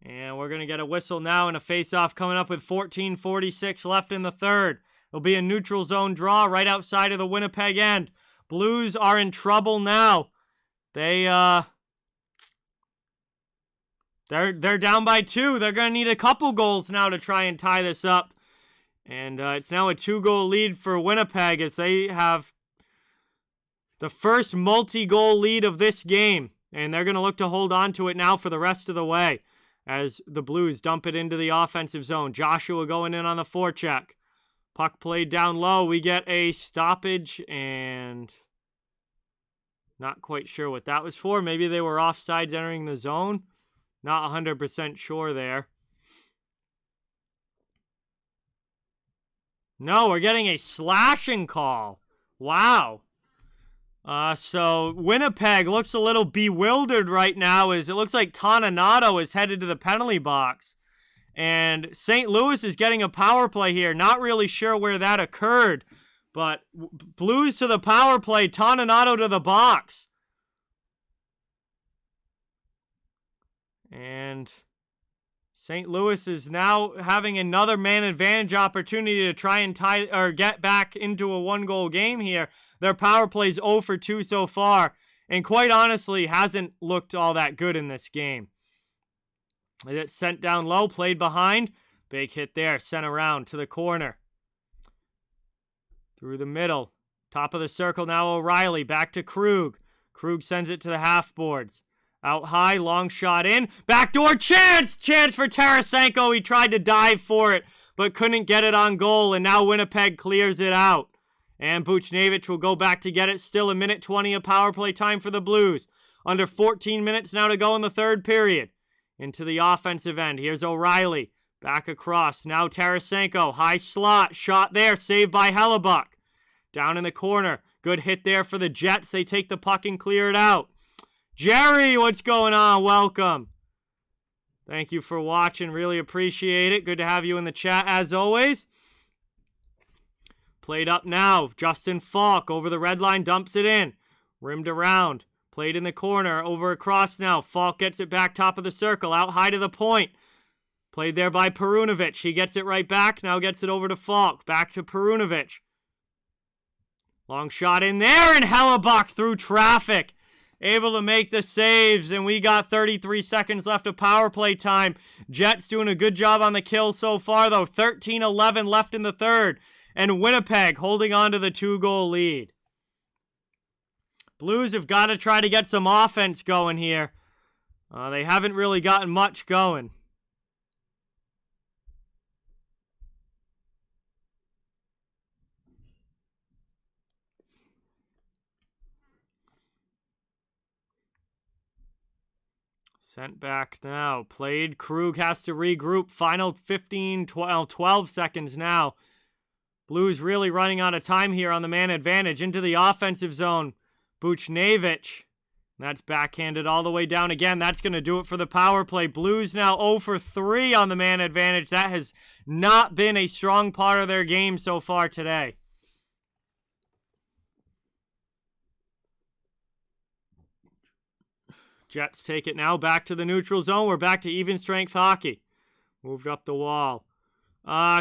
And we're going to get a whistle now and a face-off coming up with 14:46 left in the third. It'll be a neutral zone draw right outside of the Winnipeg end. Blues are in trouble now. They're down by 2. They're going to need a couple goals now to try and tie this up. And it's now a 2-goal lead for Winnipeg as they have the first multi-goal lead of this game. And they're going to look to hold on to it now for the rest of the way as the Blues dump it into the offensive zone. Joshua going in on the forecheck. Puck played down low. We get a stoppage and... not quite sure what that was for. Maybe they were offsides entering the zone. Not 100% sure there. No, we're getting a slashing call. Wow. So Winnipeg looks a little bewildered right now as it looks like Toninato is headed to the penalty box. And St. Louis is getting a power play here. Not really sure where that occurred. But Blues to the power play, Toninato to the box. And St. Louis is now having another man advantage opportunity to try and tie or get back into a 1-goal game here. Their power play's 0 for 2 so far, and quite honestly hasn't looked all that good in this game. It's sent down low, played behind. Big hit there, sent around to the corner. Through the middle. Top of the circle now, O'Reilly. Back to Krug. Krug sends it to the half boards. Out high, long shot in. Backdoor chance! Chance for Tarasenko. He tried to dive for it, but couldn't get it on goal, and now Winnipeg clears it out. And Buchnevich will go back to get it. Still 1:20 of power play time for the Blues. Under 14 minutes now to go in the third period. Into the offensive end. Here's O'Reilly. Back across. Now Tarasenko. High slot. Shot there. Saved by Hellebuck. Down in the corner. Good hit there for the Jets. They take the puck and clear it out. Gerry, what's going on? Welcome. Thank you for watching. Really appreciate it. Good to have you in the chat as always. Played up now. Justin Falk over the red line. Dumps it in. Rimmed around. Played in the corner. Over across now. Falk gets it back top of the circle. Out high to the point. Played there by Perunovic. He gets it right back. Now gets it over to Falk. Back to Perunovic. Long shot in there. And Hellebuck through traffic. Able to make the saves. And we got 33 seconds left of power play time. Jets doing a good job on the kill so far, though. 13-11 left in the third. And Winnipeg holding on to the 2-goal lead. Blues have got to try to get some offense going here. They haven't really gotten much going. Sent back now. Played. Krug has to regroup. Final 12 seconds now. Blues really running out of time here on the man advantage. Into the offensive zone. Buchnevich. That's backhanded all the way down again. That's going to do it for the power play. Blues now 0 for 3 on the man advantage. That has not been a strong part of their game so far today. Jets take it now back to the neutral zone. We're back to even strength hockey. Moved up the wall.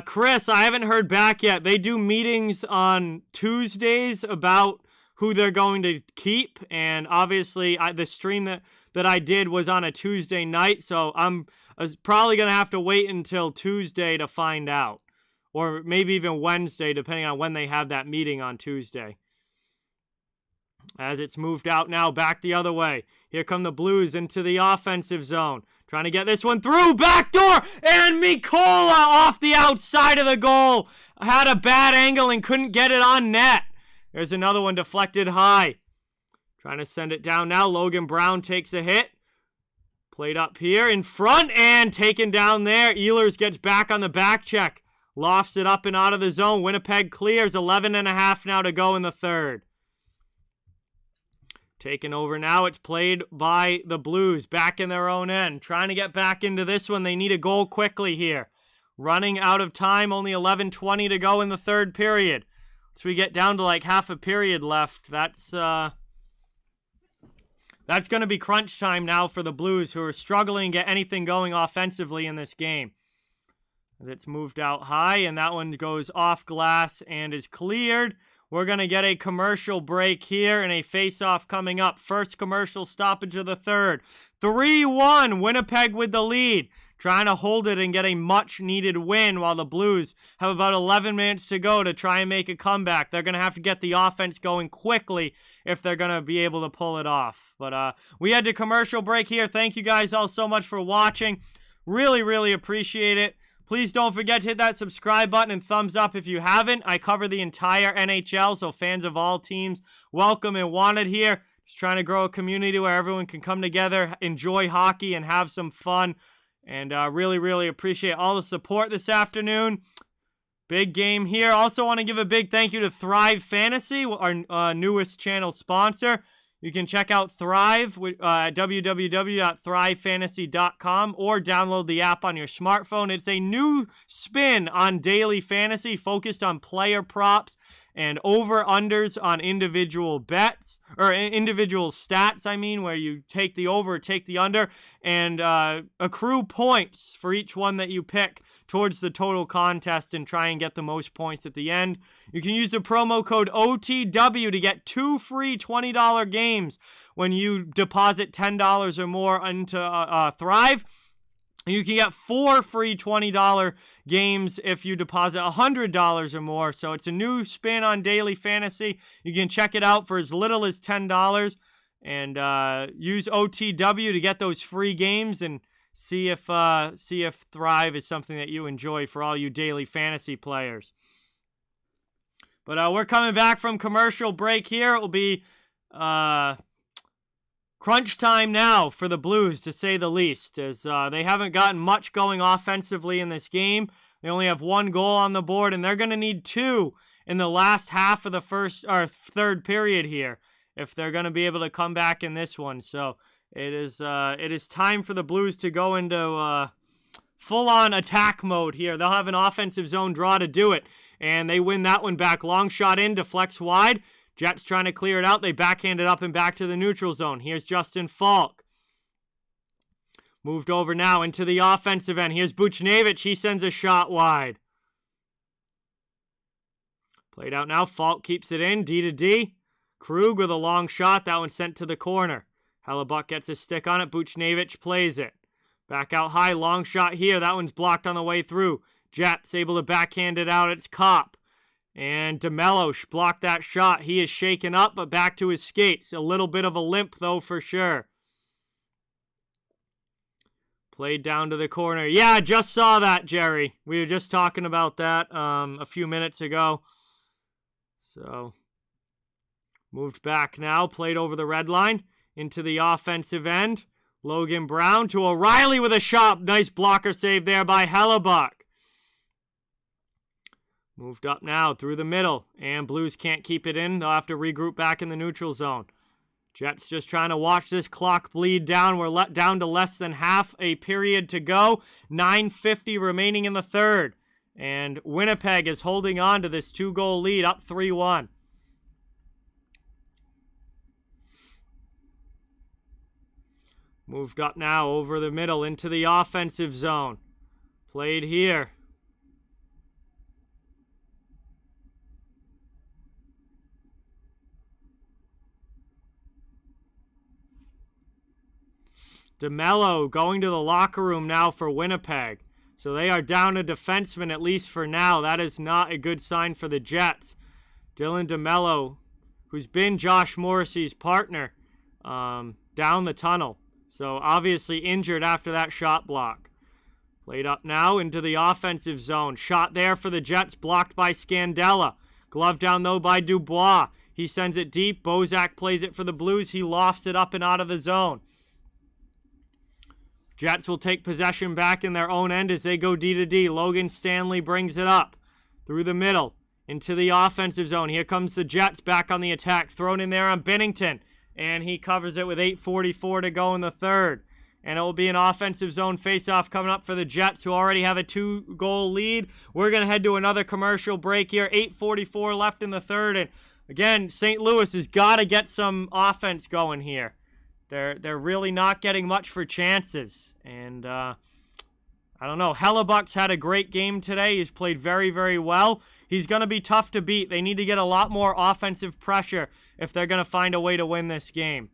Chris, I haven't heard back yet. They do meetings on Tuesdays about who they're going to keep. And obviously, the stream that I did was on a Tuesday night. So I was probably going to have to wait until Tuesday to find out. Or maybe even Wednesday, depending on when they have that meeting on Tuesday. As it's moved out now, back the other way. Here come the Blues into the offensive zone. Trying to get this one through. Backdoor! And Mikola off the outside of the goal. Had a bad angle and couldn't get it on net. There's another one deflected high. Trying to send it down now. Logan Brown takes a hit. Played up here in front and taken down there. Ehlers gets back on the back check. Lofts it up and out of the zone. Winnipeg clears. 11.5 now to go in the third. Taken over now. It's played by the Blues back in their own end. Trying to get back into this one. They need a goal quickly here. Running out of time. Only 11:20 to go in the third period. So we get down to like half a period left. That's going to be crunch time now for the Blues, who are struggling to get anything going offensively in this game. It's moved out high, and that one goes off glass and is cleared. We're going to get a commercial break here and a face-off coming up. First commercial stoppage of the third. 3-1, Winnipeg with the lead. Trying to hold it and get a much-needed win while the Blues have about 11 minutes to go to try and make a comeback. They're going to have to get the offense going quickly if they're going to be able to pull it off. But we had the commercial break here. Thank you guys all so much for watching. Really, really appreciate it. Please don't forget to hit that subscribe button and thumbs up if you haven't. I cover the entire NHL, so fans of all teams, welcome and wanted here. Just trying to grow a community where everyone can come together, enjoy hockey, and have some fun. And really, really appreciate all the support this afternoon. Big game here. Also want to give a big thank you to Thrive Fantasy, our newest channel sponsor. You can check out Thrive at www.thrivefantasy.com or download the app on your smartphone. It's a new spin on daily fantasy focused on player props and over-unders on individual bets, or individual stats, where you take the over, take the under, and accrue points for each one that you pick towards the total contest and try and get the most points at the end. You can use the promo code OTW to get 2 free $20 games when you deposit $10 or more into Thrive. You can get 4 free $20 games if you deposit $100 or more. So it's a new spin on daily fantasy. You can check it out for as little as $10 and use OTW to get those free games and see if Thrive is something that you enjoy for all you daily fantasy players. But we're coming back from commercial break here. It will be crunch time now for the Blues, to say the least, as they haven't gotten much going offensively in this game. They only have 1 goal on the board, and they're going to need 2 in the last half of the third period here if they're going to be able to come back in this one. So it is time for the Blues to go into full-on attack mode here. They'll have an offensive zone draw to do it, and they win that one back. Long shot in, deflects wide. Jets trying to clear it out. They backhand it up and back to the neutral zone. Here's Justin Falk. Moved over now into the offensive end. Here's Buchnevich. He sends a shot wide. Played out now. Falk keeps it in. D to D. Krug with a long shot. That one sent to the corner. Hellebuck gets a stick on it. Buchnevich plays it. Back out high. Long shot here. That one's blocked on the way through. Jets able to backhand it out. It's Kopp. And DeMello blocked that shot. He is shaken up, but back to his skates. A little bit of a limp, though, for sure. Played down to the corner. Yeah, I just saw that, Gerry. We were just talking about that a few minutes ago. So, moved back now. Played over the red line into the offensive end. Logan Brown to O'Reilly with a shot. Nice blocker save there by Hellebuyck. Moved up now through the middle, and Blues can't keep it in. They'll have to regroup back in the neutral zone. Jets just trying to watch this clock bleed down. We're let down to less than half a period to go. 9:50 remaining in the third. And Winnipeg is holding on to this 2-goal lead, up 3-1. Moved up now over the middle into the offensive zone. Played here. DeMello going to the locker room now for Winnipeg. So they are down a defenseman, at least for now. That is not a good sign for the Jets. Dylan DeMello, who's been Josh Morrissey's partner, down the tunnel. So obviously injured after that shot block. Played up now into the offensive zone. Shot there for the Jets, blocked by Scandella. Glove down, though, by Dubois. He sends it deep. Bozak plays it for the Blues. He lofts it up and out of the zone. Jets will take possession back in their own end as they go D to D. Logan Stanley brings it up through the middle into the offensive zone. Here comes the Jets back on the attack. Thrown in there on Binnington. And he covers it with 8:44 to go in the third. And it will be an offensive zone faceoff coming up for the Jets, who already have a 2-goal lead. We're going to head to another commercial break here. 8:44 left in the third. And again, St. Louis has got to get some offense going here. They're really not getting much for chances. And I don't know. Hellebuck's had a great game today. He's played very, very well. He's going to be tough to beat. They need to get a lot more offensive pressure if they're going to find a way to win this game.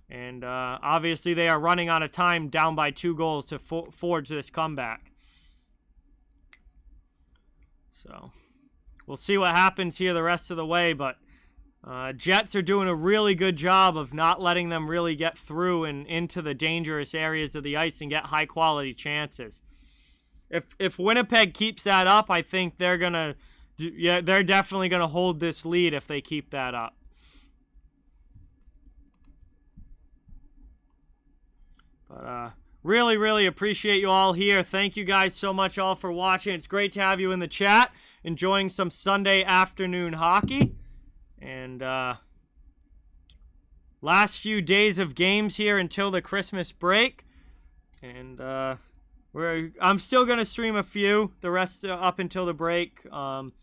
And obviously they are running out of time, down by 2 goals to forge this comeback. So we'll see what happens here the rest of the way. But Jets are doing a really good job of not letting them really get through and into the dangerous areas of the ice and get high-quality chances. If Winnipeg keeps that up, I think they're definitely gonna hold this lead if they keep that up. But really, really appreciate you all here. Thank you guys so much all for watching. It's great to have you in the chat, enjoying some Sunday afternoon hockey. And last few days of games here until the Christmas break. And I'm still going to stream a few, the rest up until the break. I'm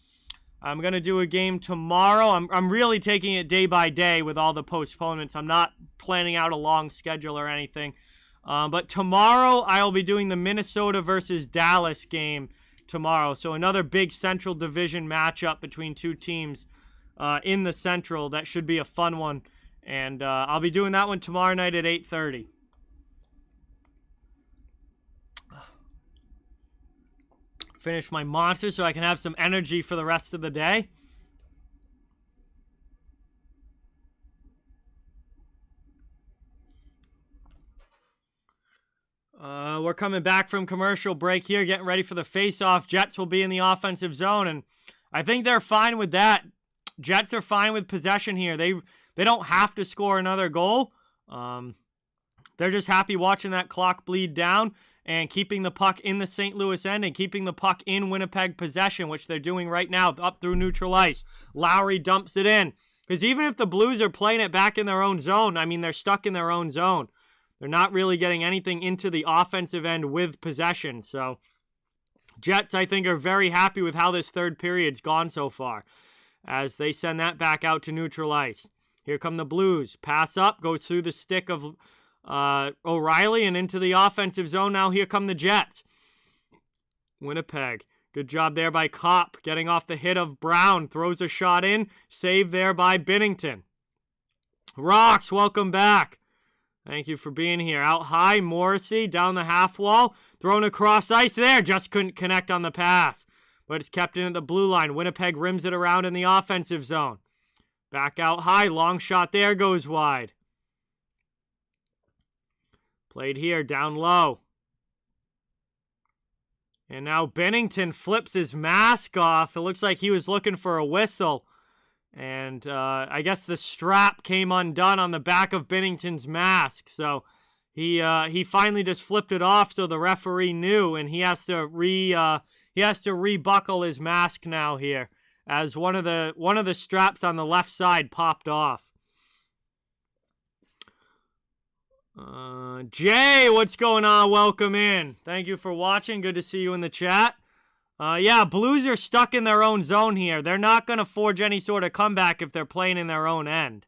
going to do a game tomorrow. I'm really taking it day by day with all the postponements. I'm not planning out a long schedule or anything. But tomorrow I'll be doing the Minnesota versus Dallas game tomorrow. So another big Central Division matchup between two teams in the Central. That should be a fun one. And I'll be doing that one tomorrow night at 8:30. Finish my monster so I can have some energy for the rest of the day. We're coming back from commercial break here, getting ready for the face-off. Jets will be in the offensive zone, and I think they're fine with that. Jets are fine with possession here. They don't have to score another goal. They're just happy watching that clock bleed down and keeping the puck in the St. Louis end and keeping the puck in Winnipeg possession, which they're doing right now up through neutral ice. Lowry dumps it in. Because even if the Blues are playing it back in their own zone, I mean, they're stuck in their own zone. They're not really getting anything into the offensive end with possession. So Jets, I think, are very happy with how this third period's gone so far as they send that back out to neutral ice. Here come the Blues. Pass up, goes through the stick of O'Reilly and into the offensive zone. Now here come the Jets. Winnipeg. Good job there by Kopp. Getting off the hit of Brown. Throws a shot in. Saved there by Binnington. Rocks, welcome back. Thank you for being here. Out high, Morrissey down the half wall. Thrown across ice there. Just couldn't connect on the pass. but it's kept in at the blue line. Winnipeg rims it around in the offensive zone. Back out high, long shot there, goes wide. Played here, down low. And now Binnington flips his mask off. It looks like he was looking for a whistle. And I guess the strap came undone on the back of Binnington's mask. So he finally just flipped it off so the referee knew, and he has to rebuckle his mask now here as one of the straps on the left side popped off. Jay, what's going on? Welcome in. Thank you for watching. Good to see you in the chat. Yeah, Blues are stuck in their own zone here. They're not going to forge any sort of comeback if they're playing in their own end.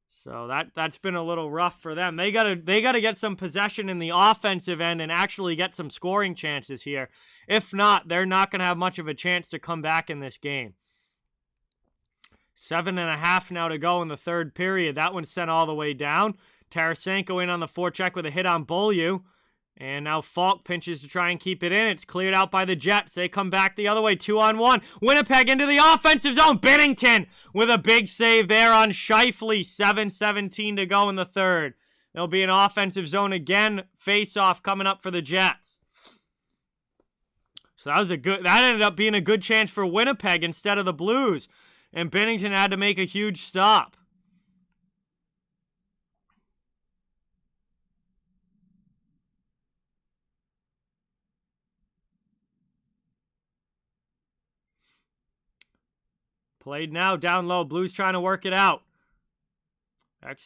So that's been a little rough for them. They gotta get some possession in the offensive end and actually get some scoring chances here. If not, they're not going to have much of a chance to come back in this game. 7.5 now to go in the third period. That one's sent all the way down. Tarasenko in on the forecheck with a hit on Beaulieu. And now Falk pinches to try and keep it in. It's cleared out by the Jets. They come back the other way, 2-on-1. Winnipeg into the offensive zone. Binnington with a big save there on Scheifele. 7:17 to go in the third. There'll be an offensive zone again. Face-off coming up for the Jets. So that ended up being a good chance for Winnipeg instead of the Blues. And Binnington had to make a huge stop. Played now, down low. Blues trying to work it out. Up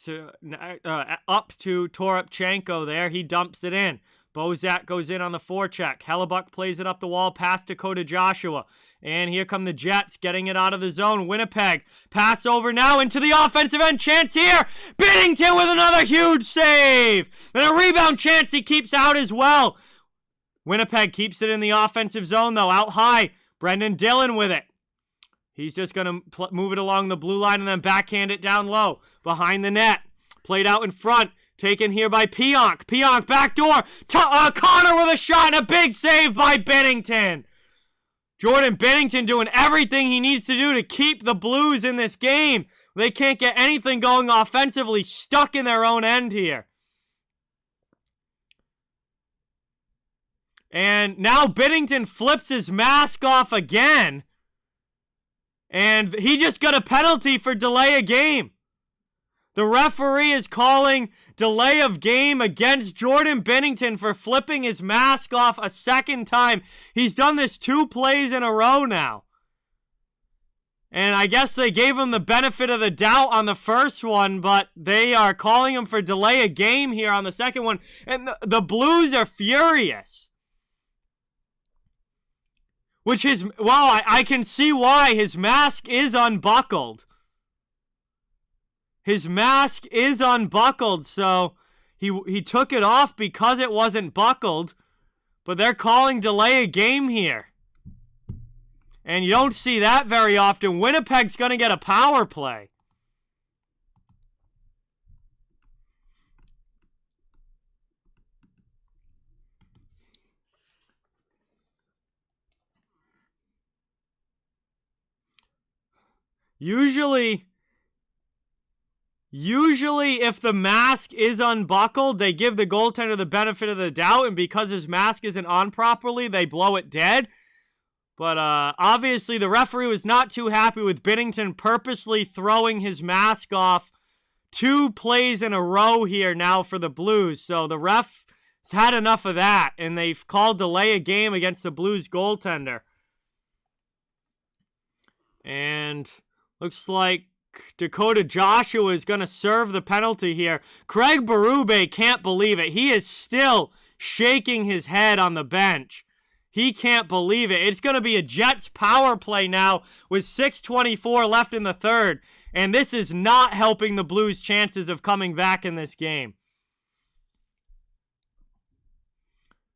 to Toropchenko there. He dumps it in. Bozak goes in on the forecheck. Hellebuck plays it up the wall past Dakota Joshua. And here come the Jets getting it out of the zone. Winnipeg pass over now into the offensive end. Chance here. Binnington with another huge save. And a rebound chance he keeps out as well. Winnipeg keeps it in the offensive zone though. Out high. Brendan Dillon with it. He's just going to move it along the blue line and then backhand it down low. Behind the net. Played out in front. Taken here by Pionk. Pionk backdoor. Connor with a shot and a big save by Binnington. Jordan Binnington doing everything he needs to do to keep the Blues in this game. They can't get anything going offensively. Stuck in their own end here. And now Binnington flips his mask off again. And he just got a penalty for delay of game. The referee is calling delay of game against Jordan Binnington for flipping his mask off a second time. He's done this 2 plays in a row now. And I guess they gave him the benefit of the doubt on the first one, but they are calling him for delay of game here on the second one. And the Blues are furious. Which is, well, I can see why. His mask is unbuckled. His mask is unbuckled, so he took it off because it wasn't buckled. But they're calling delay a game here. And you don't see that very often. Winnipeg's going to get a power play. Usually, if the mask is unbuckled, they give the goaltender the benefit of the doubt, and because his mask isn't on properly, they blow it dead. But obviously, the referee was not too happy with Binnington purposely throwing his mask off 2 plays in a row here now for the Blues. So the ref's had enough of that, and they've called delay a game against the Blues goaltender. And looks like Dakota Joshua is going to serve the penalty here. Craig Berube can't believe it. He is still shaking his head on the bench. He can't believe it. It's going to be a Jets power play now with 6:24 left in the third. And this is not helping the Blues' chances of coming back in this game.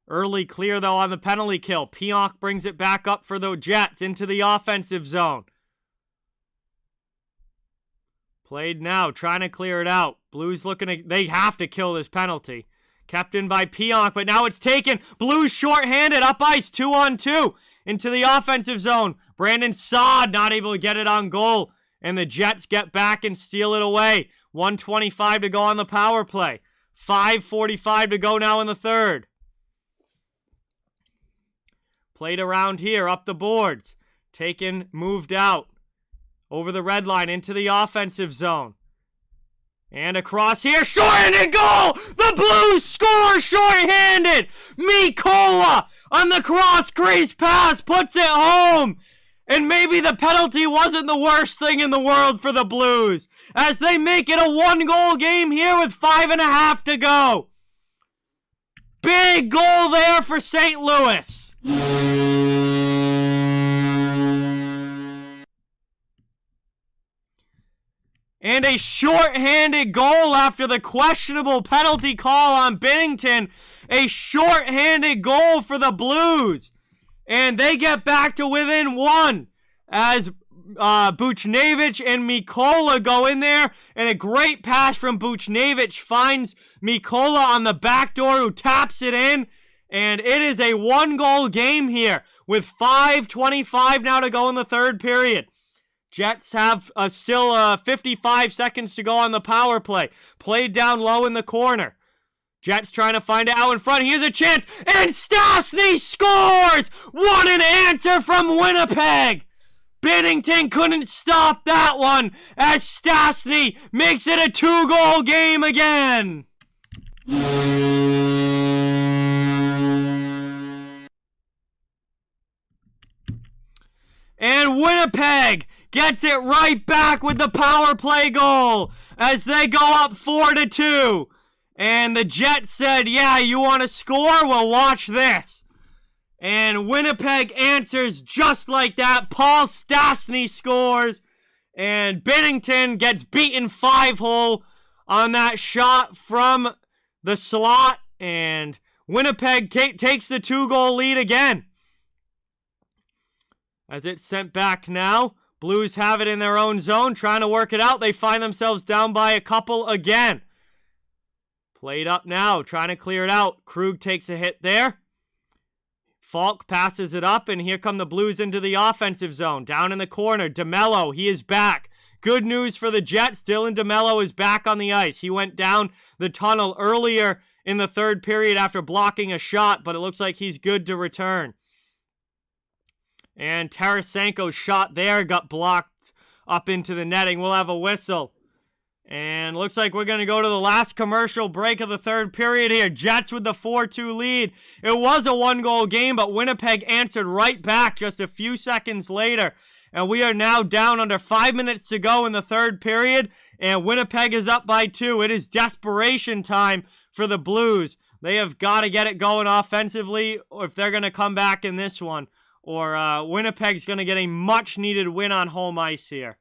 Early clear, though, on the penalty kill. Pionk brings it back up for the Jets into the offensive zone. Played now, trying to clear it out. Blues looking to, they have to kill this penalty. Kept in by Pionk, but now it's taken. Blues shorthanded, up ice, 2-on-2. Into the offensive zone. Brandon Saad not able to get it on goal. And the Jets get back and steal it away. 1:25 to go on the power play. 5:45 to go now in the third. Played around here, up the boards. Taken, moved out. Over the red line, into the offensive zone. And across here, shorthanded goal! The Blues score shorthanded! Mikola on the cross crease pass puts it home! And maybe the penalty wasn't the worst thing in the world for the Blues, as they make it a 1-goal game here with 5.5 to go. Big goal there for St. Louis. And a shorthanded goal after the questionable penalty call on Binnington. A shorthanded goal for the Blues. And they get back to within 1 as Buchnevich and Mikola go in there. And a great pass from Buchnevich finds Mikola on the back door, who taps it in. And it is a 1-goal game here with 5:25 now to go in the third period. Jets have still 55 seconds to go on the power play. Played down low in the corner. Jets trying to find it out in front. Here's a chance, and Stastny scores! What an answer from Winnipeg! Binnington couldn't stop that one as Stastny makes it a 2-goal game again. And Winnipeg gets it right back with the power play goal as they go up 4-2. And the Jets said, yeah, you want to score? Well, watch this. And Winnipeg answers just like that. Paul Stastny scores. And Binnington gets beaten 5-hole on that shot from the slot. And Winnipeg takes the 2-goal lead again. As it's sent back now. Blues have it in their own zone, trying to work it out. They find themselves down by a couple again. Played up now, trying to clear it out. Krug takes a hit there. Falk passes it up, and here come the Blues into the offensive zone. Down in the corner, DeMello, he is back. Good news for the Jets. Dylan DeMello is back on the ice. He went down the tunnel earlier in the third period after blocking a shot, but it looks like he's good to return. And Tarasenko's shot there got blocked up into the netting. We'll have a whistle. And looks like we're going to go to the last commercial break of the third period here. Jets with the 4-2 lead. It was a 1-goal game, but Winnipeg answered right back just a few seconds later. And we are now down under 5 minutes to go in the third period. And Winnipeg is up by 2. It is desperation time for the Blues. They have got to get it going offensively if they're going to come back in this one. Or Winnipeg's going to get a much-needed win on home ice here.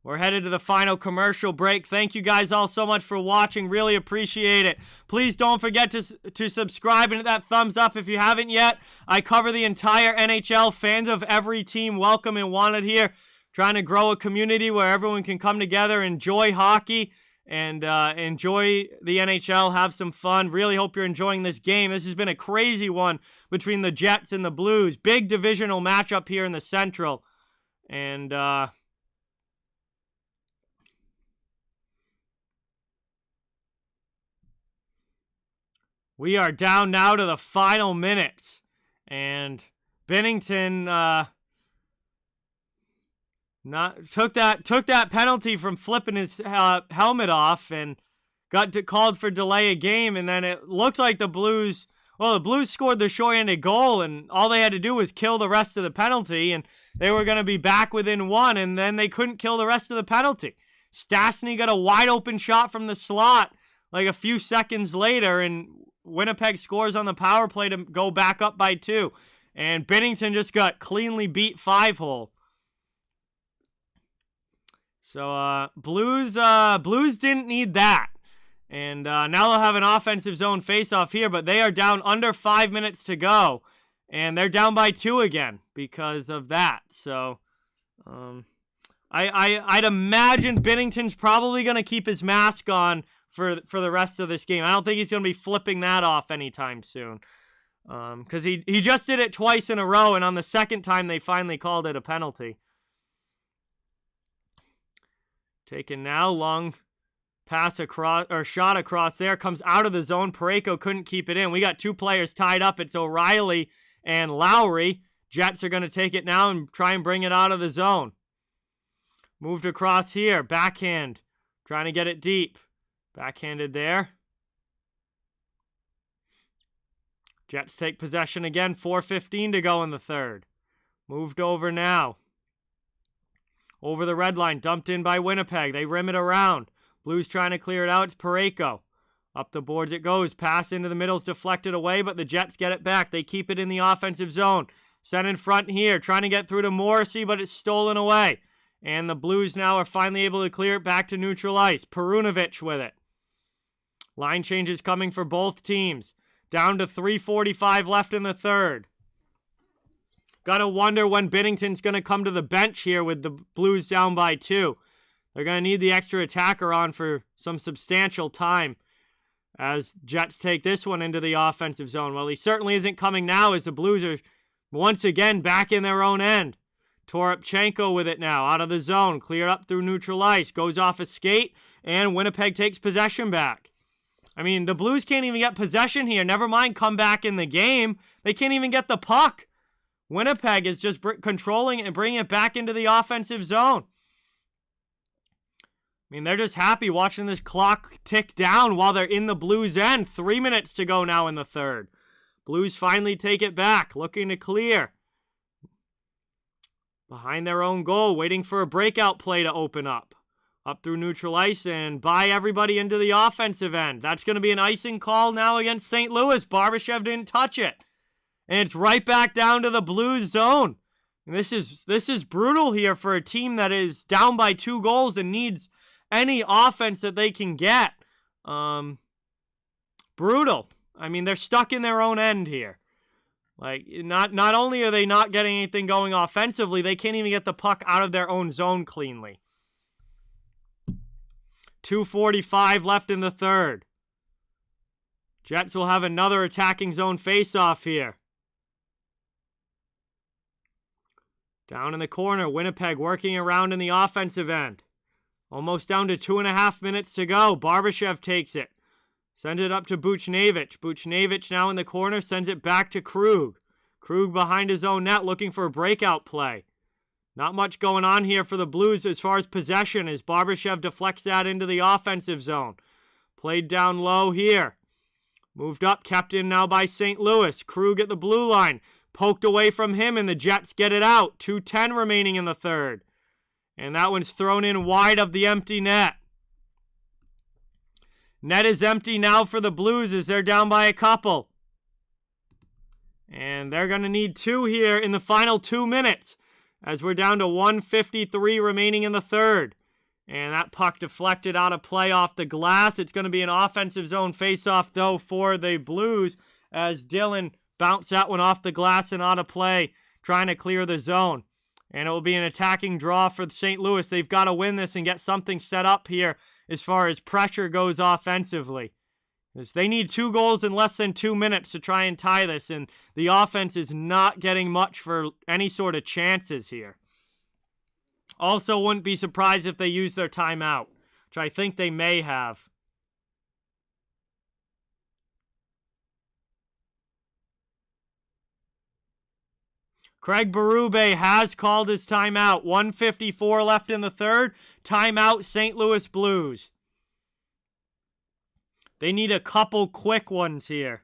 We're headed to the final commercial break. Thank you guys all so much for watching. Really appreciate it. Please don't forget to subscribe and hit that thumbs up if you haven't yet. I cover the entire NHL. Fans of every team welcome and wanted here. Trying to grow a community where everyone can come together, enjoy hockey, and enjoy the NHL, have some fun. Really hope you're enjoying this game. This has been a crazy one between the Jets and the Blues. Big divisional matchup here in the Central. And we are down now to the final minutes. And Binnington took that penalty from flipping his helmet off and got called for delay of game. And then it looked like the Blues scored the short-handed goal, and all they had to do was kill the rest of the penalty, and they were going to be back within 1, and then they couldn't kill the rest of the penalty. Stastny got a wide-open shot from the slot like a few seconds later, and Winnipeg scores on the power play to go back up by 2. And Binnington just got cleanly beat 5-hole. So, Blues didn't need that. And now they'll have an offensive zone face-off here, but they are down under 5 minutes to go. And they're down by 2 again because of that. So, I'd imagine Binnington's probably going to keep his mask on for the rest of this game. I don't think he's going to be flipping that off anytime soon. Because he just did it twice in a row, and on the second time they finally called it a penalty. Taken now, long pass across, or shot across there, comes out of the zone. Parayko couldn't keep it in. We got two players tied up. It's O'Reilly and Lowry. Jets are going to take it now and try and bring it out of the zone. Moved across here, backhand, trying to get it deep. Backhanded there. Jets take possession again, 4:15 to go in the third. Moved over now. Over the red line, dumped in by Winnipeg. They rim it around. Blues trying to clear it out. It's Parayko. Up the boards it goes. Pass into the middle is deflected away, but the Jets get it back. They keep it in the offensive zone. Sent in front here, trying to get through to Morrissey, but it's stolen away. And the Blues now are finally able to clear it back to neutral ice. Perunovic with it. Line changes coming for both teams. Down to 3:45 left in the third. Gotta wonder when Binnington's going to come to the bench here with the Blues down by 2. They're going to need the extra attacker on for some substantial time as Jets take this one into the offensive zone. Well, he certainly isn't coming now as the Blues are once again back in their own end. Toropchenko with it now, out of the zone, cleared up through neutral ice, goes off a skate, and Winnipeg takes possession back. I mean, the Blues can't even get possession here. Never mind come back in the game. They can't even get the puck. Winnipeg is just controlling it and bringing it back into the offensive zone. I mean, they're just happy watching this clock tick down while they're in the Blues' end. 3 minutes to go now in the third. Blues finally take it back, looking to clear. Behind their own goal, waiting for a breakout play to open up. Up through neutral ice and by everybody into the offensive end. That's going to be an icing call now against St. Louis. Barbashev didn't touch it. And it's right back down to the Blues zone. And this is brutal here for a team that is down by 2 goals and needs any offense that they can get. Brutal. I mean, they're stuck in their own end here. Like, not only are they not getting anything going offensively, they can't even get the puck out of their own zone cleanly. 2:45 left in the third. Jets will have another attacking zone face-off here. Down in the corner, Winnipeg working around in the offensive end. Almost down to 2.5 minutes to go. Barbashev takes it. Sends it up to Buchnevich. Buchnevich now in the corner, sends it back to Krug. Krug behind his own net looking for a breakout play. Not much going on here for the Blues as far as possession as Barbashev deflects that into the offensive zone. Played down low here. Moved up, kept in now by St. Louis. Krug at the blue line. Poked away from him and the Jets get it out. 2:10 remaining in the third. And that one's thrown in wide of the empty net. Net is empty now for the Blues as they're down by a couple. And they're going to need 2 here in the final 2 minutes as we're down to 1:53 remaining in the third. And that puck deflected out of play off the glass. It's going to be an offensive zone faceoff, though, for the Blues as Dillon bounced that one off the glass and out of play, trying to clear the zone. And it will be an attacking draw for St. Louis. They've got to win this and get something set up here as far as pressure goes offensively. Because they need 2 goals in less than 2 minutes to try and tie this, and the offense is not getting much for any sort of chances here. Also, wouldn't be surprised if they use their timeout, which I think they may have. Craig Berube has called his timeout. 1:54 left in the third. Timeout, St. Louis Blues. They need a couple quick ones here.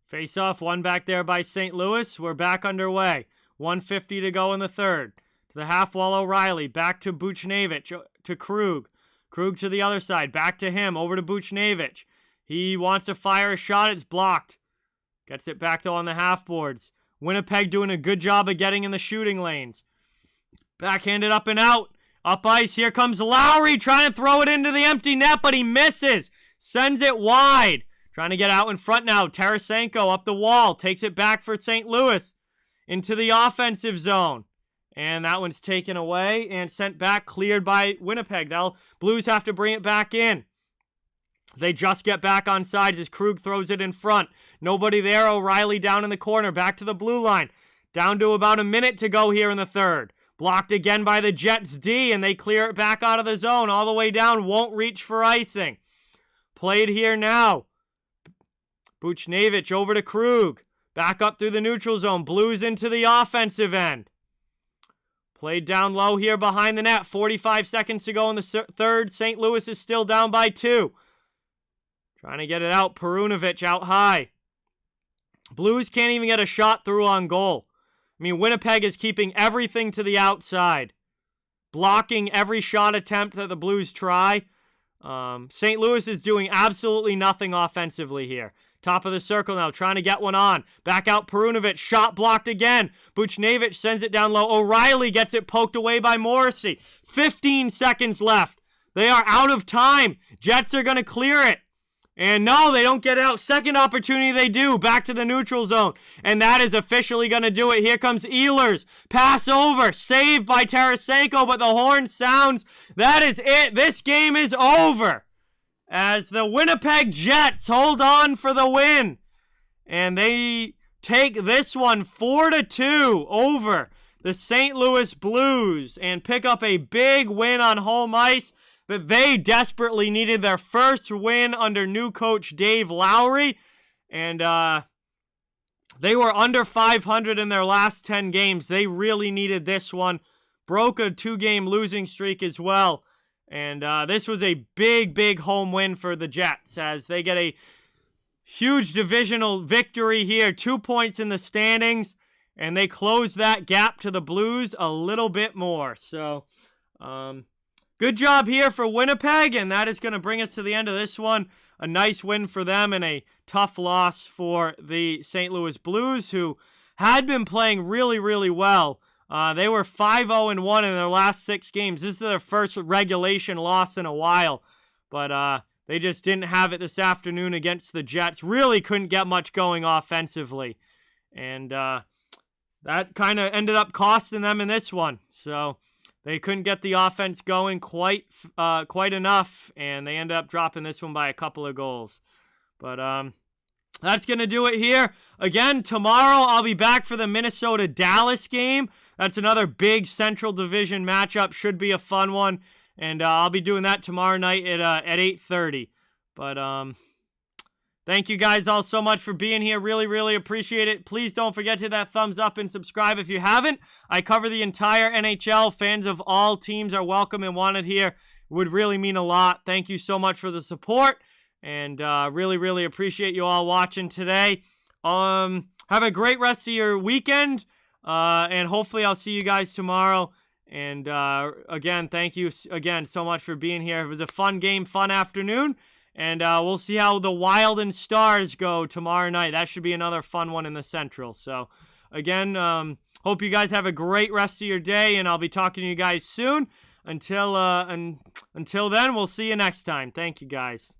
Face-off, one back there by St. Louis. We're back underway. 1:50 to go in the third. To the half wall, O'Reilly. Back to Buchnevich, to Krug. Krug to the other side. Back to him. Over to Buchnevich. He wants to fire a shot. It's blocked. Gets it back, though, on the half boards. Winnipeg doing a good job of getting in the shooting lanes. Backhanded up and out. Up ice, here comes Lowry trying to throw it into the empty net, but he misses. Sends it wide. Trying to get out in front now. Tarasenko up the wall. Takes it back for St. Louis. Into the offensive zone. And that one's taken away and sent back, cleared by Winnipeg. Now Blues have to bring it back in. They just get back on sides as Krug throws it in front. Nobody there. O'Reilly down in the corner. Back to the blue line. Down to about a minute to go here in the third. Blocked again by the Jets D, and they clear it back out of the zone. All the way down. Won't reach for icing. Played here now. Buchnevich over to Krug. Back up through the neutral zone. Blues into the offensive end. Played down low here behind the net. 45 seconds to go in the third. St. Louis is still down by 2. Trying to get it out. Perunovic out high. Blues can't even get a shot through on goal. I mean, Winnipeg is keeping everything to the outside. Blocking every shot attempt that the Blues try. St. Louis is doing absolutely nothing offensively here. Top of the circle now, trying to get one on. Back out Perunovic, shot blocked again. Buchnevich sends it down low. O'Reilly gets it poked away by Morrissey. 15 seconds left. They are out of time. Jets are going to clear it. And no, they don't get out. Second opportunity, they do. Back to the neutral zone. And that is officially going to do it. Here comes Ehlers. Pass over. Saved by Tarasenko, but the horn sounds. That is it. This game is over. As the Winnipeg Jets hold on for the win. And they take this one 4-2 over the St. Louis Blues. And pick up a big win on home ice. That they desperately needed their first win under new coach Dave Lowry. And they were under 500 in their last 10 games. They really needed this one. Broke a 2-game losing streak as well. And this was a big, big home win for the Jets as they get a huge divisional victory here. 2 points in the standings. And they close that gap to the Blues a little bit more. So, good job here for Winnipeg, and that is going to bring us to the end of this one. A nice win for them and a tough loss for the St. Louis Blues, who had been playing really, really well. They were 5-0-1 in their last 6 games. This is their first regulation loss in a while, but they just didn't have it this afternoon against the Jets. Really couldn't get much going offensively, and that kind of ended up costing them in this one. So they couldn't get the offense going quite enough, and they ended up dropping this one by a couple of goals. But that's going to do it here. Again, tomorrow I'll be back for the Minnesota-Dallas game. That's another big Central Division matchup. Should be a fun one. And I'll be doing that tomorrow night at 8:30. But thank you guys all so much for being here. Really, really appreciate it. Please don't forget to hit that thumbs up and subscribe if you haven't. I cover the entire NHL. Fans of all teams are welcome and wanted here. It would really mean a lot. Thank you so much for the support. And really, really appreciate you all watching today. Have a great rest of your weekend. And hopefully I'll see you guys tomorrow. And again, thank you again so much for being here. It was a fun game, fun afternoon. And we'll see how the Wild and Stars go tomorrow night. That should be another fun one in the Central. So, again, hope you guys have a great rest of your day, and I'll be talking to you guys soon. Until then, we'll see you next time. Thank you, guys.